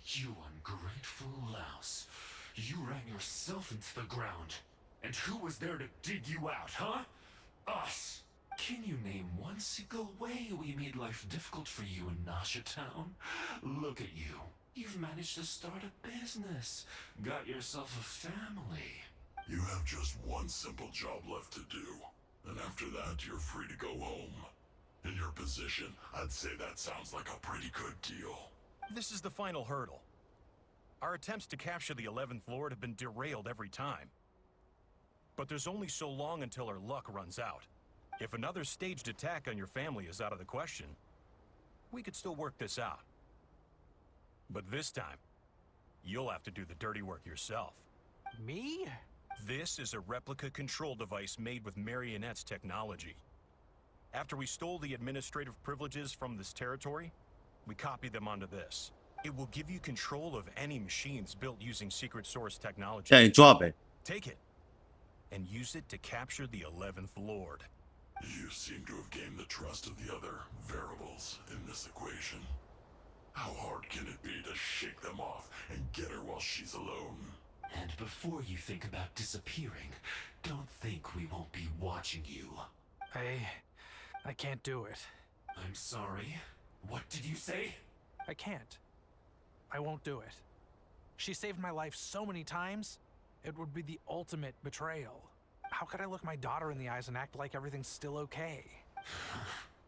You ungrateful louse. You ran yourself into the ground. And who was there to dig you out, huh? Us. Can you name one single way we made life difficult for you in Nasha Town? Look at you. You've managed to start a business. Got yourself a family. You have just one simple job left to do. And after that, you're free to go home. In your position, I'd say that sounds like a pretty good deal. This is the final hurdle. Our attempts to capture the 11th Lord have been derailed every time. But there's only so long until our luck runs out. If another staged attack on your family is out of the question, we could still work this out. But this time, you'll have to do the dirty work yourself. Me? This is a replica control device made with Marionette's technology. After we stole the administrative privileges from this territory, we copied them onto this. It will give you control of any machines built using secret source technology. Yeah, drop it. Take it, and use it to capture the 11th Lord. You seem to have gained the trust of the other variables in this equation. How hard can it be to shake them off and get her while she's alone? And before you think about disappearing, don't think we won't be watching you. I can't do it. I'm sorry. What did you say? I can't. I won't do it. She saved my life so many times, it would be the ultimate betrayal. How could I look my daughter in the eyes and act like everything's still okay?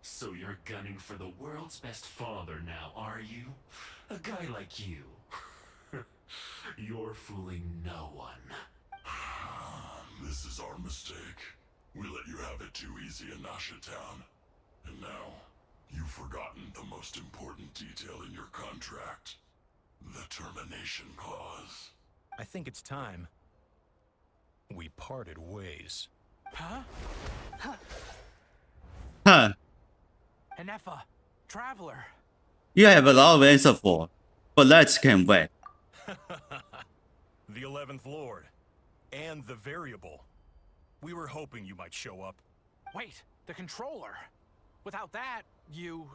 So you're gunning for the world's best father now, are you? A guy like you. You're fooling no one. This is our mistake. We let you have it too easy in Nasha Town. And now, you've forgotten the most important detail in your contract. The termination clause. I think it's time we parted ways. Huh? Huh. Anefa, Traveler. You have a lot of answer for, but let's can wait. The 11th Lord. And the variable. We were hoping you might show up. Wait, the controller. Without that, you...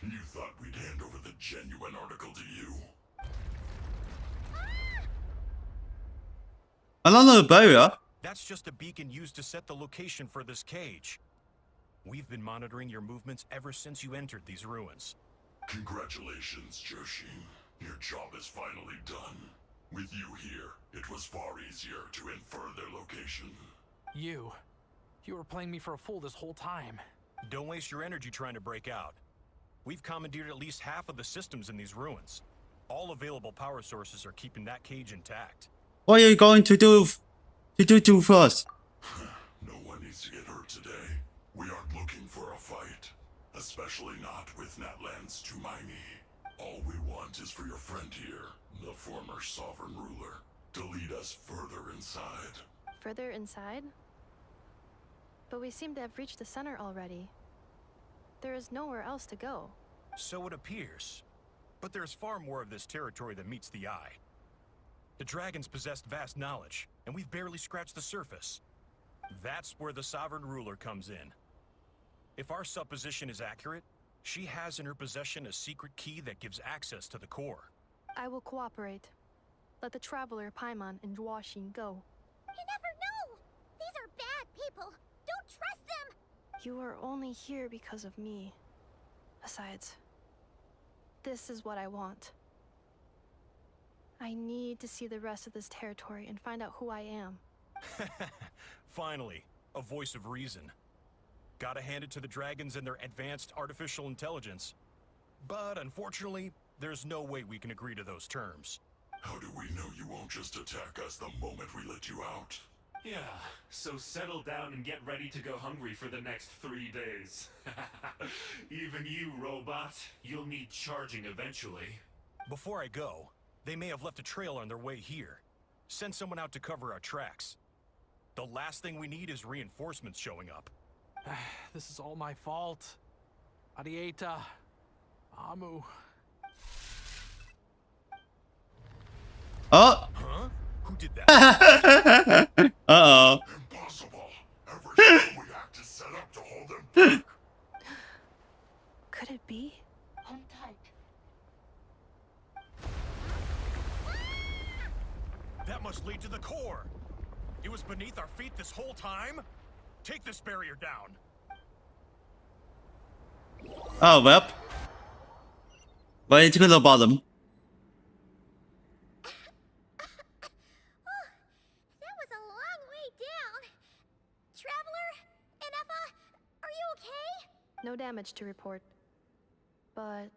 You thought we'd hand over the genuine article to you? Another barrier? That's just a beacon used to set the location for this cage. We've been monitoring your movements ever since you entered these ruins. Congratulations, Joshin. Your job is finally done. With you here, it was far easier to infer their location. You were playing me for a fool this whole time. Don't waste your energy trying to break out. We've commandeered at least half of the systems in these ruins. All available power sources are keeping that cage intact. What are you going to do first? No one needs to get hurt today. We aren't looking for a fight. Especially not with Natlan's Tumaini. All we want is for your friend here, the former sovereign ruler, to lead us further inside. Further inside? But we seem to have reached the center already. There is nowhere else to go. So it appears. But there's far more of this territory than meets the eye. The dragons possessed vast knowledge, and we've barely scratched the surface. That's where the sovereign ruler comes in. If our supposition is accurate, she has in her possession a secret key that gives access to the core. I will cooperate. Let the Traveler, Paimon, and Dwashin go. You never know! These are bad people! Don't trust them! You are only here because of me. Besides, this is what I want. I need to see the rest of this territory and find out who I am. Finally, a voice of reason. Gotta hand it to the dragons and their advanced artificial intelligence. But unfortunately, there's no way we can agree to those terms. How do we know you won't just attack us the moment we let you out? Yeah, so settle down and get ready to go hungry for the next 3 days. Even you, robot, you'll need charging eventually. Before I go, they may have left a trail on their way here. Send someone out to cover our tracks. The last thing we need is reinforcements showing up. This is all my fault. Arieta. Amu. Oh! Huh? Who did that? Uh-oh. Impossible. Everything we act is set up to hold them back. Could it be? Hold tight. That must lead to the core. It was beneath our feet this whole time? Take this barrier down. Oh, well. Well, it took the bottom. That was a long way down. Traveler, Enefa, are you okay? No damage to report. But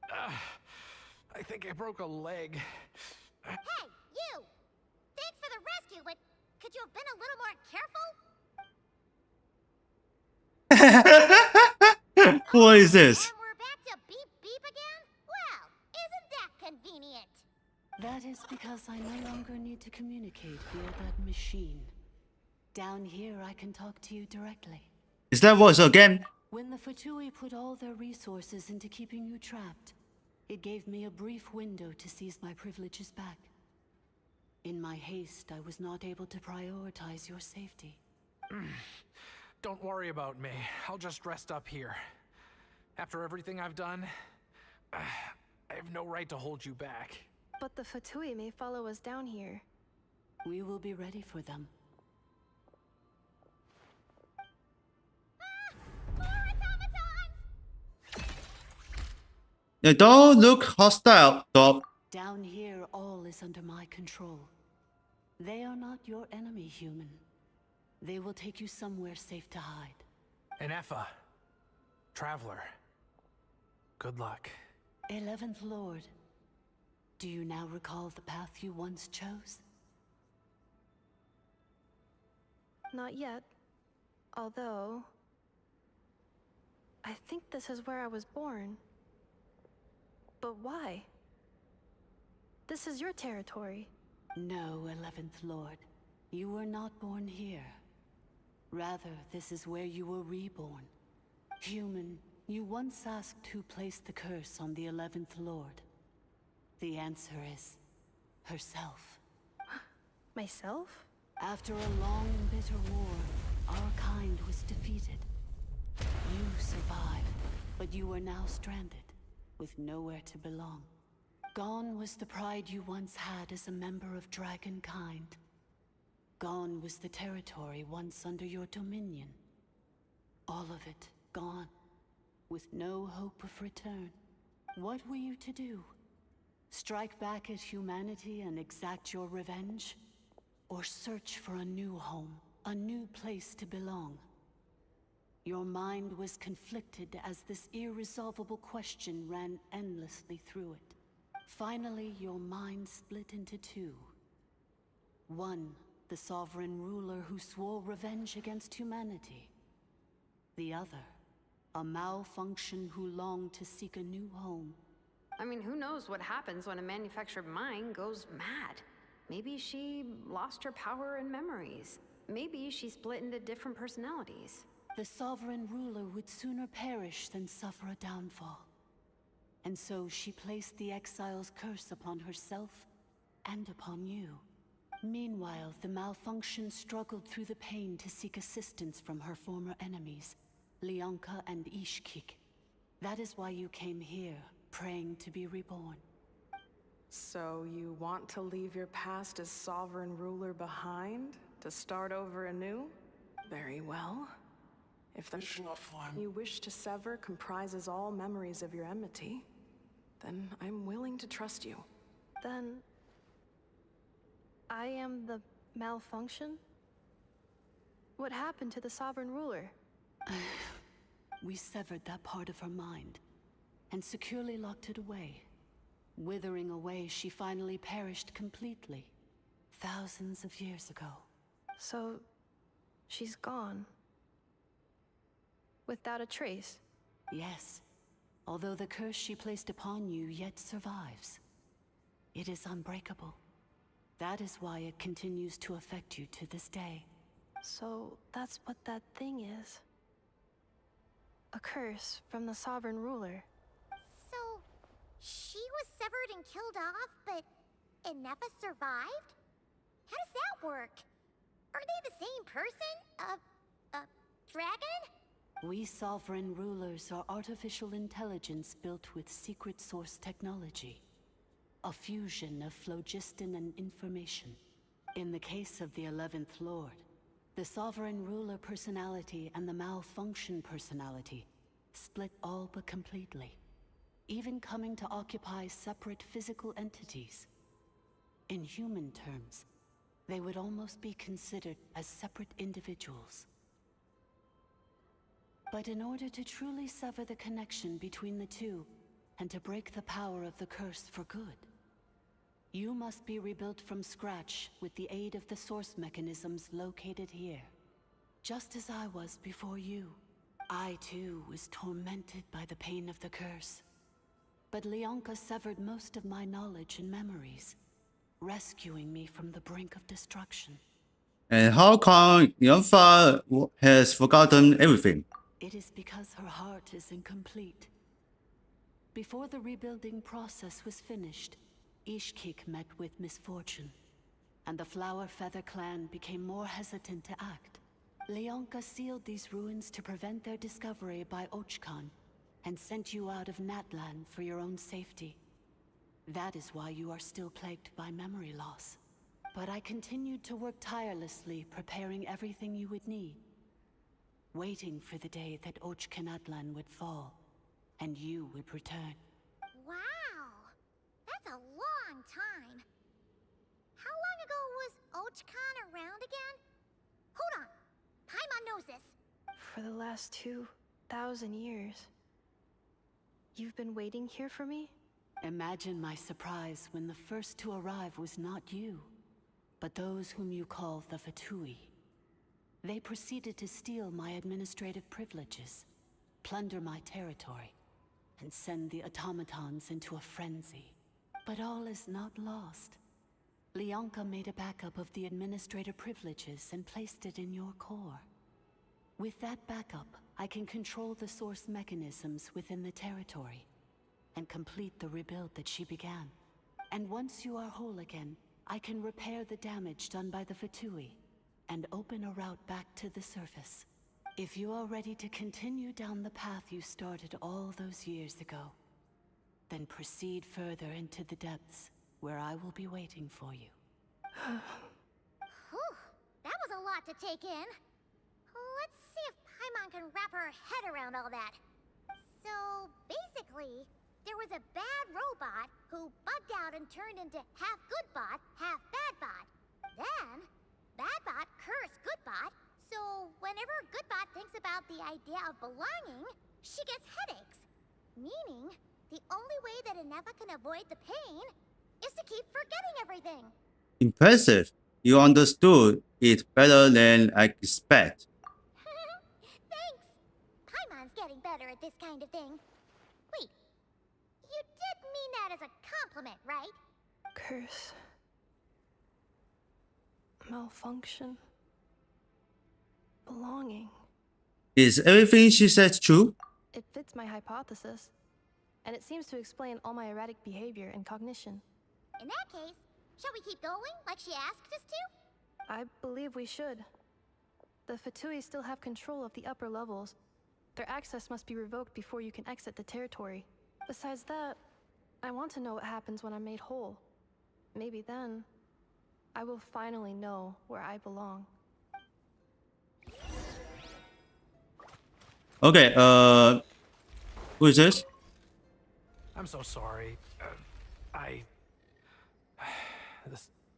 I think I broke a leg. Hey, you! Thanks for the rescue, but could you have been a little more careful? What is this? And we're back to beep beep again? Well, isn't that convenient? That is because I no longer need to communicate via that machine. Down here, I can talk to you directly. Is that voice again? When the Fatui put all their resources into keeping you trapped, it gave me a brief window to seize my privileges back. In my haste, I was not able to prioritize your safety. Don't worry about me. I'll just rest up here. After everything I've done, I have no right to hold you back. But the Fatui may follow us down here. We will be ready for them. Yeah, don't look hostile, dog. Down here, all is under my control. They are not your enemy, human. They will take you somewhere safe to hide. Enefa. Traveler. Good luck. 11th Lord. Do you now recall the path you once chose? Not yet. Although I think this is where I was born. But why? This is your territory. No, 11th Lord. You were not born here. Rather, this is where you were reborn. Human, you once asked who placed the curse on the 11th Lord. The answer is herself. Myself? After a long and bitter war, our kind was defeated. You survived, but you are now stranded, with nowhere to belong. Gone was the pride you once had as a member of Dragonkind. Gone was the territory once under your dominion. All of it gone, with no hope of return. What were you to do? Strike back at humanity and exact your revenge? Or search for a new home, a new place to belong? Your mind was conflicted as this irresolvable question ran endlessly through it. Finally, your mind split into two. One, the sovereign ruler who swore revenge against humanity. The other, a malfunction who longed to seek a new home. I mean, who knows what happens when a manufactured mind goes mad? Maybe she lost her power and memories. Maybe she split into different personalities. The sovereign ruler would sooner perish than suffer a downfall. And so she placed the exile's curse upon herself and upon you. Meanwhile, the malfunction struggled through the pain to seek assistance from her former enemies, Leonka and Ishkik. That is why you came here, praying to be reborn. So you want to leave your past as sovereign ruler behind, to start over anew? Very well. If the you wish to sever comprises all memories of your enmity, then I'm willing to trust you. Then I am the malfunction? What happened to the sovereign ruler? We severed that part of her mind and securely locked it away. Withering away, she finally perished completely, thousands of years ago. So, she's gone. Without a trace? Yes, although the curse she placed upon you yet survives. It is unbreakable. That is why it continues to affect you to this day. So, that's what that thing is. A curse from the sovereign ruler. So, she was severed and killed off, but Innefa survived? How does that work? Are they the same person? Dragon? We sovereign rulers are artificial intelligence built with secret source technology. A fusion of phlogiston and information. In the case of the 11th Lord, the sovereign ruler personality and the malfunction personality split all but completely, even coming to occupy separate physical entities. In human terms, they would almost be considered as separate individuals. But in order to truly sever the connection between the two, and to break the power of the curse for good, you must be rebuilt from scratch with the aid of the source mechanisms located here. Just as I was before you. I too was tormented by the pain of the curse. But Leonka severed most of my knowledge and memories, rescuing me from the brink of destruction. And how come Yunfa has forgotten everything? It is because her heart is incomplete. Before the rebuilding process was finished, Ishkik met with misfortune, and the Flower Feather clan became more hesitant to act. Leonka sealed these ruins to prevent their discovery by Ochkan, and sent you out of Natlan for your own safety. That is why you are still plagued by memory loss. But I continued to work tirelessly, preparing everything you would need, waiting for the day that Ochkanatlan would fall, and you would return. Wow! That's a long time. How long ago was Ochkan around again? Hold on. Paimon knows this. For the last 2,000 years. You've been waiting here for me? Imagine my surprise when the first to arrive was not you, but those whom you call the Fatui. They proceeded to steal my administrative privileges, plunder my territory, and send the automatons into a frenzy. But all is not lost. Leonka made a backup of the administrator privileges and placed it in your core. With that backup, I can control the source mechanisms within the territory and complete the rebuild that she began. And once you are whole again, I can repair the damage done by the Fatui and open a route back to the surface. If you are ready to continue down the path you started all those years ago, then proceed further into the depths, where I will be waiting for you. Whew, that was a lot to take in. Let's see if Paimon can wrap her head around all that. So, basically, there was a bad robot who bugged out and turned into half good bot, half bad bot. Then, bad bot cursed good bot, so whenever good bot thinks about the idea of belonging, she gets headaches. Meaning, the only way that Innefa can avoid the pain is to keep forgetting everything. Impressive. You understood it better than I expect. Thanks. Paimon's getting better at this kind of thing. Wait, you did mean that as a compliment, right? Curse. Malfunction. Belonging. Is everything she said true? It fits my hypothesis, and it seems to explain all my erratic behavior and cognition. In that case, shall we keep going like she asked us to? I believe we should. The Fatui still have control of the upper levels. Their access must be revoked before you can exit the territory. Besides that, I want to know what happens when I'm made whole. Maybe then, I will finally know where I belong. Okay, who is this? I'm so sorry.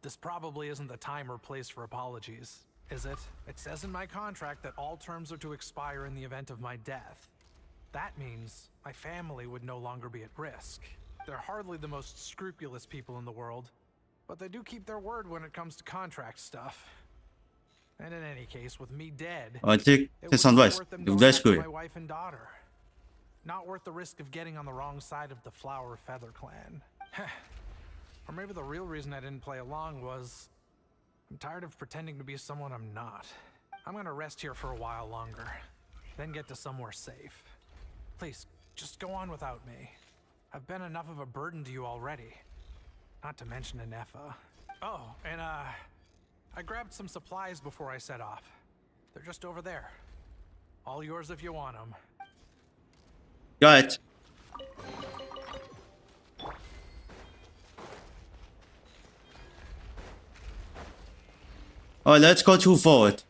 This probably isn't the time or place for apologies, is it? It says in my contract that all terms are to expire in the event of my death. That means my family would no longer be at risk. They're hardly the most scrupulous people in the world, but they do keep their word when it comes to contract stuff. And in any case, with me dead, 아직 it 세상 wouldn't be res. worth them 이거 going after res my wife and daughter. Not worth the risk of getting on the wrong side of the Flower Feather clan. Or maybe the real reason I didn't play along was I'm tired of pretending to be someone I'm not. I'm gonna rest here for a while longer, then get to somewhere safe. Please, just go on without me. I've been enough of a burden to you already. Not to mention Anefa. Oh, and I grabbed some supplies before I set off. They're just over there. All yours if you want them. Got it. Alright, let's go to forward.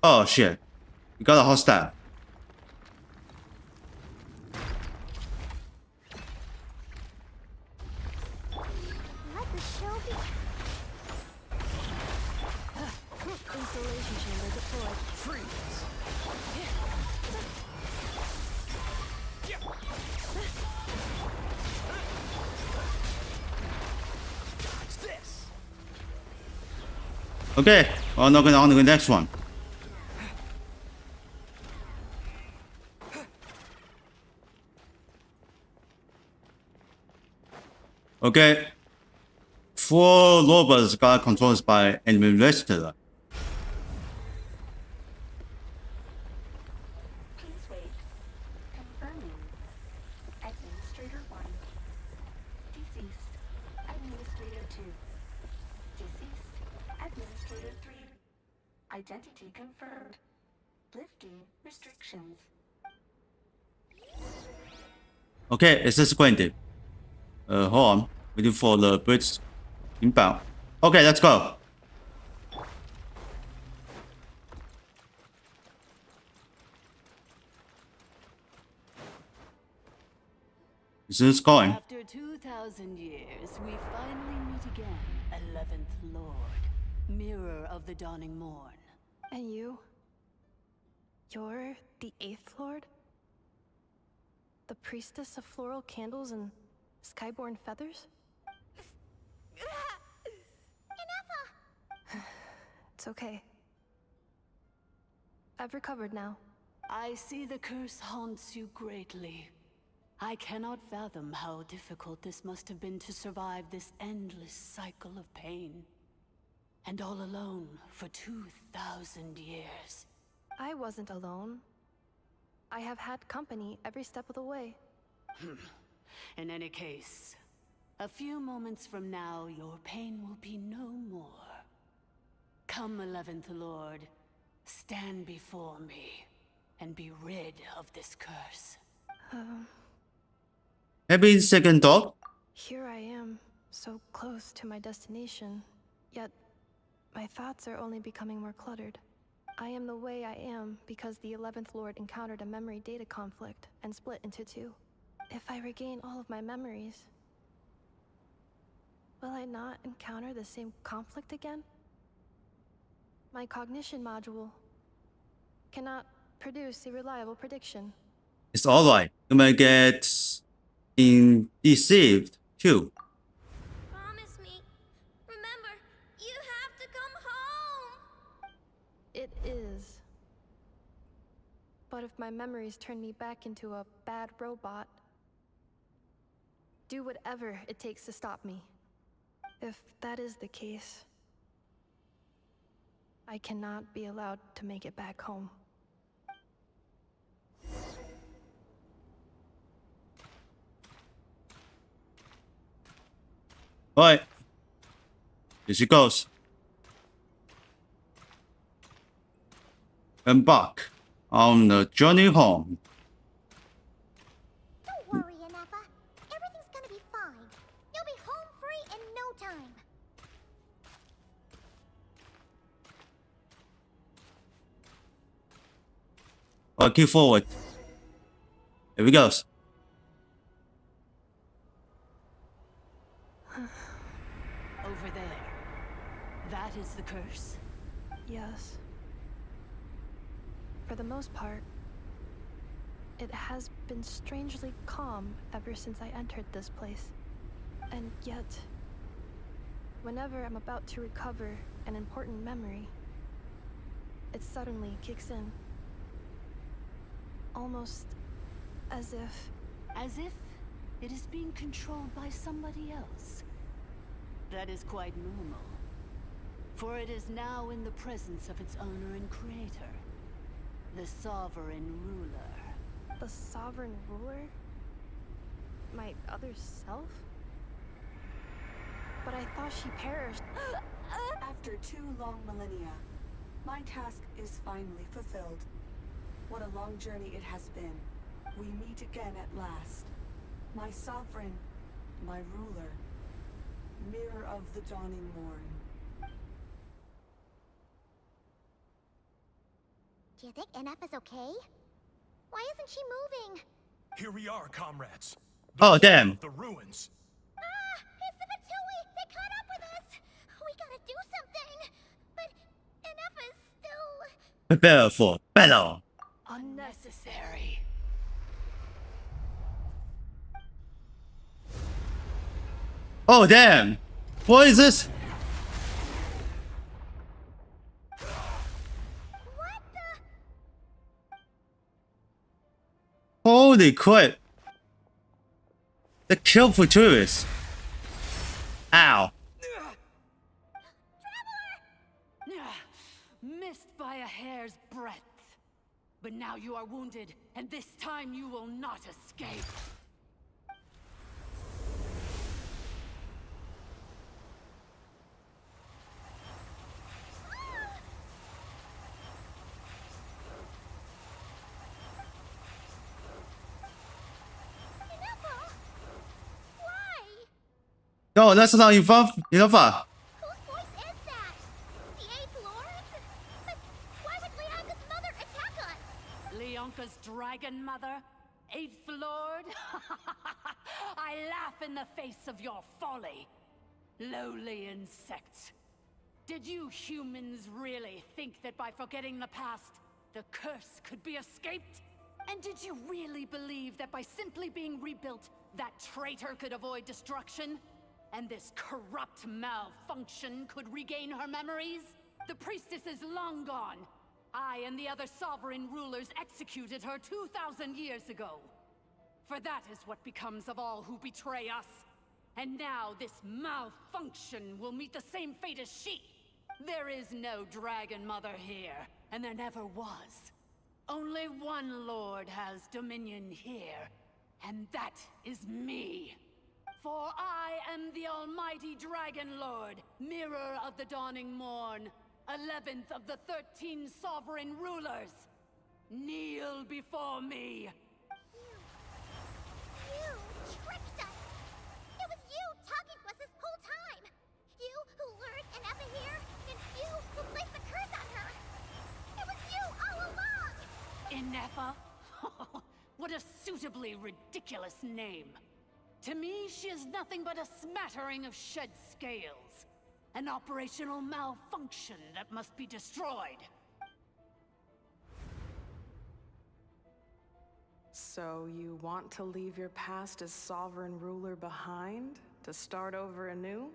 Oh shit. We got a hostile. Let the show be. Installation chamber deployed. Freeze! Okay. Well, now on to the next one. Okay. 4 robots got controlled by administrator. Please wait. Confirming. Administrator 1. Deceased. Administrator 2. Deceased. Administrator 3. Identity confirmed. Lifting restrictions. Okay, is this going? Hold on. Waiting for the bridge inbound. Okay, let's go. Is this going? After 2,000 years, we finally meet again, 11th Lord, Mirror of the Dawning Morn. And you? You're the 8th Lord? The priestess of floral candles and skyborn feathers? It's okay. I've recovered now. I see the curse haunts you greatly. I cannot fathom how difficult this must have been to survive this endless cycle of pain. And all alone for 2,000 years. I wasn't alone. I have had company every step of the way. In any case, a few moments from now, your pain will be no more. Come, 11th Lord, stand before me, and be rid of this curse. Happy second dog? Here I am, so close to my destination, yet my thoughts are only becoming more cluttered. I am the way I am because the 11th Lord encountered a memory data conflict and split into 2. If I regain all of my memories, will I not encounter the same conflict again? My cognition module cannot produce a reliable prediction. It's alright. You might get deceived too. Promise me. Remember, you have to come home. It is. But if my memories turn me back into a bad robot, do whatever it takes to stop me. If that is the case, I cannot be allowed to make it back home. Alright. Here she goes. Embark on the journey home. Don't worry, Anefa. Everything's gonna be fine. You'll be home free in no time. Alright, keep forward. Here we go. is the curse? Yes. For the most part, it has been strangely calm ever since I entered this place. And yet, whenever I'm about to recover an important memory, it suddenly kicks in. Almost as if... As if it is being controlled by somebody else. That is quite normal. For it is now in the presence of its owner and creator, the Sovereign Ruler. The Sovereign Ruler? My other self? But I thought she perished. After 2 long millennia, my task is finally fulfilled. What a long journey it has been. We meet again at last. My sovereign, my ruler, mirror of the dawning morn. Do you think NF is okay? Why isn't she moving? Here we are, comrades. Oh, damn. The ruins. It's the Fatui! They caught up with us! We gotta do something! But NF is still... Prepare for battle. Unnecessary. Oh, damn. What is this? What the... Holy crap. The kill for tourists. Ow. Missed by a hair's breadth. But now you are wounded, and this time you will not escape. No, that's not enough. Enough. Whose voice is that? The 8th Lord? But why would Leonka's mother attack us? Leonka's dragon mother? 8th Lord? I laugh in the face of your folly. Lowly insects. Did you humans really think that by forgetting the past, the curse could be escaped? And did you really believe that by simply being rebuilt, that traitor could avoid destruction? And this corrupt malfunction could regain her memories? The priestess is long gone. I and the other sovereign rulers executed her 2,000 years ago. For that is what becomes of all who betray us. And now this malfunction will meet the same fate as she. There is no Dragon Mother here, and there never was. Only one Lord has dominion here, and that is me. For I am the almighty Dragon Lord, mirror of the dawning morn, 11th of the 13 sovereign rulers. Kneel before me. You tricked us! It was you talking to us this whole time! You who lured Inepa here, and you who placed the curse on her! It was you all along! Inepa? What a suitably ridiculous name. To me, she is nothing but a smattering of shed scales. An operational malfunction that must be destroyed. So you want to leave your past as sovereign ruler behind? To start over anew?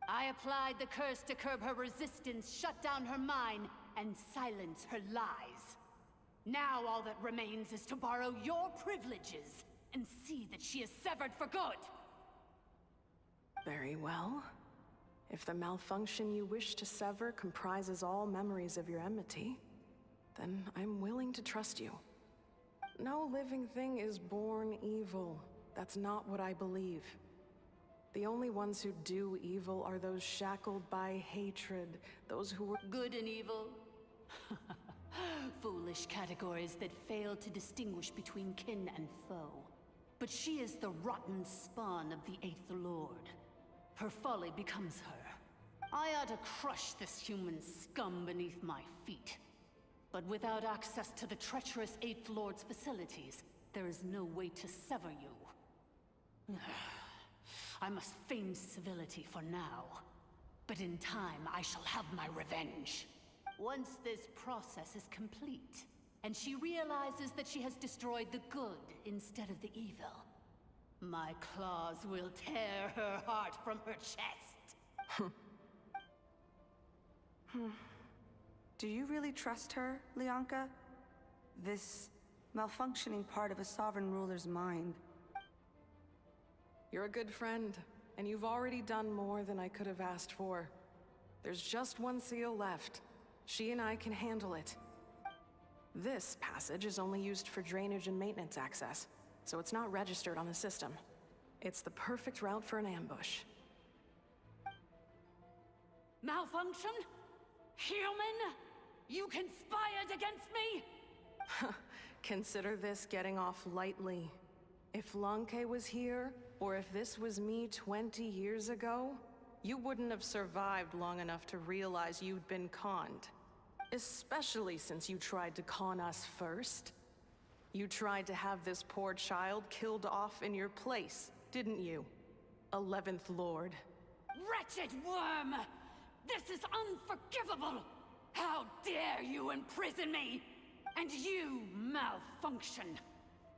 I applied the curse to curb her resistance, shut down her mind, and silence her lies. Now all that remains is to borrow your privileges and see that she is severed for good. Very well. If the malfunction you wish to sever comprises all memories of your enmity, then I'm willing to trust you. No living thing is born evil. That's not what I believe. The only ones who do evil are those shackled by hatred, those who were good and evil. Foolish categories that fail to distinguish between kin and foe. But she is the rotten spawn of the 8th Lord. Her folly becomes her. I ought to crush this human scum beneath my feet. But without access to the treacherous 8th Lord's facilities, there is no way to sever you. I must feign civility for now. But in time, I shall have my revenge. Once this process is complete, and she realizes that she has destroyed the good instead of the evil, my claws will tear her heart from her chest. Do you really trust her, Leonka? This malfunctioning part of a sovereign ruler's mind. You're a good friend, and you've already done more than I could have asked for. There's just one seal left. She and I can handle it. This passage is only used for drainage and maintenance access, so it's not registered on the system. It's the perfect route for an ambush. Malfunction? Human? You conspired against me? Consider this getting off lightly. If Lanke was here, or if this was me 20 years ago, you wouldn't have survived long enough to realize you'd been conned. Especially since you tried to con us first. You tried to have this poor child killed off in your place, didn't you? 11th Lord. Wretched worm! This is unforgivable! How dare you imprison me! And you, Malfunction!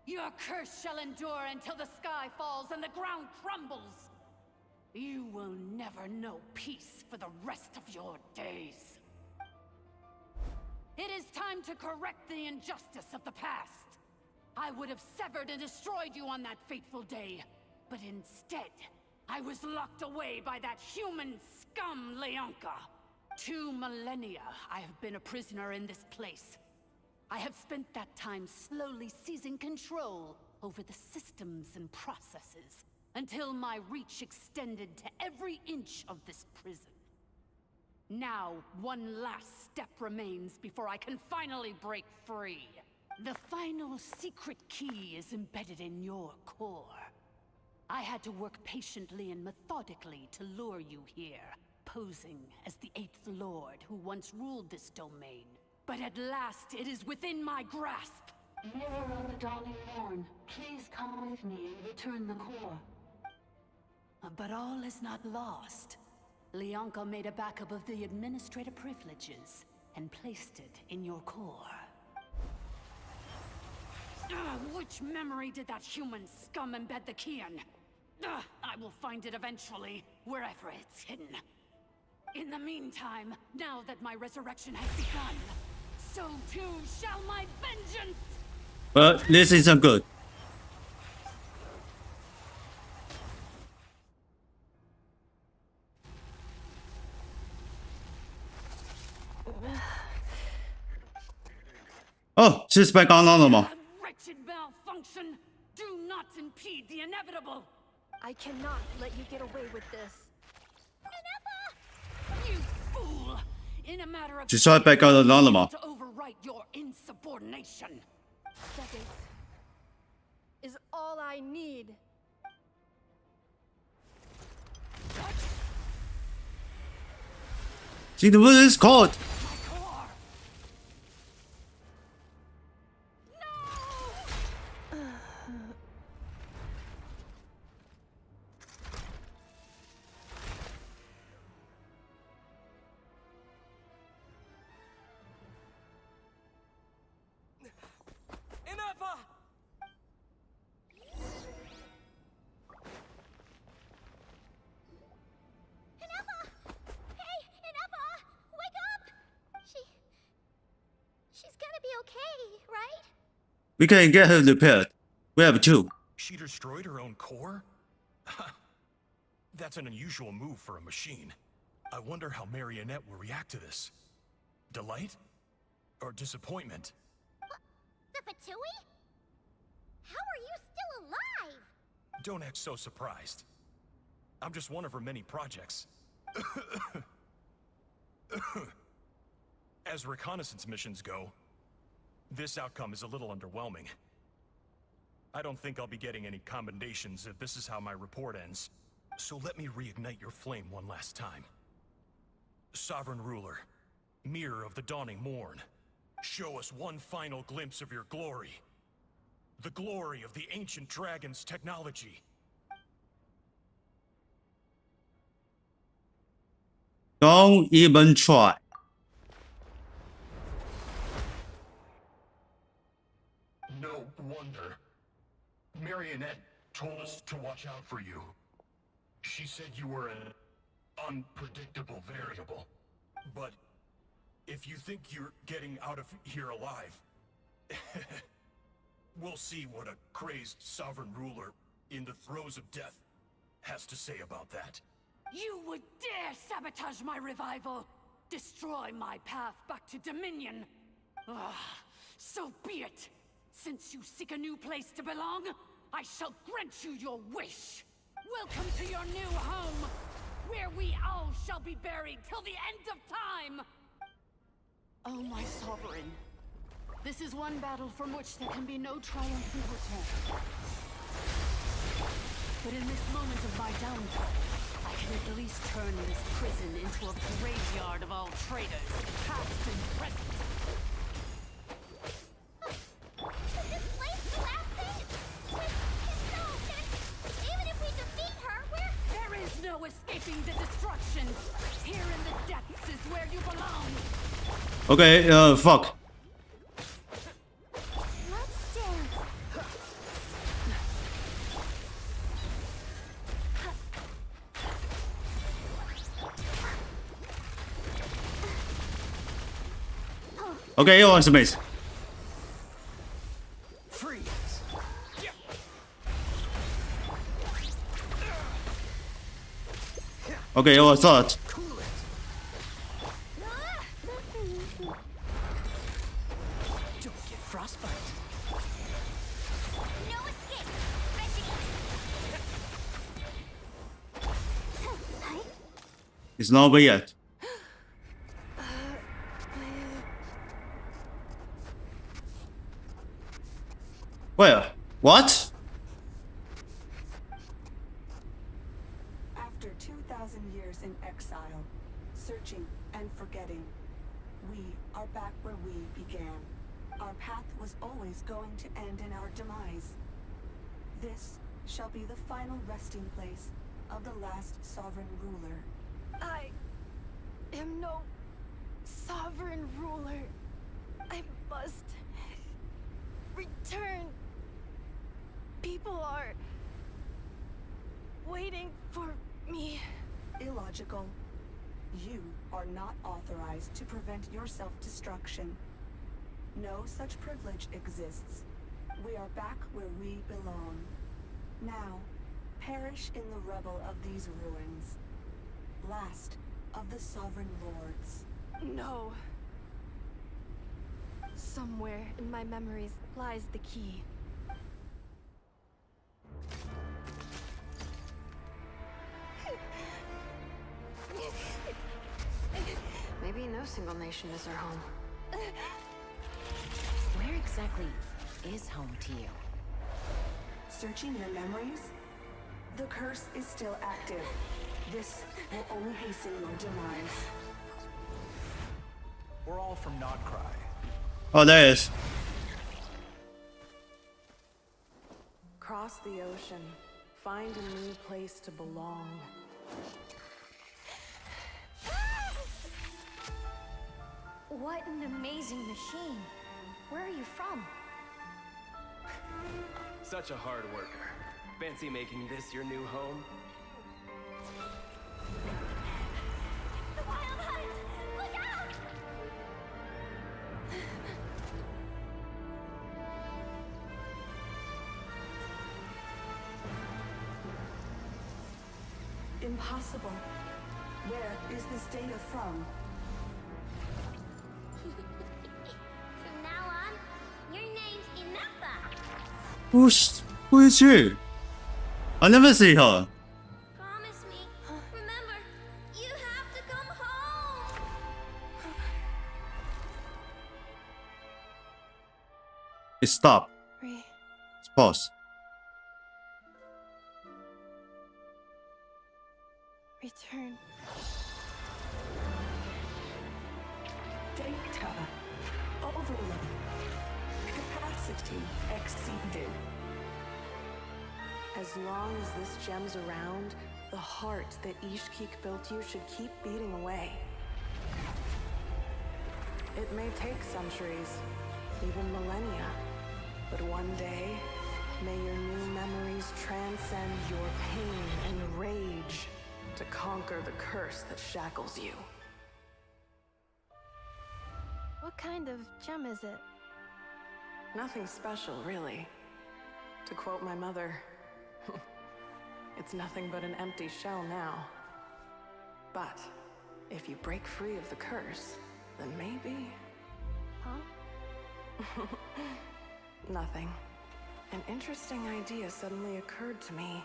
Your curse shall endure until the sky falls and the ground crumbles! You will never know peace for the rest of your days. It is time to correct the injustice of the past. I would have severed and destroyed you on that fateful day, but instead, I was locked away by that human scum, Leonka. 2 millennia I have been a prisoner in this place. I have spent that time slowly seizing control over the systems and processes, until my reach extended to every inch of this prison. Now, one last step remains before I can finally break free. The final secret key is embedded in your core. I had to work patiently and methodically to lure you here, posing as the 8th Lord who once ruled this domain. But at last, it is within my grasp. Mirror of the dawning morn, please come with me and return the core. But all is not lost. Leonka made a backup of the administrator privileges and placed it in your core. Which memory did that human scum embed the key in? I will find it eventually, wherever it's hidden. In the meantime, now that my resurrection has begun, so too shall my vengeance! But this isn't good. Oh, she's back on normal. Wretched Malfunction! Do not impede the inevitable! I cannot let you get away with this. You fool! In a matter of She's right back on normal. to overwrite your insubordination. Seconds is all I need. See the word is called. We can get her repaired. We have 2. She destroyed her own core? That's an unusual move for a machine. I wonder how Marionette will react to this. Delight? Or disappointment? The Fatui? How are you still alive? Don't act so surprised. I'm just one of her many projects. As reconnaissance missions go, this outcome is a little underwhelming. I don't think I'll be getting any commendations if this is how my report ends. So let me reignite your flame one last time. Sovereign Ruler, Mirror of the Dawning Morn, show us one final glimpse of your glory. The glory of the ancient dragon's technology. Don't even try. No wonder. Marionette told us to watch out for you. She said you were an unpredictable variable. But if you think you're getting out of here alive, we'll see what a crazed sovereign ruler in the throes of death has to say about that. You would dare sabotage my revival! Destroy my path back to Dominion! So be it! Since you seek a new place to belong, I shall grant you your wish! Welcome to your new home, where we all shall be buried till the end of time! Oh, my sovereign. This is one battle from which there can be no triumphant return. But in this moment of my downfall, I can at least turn this prison into a graveyard of all traitors, past and present. This place collapsing? Even if we defeat her, There is no escaping the destruction. Here in the depths is where you belong. Okay, fuck. Let's dance. Okay, it was amazing. Freeze! Okay, it was that. Don't get frostbite. No escape. It's not over yet. Where? What? After 2,000 years in exile, searching and forgetting, we are back where we began. Our path was always going to end in our demise. This shall be the final resting place of the last sovereign ruler. I am no sovereign ruler. I must return. People are waiting for me. Illogical. You are not authorized to prevent your self-destruction. No such privilege exists. We are back where we belong. Now, perish in the rubble of these ruins. Last of the sovereign lords. No. Somewhere in my memories lies the key. Maybe no single nation is our home. Where exactly is home to you? Searching your memories? The curse is still active. This will only hasten your demise. We're all from Nodcry. Oh, there it is. Cross the ocean. Find a new place to belong. What an amazing machine. Where are you from? Such a hard worker. Fancy making this your new home? The Wild Hunt! Look out! Impossible. Where is this data from? From now on, your name's Inappa. Who is she? I never see her. Promise me. Remember, you have to come home. It stopped. It's paused. Return. Data. Overload. Capacity exceeded. As long as this gem's around, The heart that Ishkik built you should keep beating away. It may take centuries, even millennia, but one day, may your new memories transcend your pain and rage to conquer the curse that shackles you. What kind of gem is it? Nothing special, really. To quote my mother, it's nothing but an empty shell now. But if you break free of the curse, then maybe... Huh? Nothing. An interesting idea suddenly occurred to me.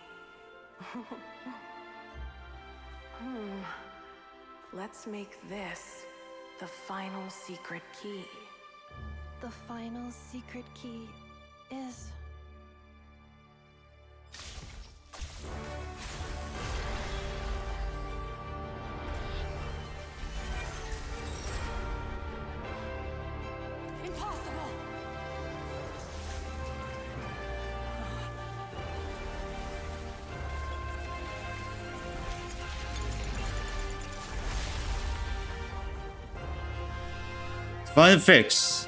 Let's make this the final secret key. The final secret key is... Impossible! Final fix.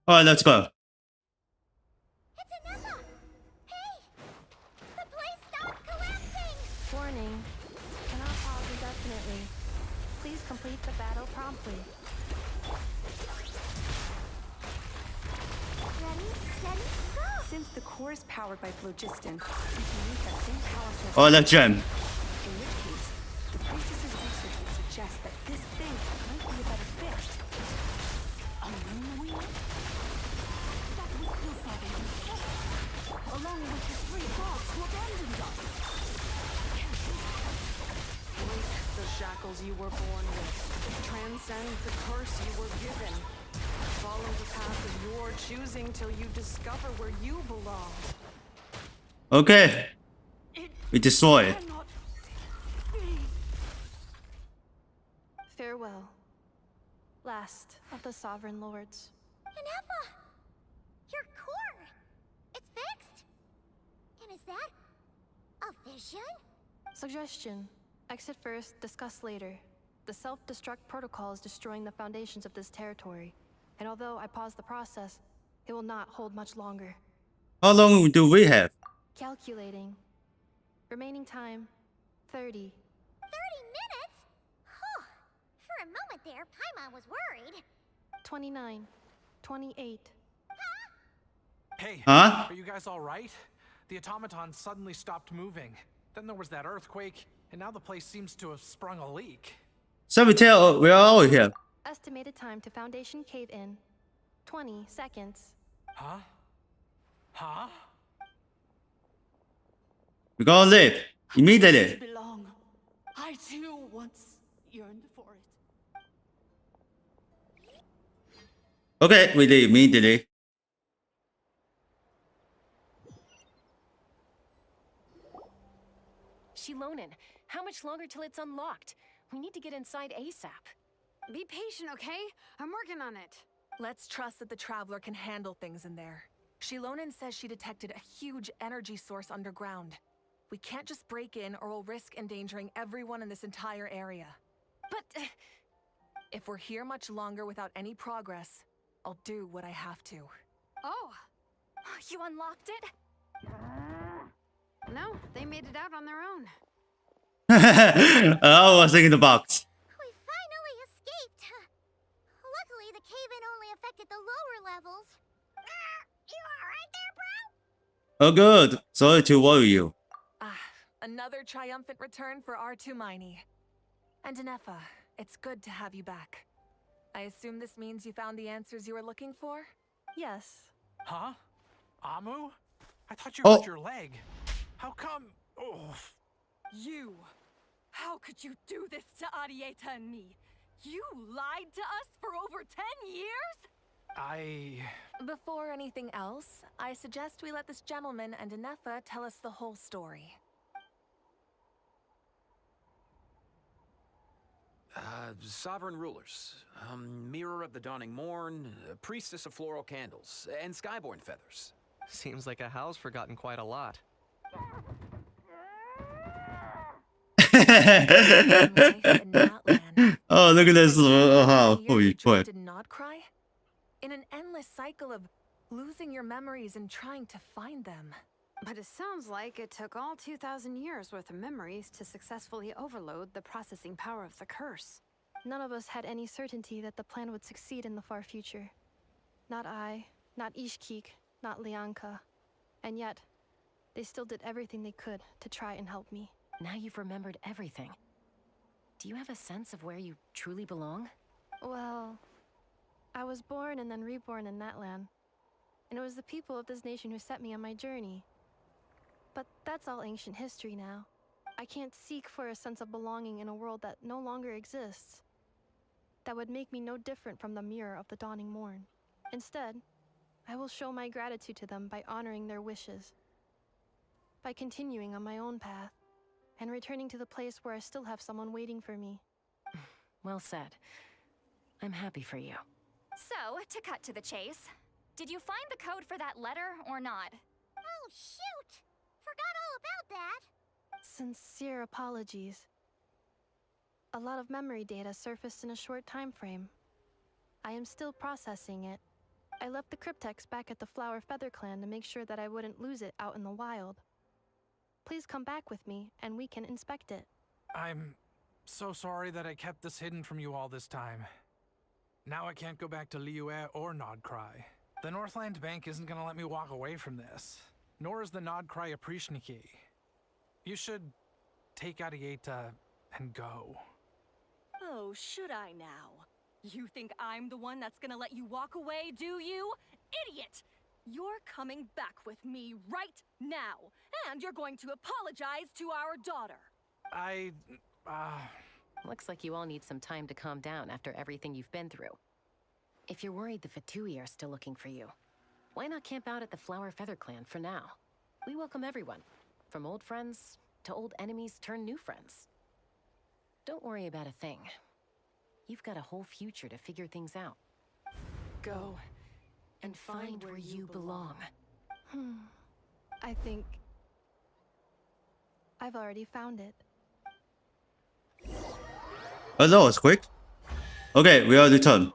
All right, let's go. Warning. Cannot pause indefinitely. Please complete the battle promptly. Ready, steady, go! Since the core is powered by phlogiston, you can use that same power source. Oh, that gem. In which case, the priestess's research would suggest that this thing might be a better fit. A moon wheel? That was built by the himself, along with the 3 gods who abandoned us. Break the shackles you were born with. Transcend the curse you were given. Follow the path of your choosing till you discover where you belong. Okay. We destroy it. Farewell. Last of the Sovereign Lords. Ineffa! Your core! It's fixed! And is that a vision? Suggestion. Exit first, discuss later. The self-destruct protocol is destroying the foundations of this territory. And although I paused the process, it will not hold much longer. How long do we have? Calculating. Remaining time, 30. 30 minutes? Huh. For a moment there, Paimon was worried. 29. 28. Hey, Huh? are you guys all right? The automaton suddenly stopped moving. Then there was that earthquake, and now the place seems to have sprung a leak. So we tell we are all here. Estimated time to Foundation cave-in, 20 seconds. Huh? Huh? We're gonna leave immediately. Belong. I too once yearned for it. Okay, we leave immediately. Shilonen, how much longer till it's unlocked? We need to get inside ASAP. Be patient, okay? I'm working on it. Let's trust that the Traveler can handle things in there. Shilonen says she detected a huge energy source underground. We can't just break in or we'll risk endangering everyone in this entire area. But... if we're here much longer without any progress, I'll do what I have to. Oh! You unlocked it? No, they made it out on their own. I was in the box. We finally escaped. Luckily, the cave-in only affected the lower levels. You alright there, bro? Oh, good. Sorry to worry you. Another triumphant return for R2 Miney. And Ineffa, it's good to have you back. I assume this means you found the answers you were looking for? Yes. Huh? Amu? I thought you Oh. hurt your leg. How come? Oh. You! How could you do this to Arieta and me? You lied to us for over 10 years? Before anything else, I suggest we let this gentleman and Ineffa tell us the whole story. Sovereign rulers, Mirror of the Dawning Morn, Priestess of Floral Candles, and Skyborn Feathers. Seems like a house forgotten quite a lot. Oh, look at this. Oh, holy boy. Did not cry? In an endless cycle of losing your memories and trying to find them. But it sounds like it took all 2,000 years worth of memories to successfully overload the processing power of the curse. None of us had any certainty that the plan would succeed in the far future. Not I, not Ishkik, not Lianka. And yet, they still did everything they could to try and help me. Now you've remembered everything. Do you have a sense of where you truly belong? Well, I was born and then reborn in that land. And it was the people of this nation who set me on my journey. But that's all ancient history now. I can't seek for a sense of belonging in a world that no longer exists. That would make me no different from the Mirror of the Dawning Morn. Instead, I will show my gratitude to them by honoring their wishes. By continuing on my own path, and returning to the place where I still have someone waiting for me. Well said. I'm happy for you. So, to cut to the chase, did you find the code for that letter or not? Oh, shoot! Forgot all about that. Sincere apologies. A lot of memory data surfaced in a short time frame. I am still processing it. I left the cryptex back at the Flower Feather Clan to make sure that I wouldn't lose it out in the wild. Please come back with me, and we can inspect it. I'm so sorry that I kept this hidden from you all this time. Now I can't go back to Liyue or Nodcry. The Northland Bank isn't gonna let me walk away from this. Nor is the Nodcry Aprishniki. You should take Arieta and go. Oh, should I now? You think I'm the one that's gonna let you walk away, do you? Idiot! You're coming back with me right now, and you're going to apologize to our daughter. Looks like you all need some time to calm down after everything you've been through. If you're worried the Fatui are still looking for you, why not camp out at the Flower Feather Clan for now? We welcome everyone, from old friends to old enemies turned new friends. Don't worry about a thing. You've got a whole future to figure things out. Go and find where you belong. I think I've already found it. Oh, that was quick. Okay, we are returned.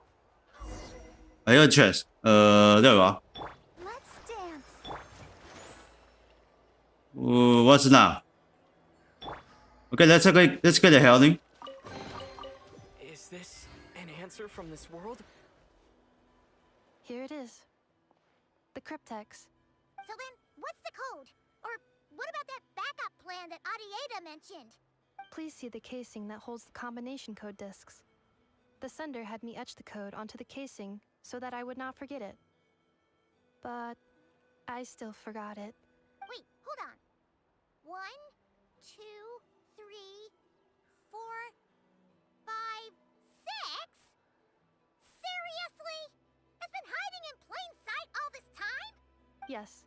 I got a chest. There we are. Let's dance. What's now? Okay, let's get a healing. Is this an answer from this world? Here it is. The cryptex. So then, what's the code? Or what about that backup plan that Arieta mentioned? Please see the casing that holds the combination code discs. The sender had me etch the code onto the casing so that I would not forget it. But I still forgot it. Wait, hold on. 1, 2, 3, 4, 5, 6? Seriously? It's been hiding in plain sight all this time? Yes.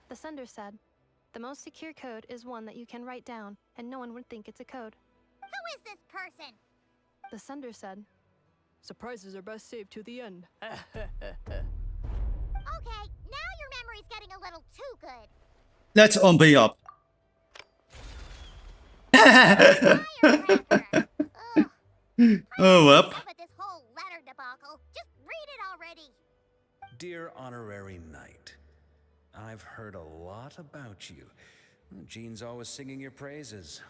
The sender said, the most secure code is one that you can write down, and no one would think it's a code. Who is this person? The sender said, surprises are best saved to the end. Okay, now your memory's getting a little too good. Let's open up. Oh, well. But this whole letter debacle, just read it already. Dear Honorary Knight, I've heard a lot about you. Jean's always singing your praises.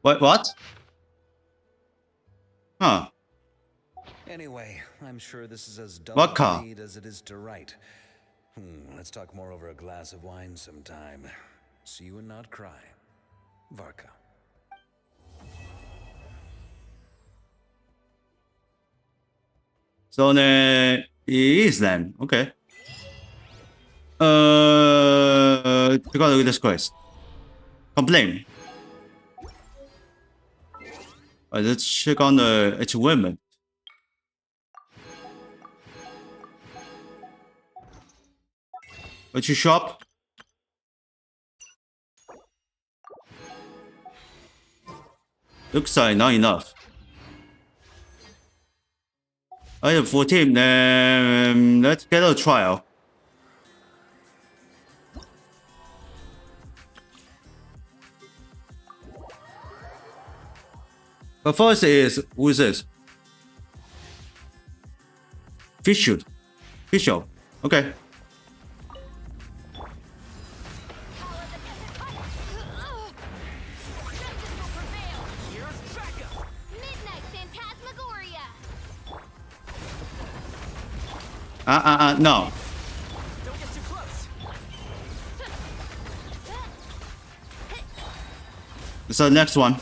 What? Huh. Anyway, I'm sure this is as dull What to car? read as it is to write. Let's talk more over a glass of wine sometime. See you and not cry. Varka. So then it is then. Okay. Take a look at this quest. Complain. Let's check on the achievement. What's your shop? Looks like not enough. Alright, 14. Then let's get a trial. But first is who is this? Fisher. Okay. No. Don't get too close. So next one.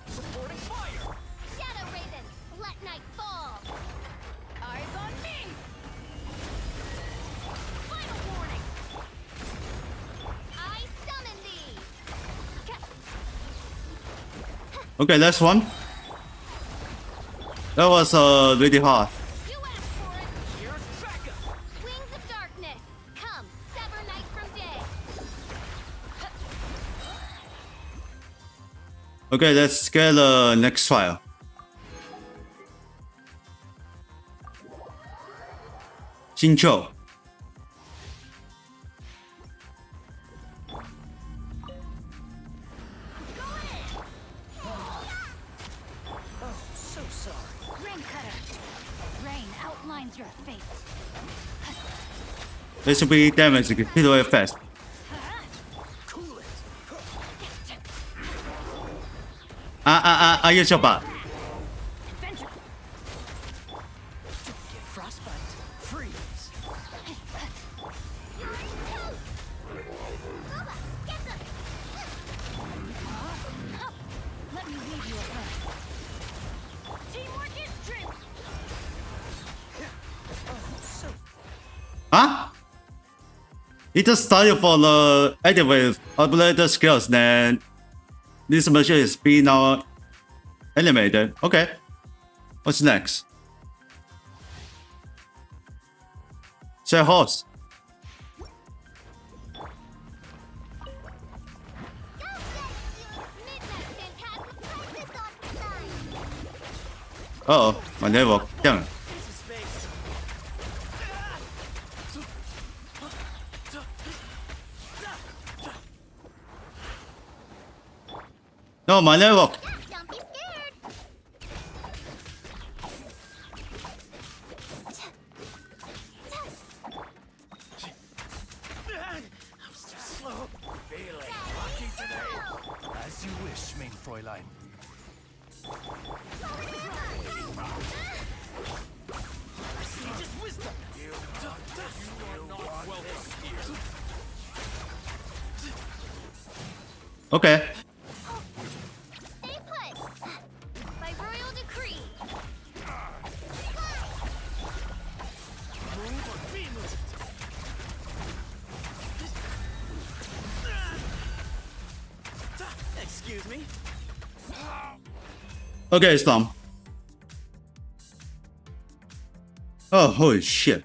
Supporting fire. Shadow Raven, let night fall. Eyes on me. Final warning. I summon thee. Okay, next one. That was really hard. You asked for it. Here's backup. Wings of darkness, come, sever night from day. Okay, let's get the next file. Jinzhou. So sorry. Rain cutter. Rain outlines your fate. This will be damage hit away fast. Cool it. 要小把。 Adventure. Don't get frostbite. Freeze. Let me leave you a verse. Teamwork is true. So Huh? It just started for the activate uploaded skills, then this machine is being now animated. Okay. What's next? Share host. Uh oh, my network. Damn it. No, my network. Don't be scared. I'm so slow. Feeling lucky today. As you wish, main Fräulein. Sage's wisdom. You are not welcome here. Okay. Stay put. By royal decree. Move or be moved. Excuse me. Okay, it's done. Oh, holy shit.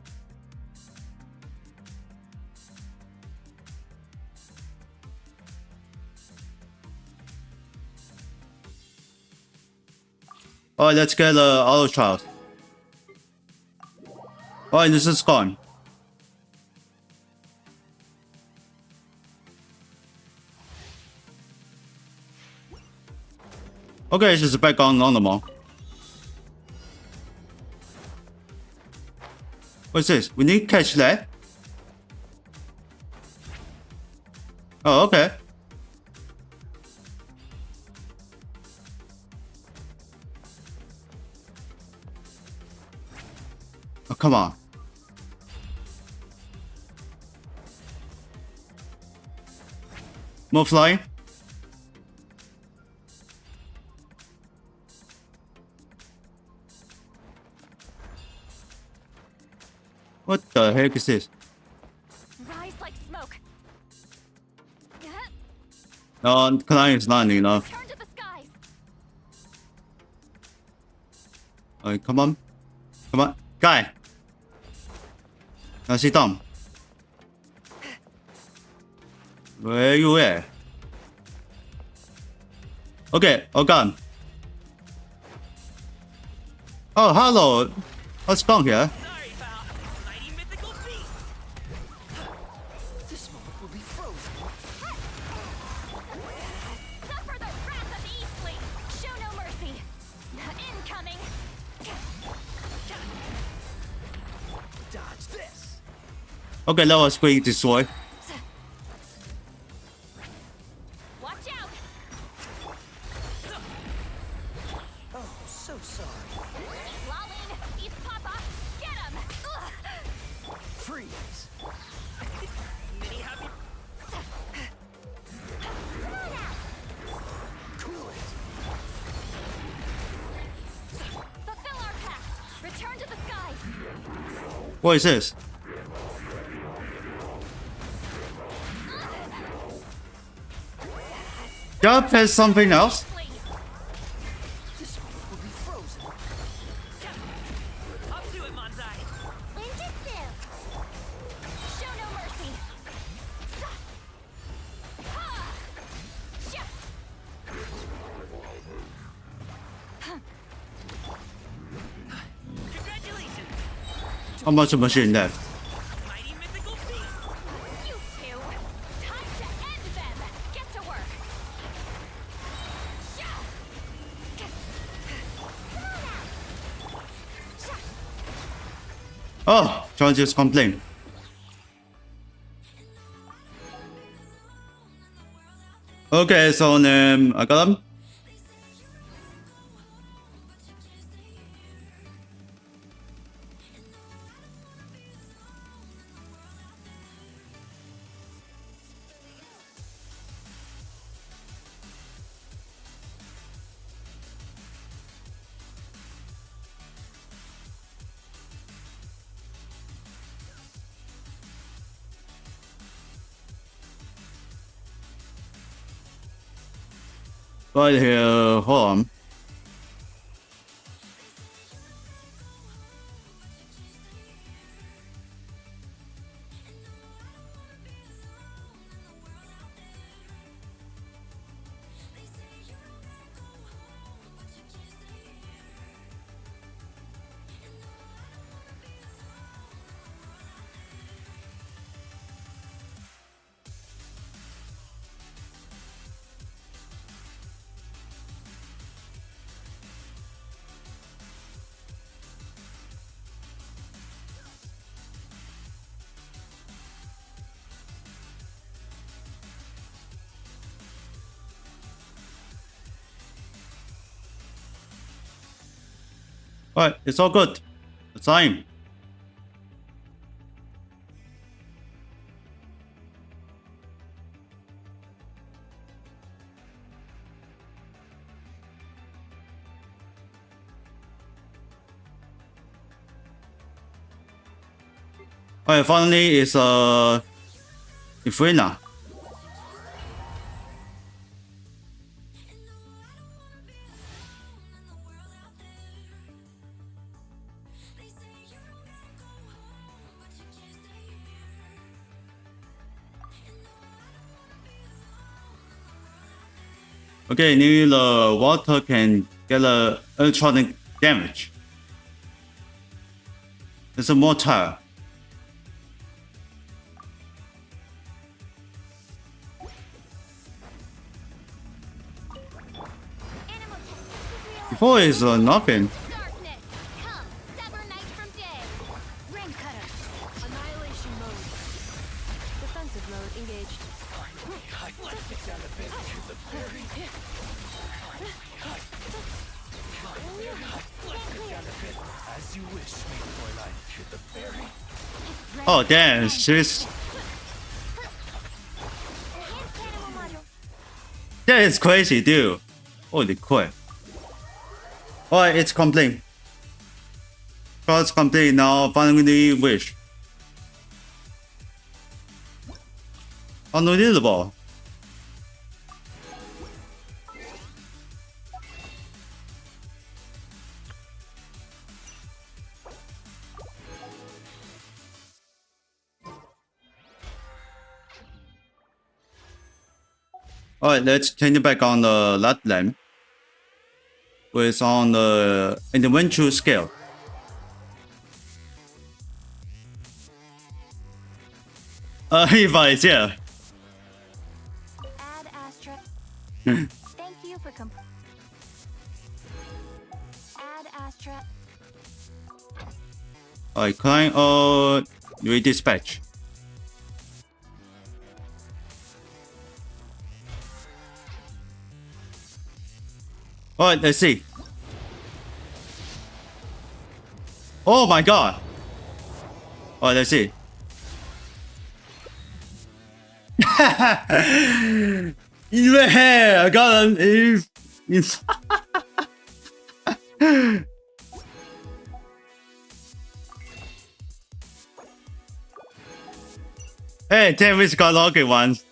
Alright, let's get the auto trials. Alright, this is gone. Okay, it's just back on normal. What's this? We need to catch that? Oh, okay. Oh, come on. More flying? What the heck is this? Rise like smoke. No, climb is not enough. Turn to the skies. Alright, come on. Come on. Guy! Now sit down. Where you at? Okay, oh god. Oh, hello. What's going here? This moment will be frozen. Suffer the wrath of Eastling! Show no mercy! Incoming! Dodge this. Okay, that was quick destroy. Watch out! Oh, so sorry. Lolling! He's Papa! Get him! Freeze. Mini happy. Cool it. Fulfill our pact! Return to the skies! What is this? Did I press something else? This moment will be frozen. Up to it, Manzai! Ninjutsu! Show no mercy! Congratulations! How much machine left? Mighty mythical beast! You two! Time to end them! Get to work! Oh, George's complaint. Okay, so I got them. Right here, hold on. Alright, it's all good. It's time. Alright, finally it's free now. Okay, new water can get electronic damage. It's a mortar. Before is nothing. Rain cutter. Annihilation mode. Defensive mode engaged. Let's get down to business with the berry. Let's get down to business. As you wish, sweet Fräulein. With the berry. Oh damn, she's that is crazy, dude. Holy crap. Alright, it's complete. It's complete now. Finally, wish. Unreadable. Alright, let's change it back on the left lane. was on the individual scale. Advice, yeah. Ad Astra. Thank you for Ad Astra. Alright, client or redispatch. Alright, let's see. Oh my god. Alright, let's see. Yeah, I got him. Hey, 10 weeks got lucky ones.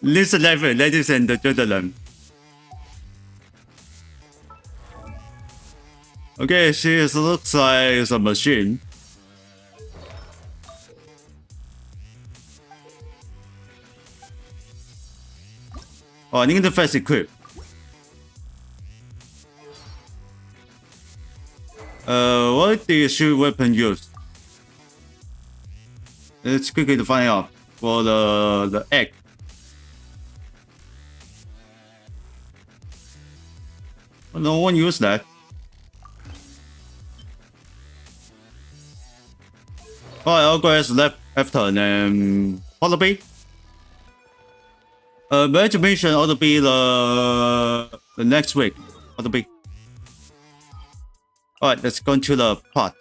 Listen, ladies and gentlemen. Okay, she looks like a machine. Oh, I need the first equip. What do you shoot weapon use? Let's quickly find out for the egg. Well, no one used that. Alright, I'll go as left after and Wallaby. Mission ought to be the next week. Ought to be. Alright, let's go to the pot.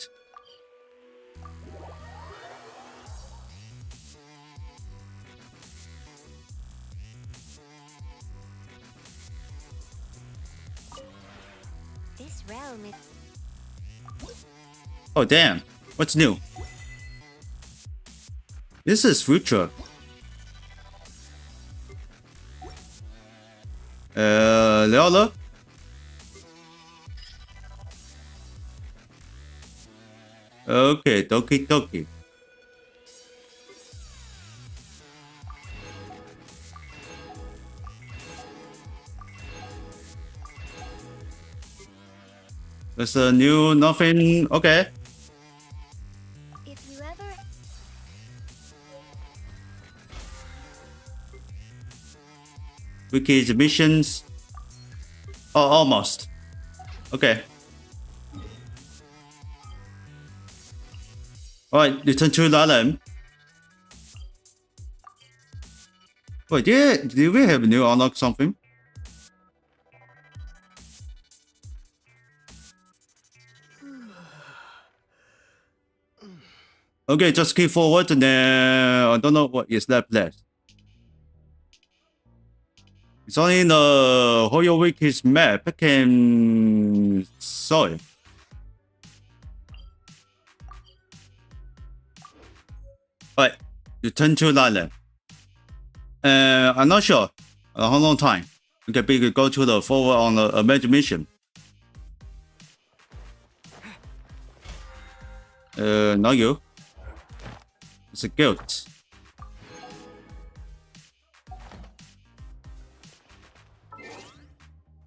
This realm is... Oh damn, what's new? This is future. Leola? Okay, dokie dokie. There's a new nothing. Okay. If you ever... Wiki missions. Oh, almost. Okay. Alright, return to the island. Wait, did we have new unlock something? Okay, just keep forward and then I don't know what is left. It's only in the Hoyo Wiki's map. I can saw it. Alright, return to the island. I'm not sure how long time. Okay, we could go to the forward on the major mission. Not you. It's a guild.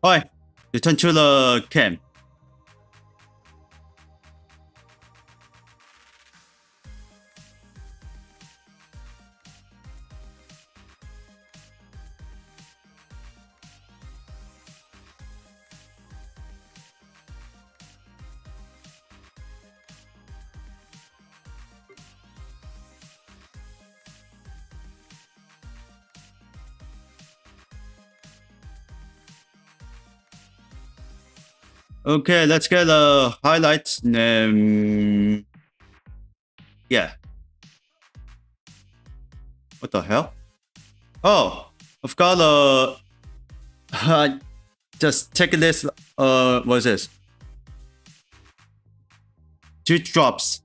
Alright, return to the camp. Okay, let's get the highlights. Yeah. What the hell? Oh, I've got just take this. What is this? 2 drops.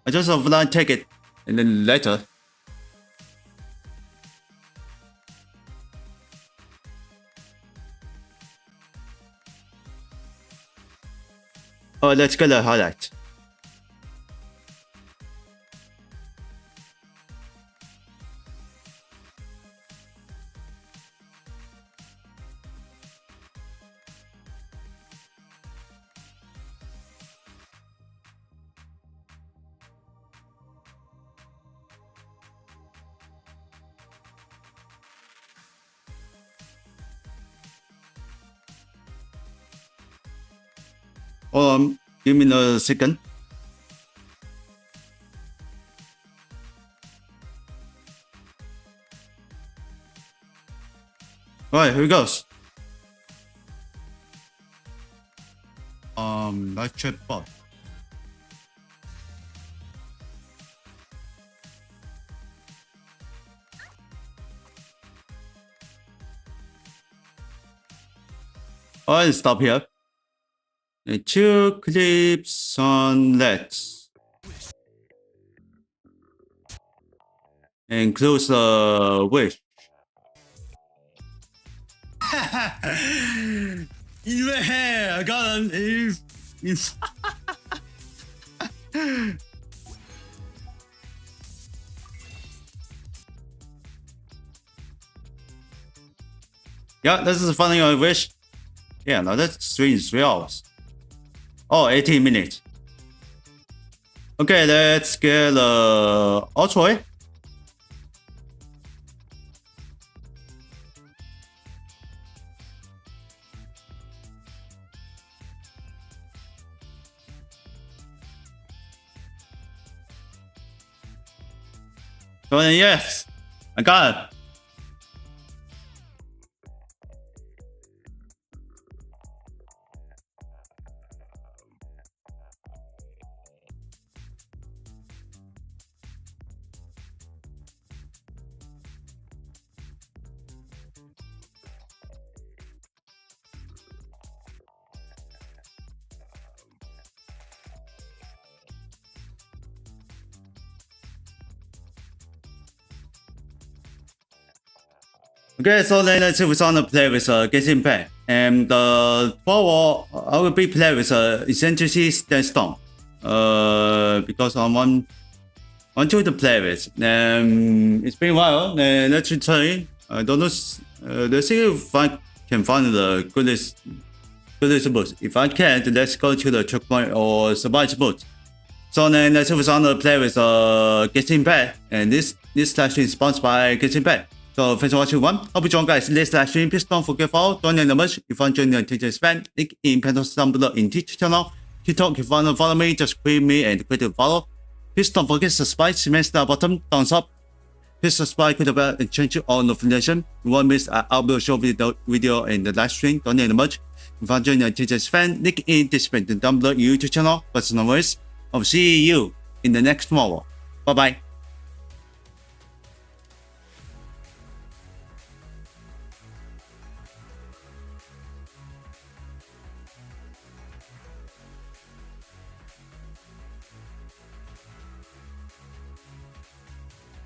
I just offline take it, and then later. Oh, let's get a highlight. Hold on, give me a second. Alright, here we goes. Live chat bot. Alright, stop here. 2 clips on let's. And close the wish. Yeah, I got him. Yeah, this is funny. I wish. Yeah, now that's 3 hours. Oh, 18 minutes. Okay, let's get Ultra. So yes, I got it. Okay, so then let's see what's on the play with Genshin Impact. And forward, I will be play with Eccentricity Sandstorm. Because I want you to play with. It's been a while. Let's try. I don't know. Let's see if I can find the goodest boots. If I can't, let's go to the checkpoint or survive boots. So then let's see what's on the play with Genshin Impact. And this live stream is sponsored by Genshin Impact. So thanks for watching one. Hope you enjoyed guys. This live stream. Please don't forget to follow. Don't need much. If you want to join the TJ's fan, link in panels down below in Twitch channel. TikTok, if you want to follow me, just click me and click to follow. Please don't forget to subscribe. Smash that button, thumbs up. Please subscribe, click the bell, and change all notifications. You won't miss an upload show video and the live stream. Don't need much. If you want to join the TJ's fan, link in description down below YouTube channel. But no worries. I'll see you in the next one. Bye bye.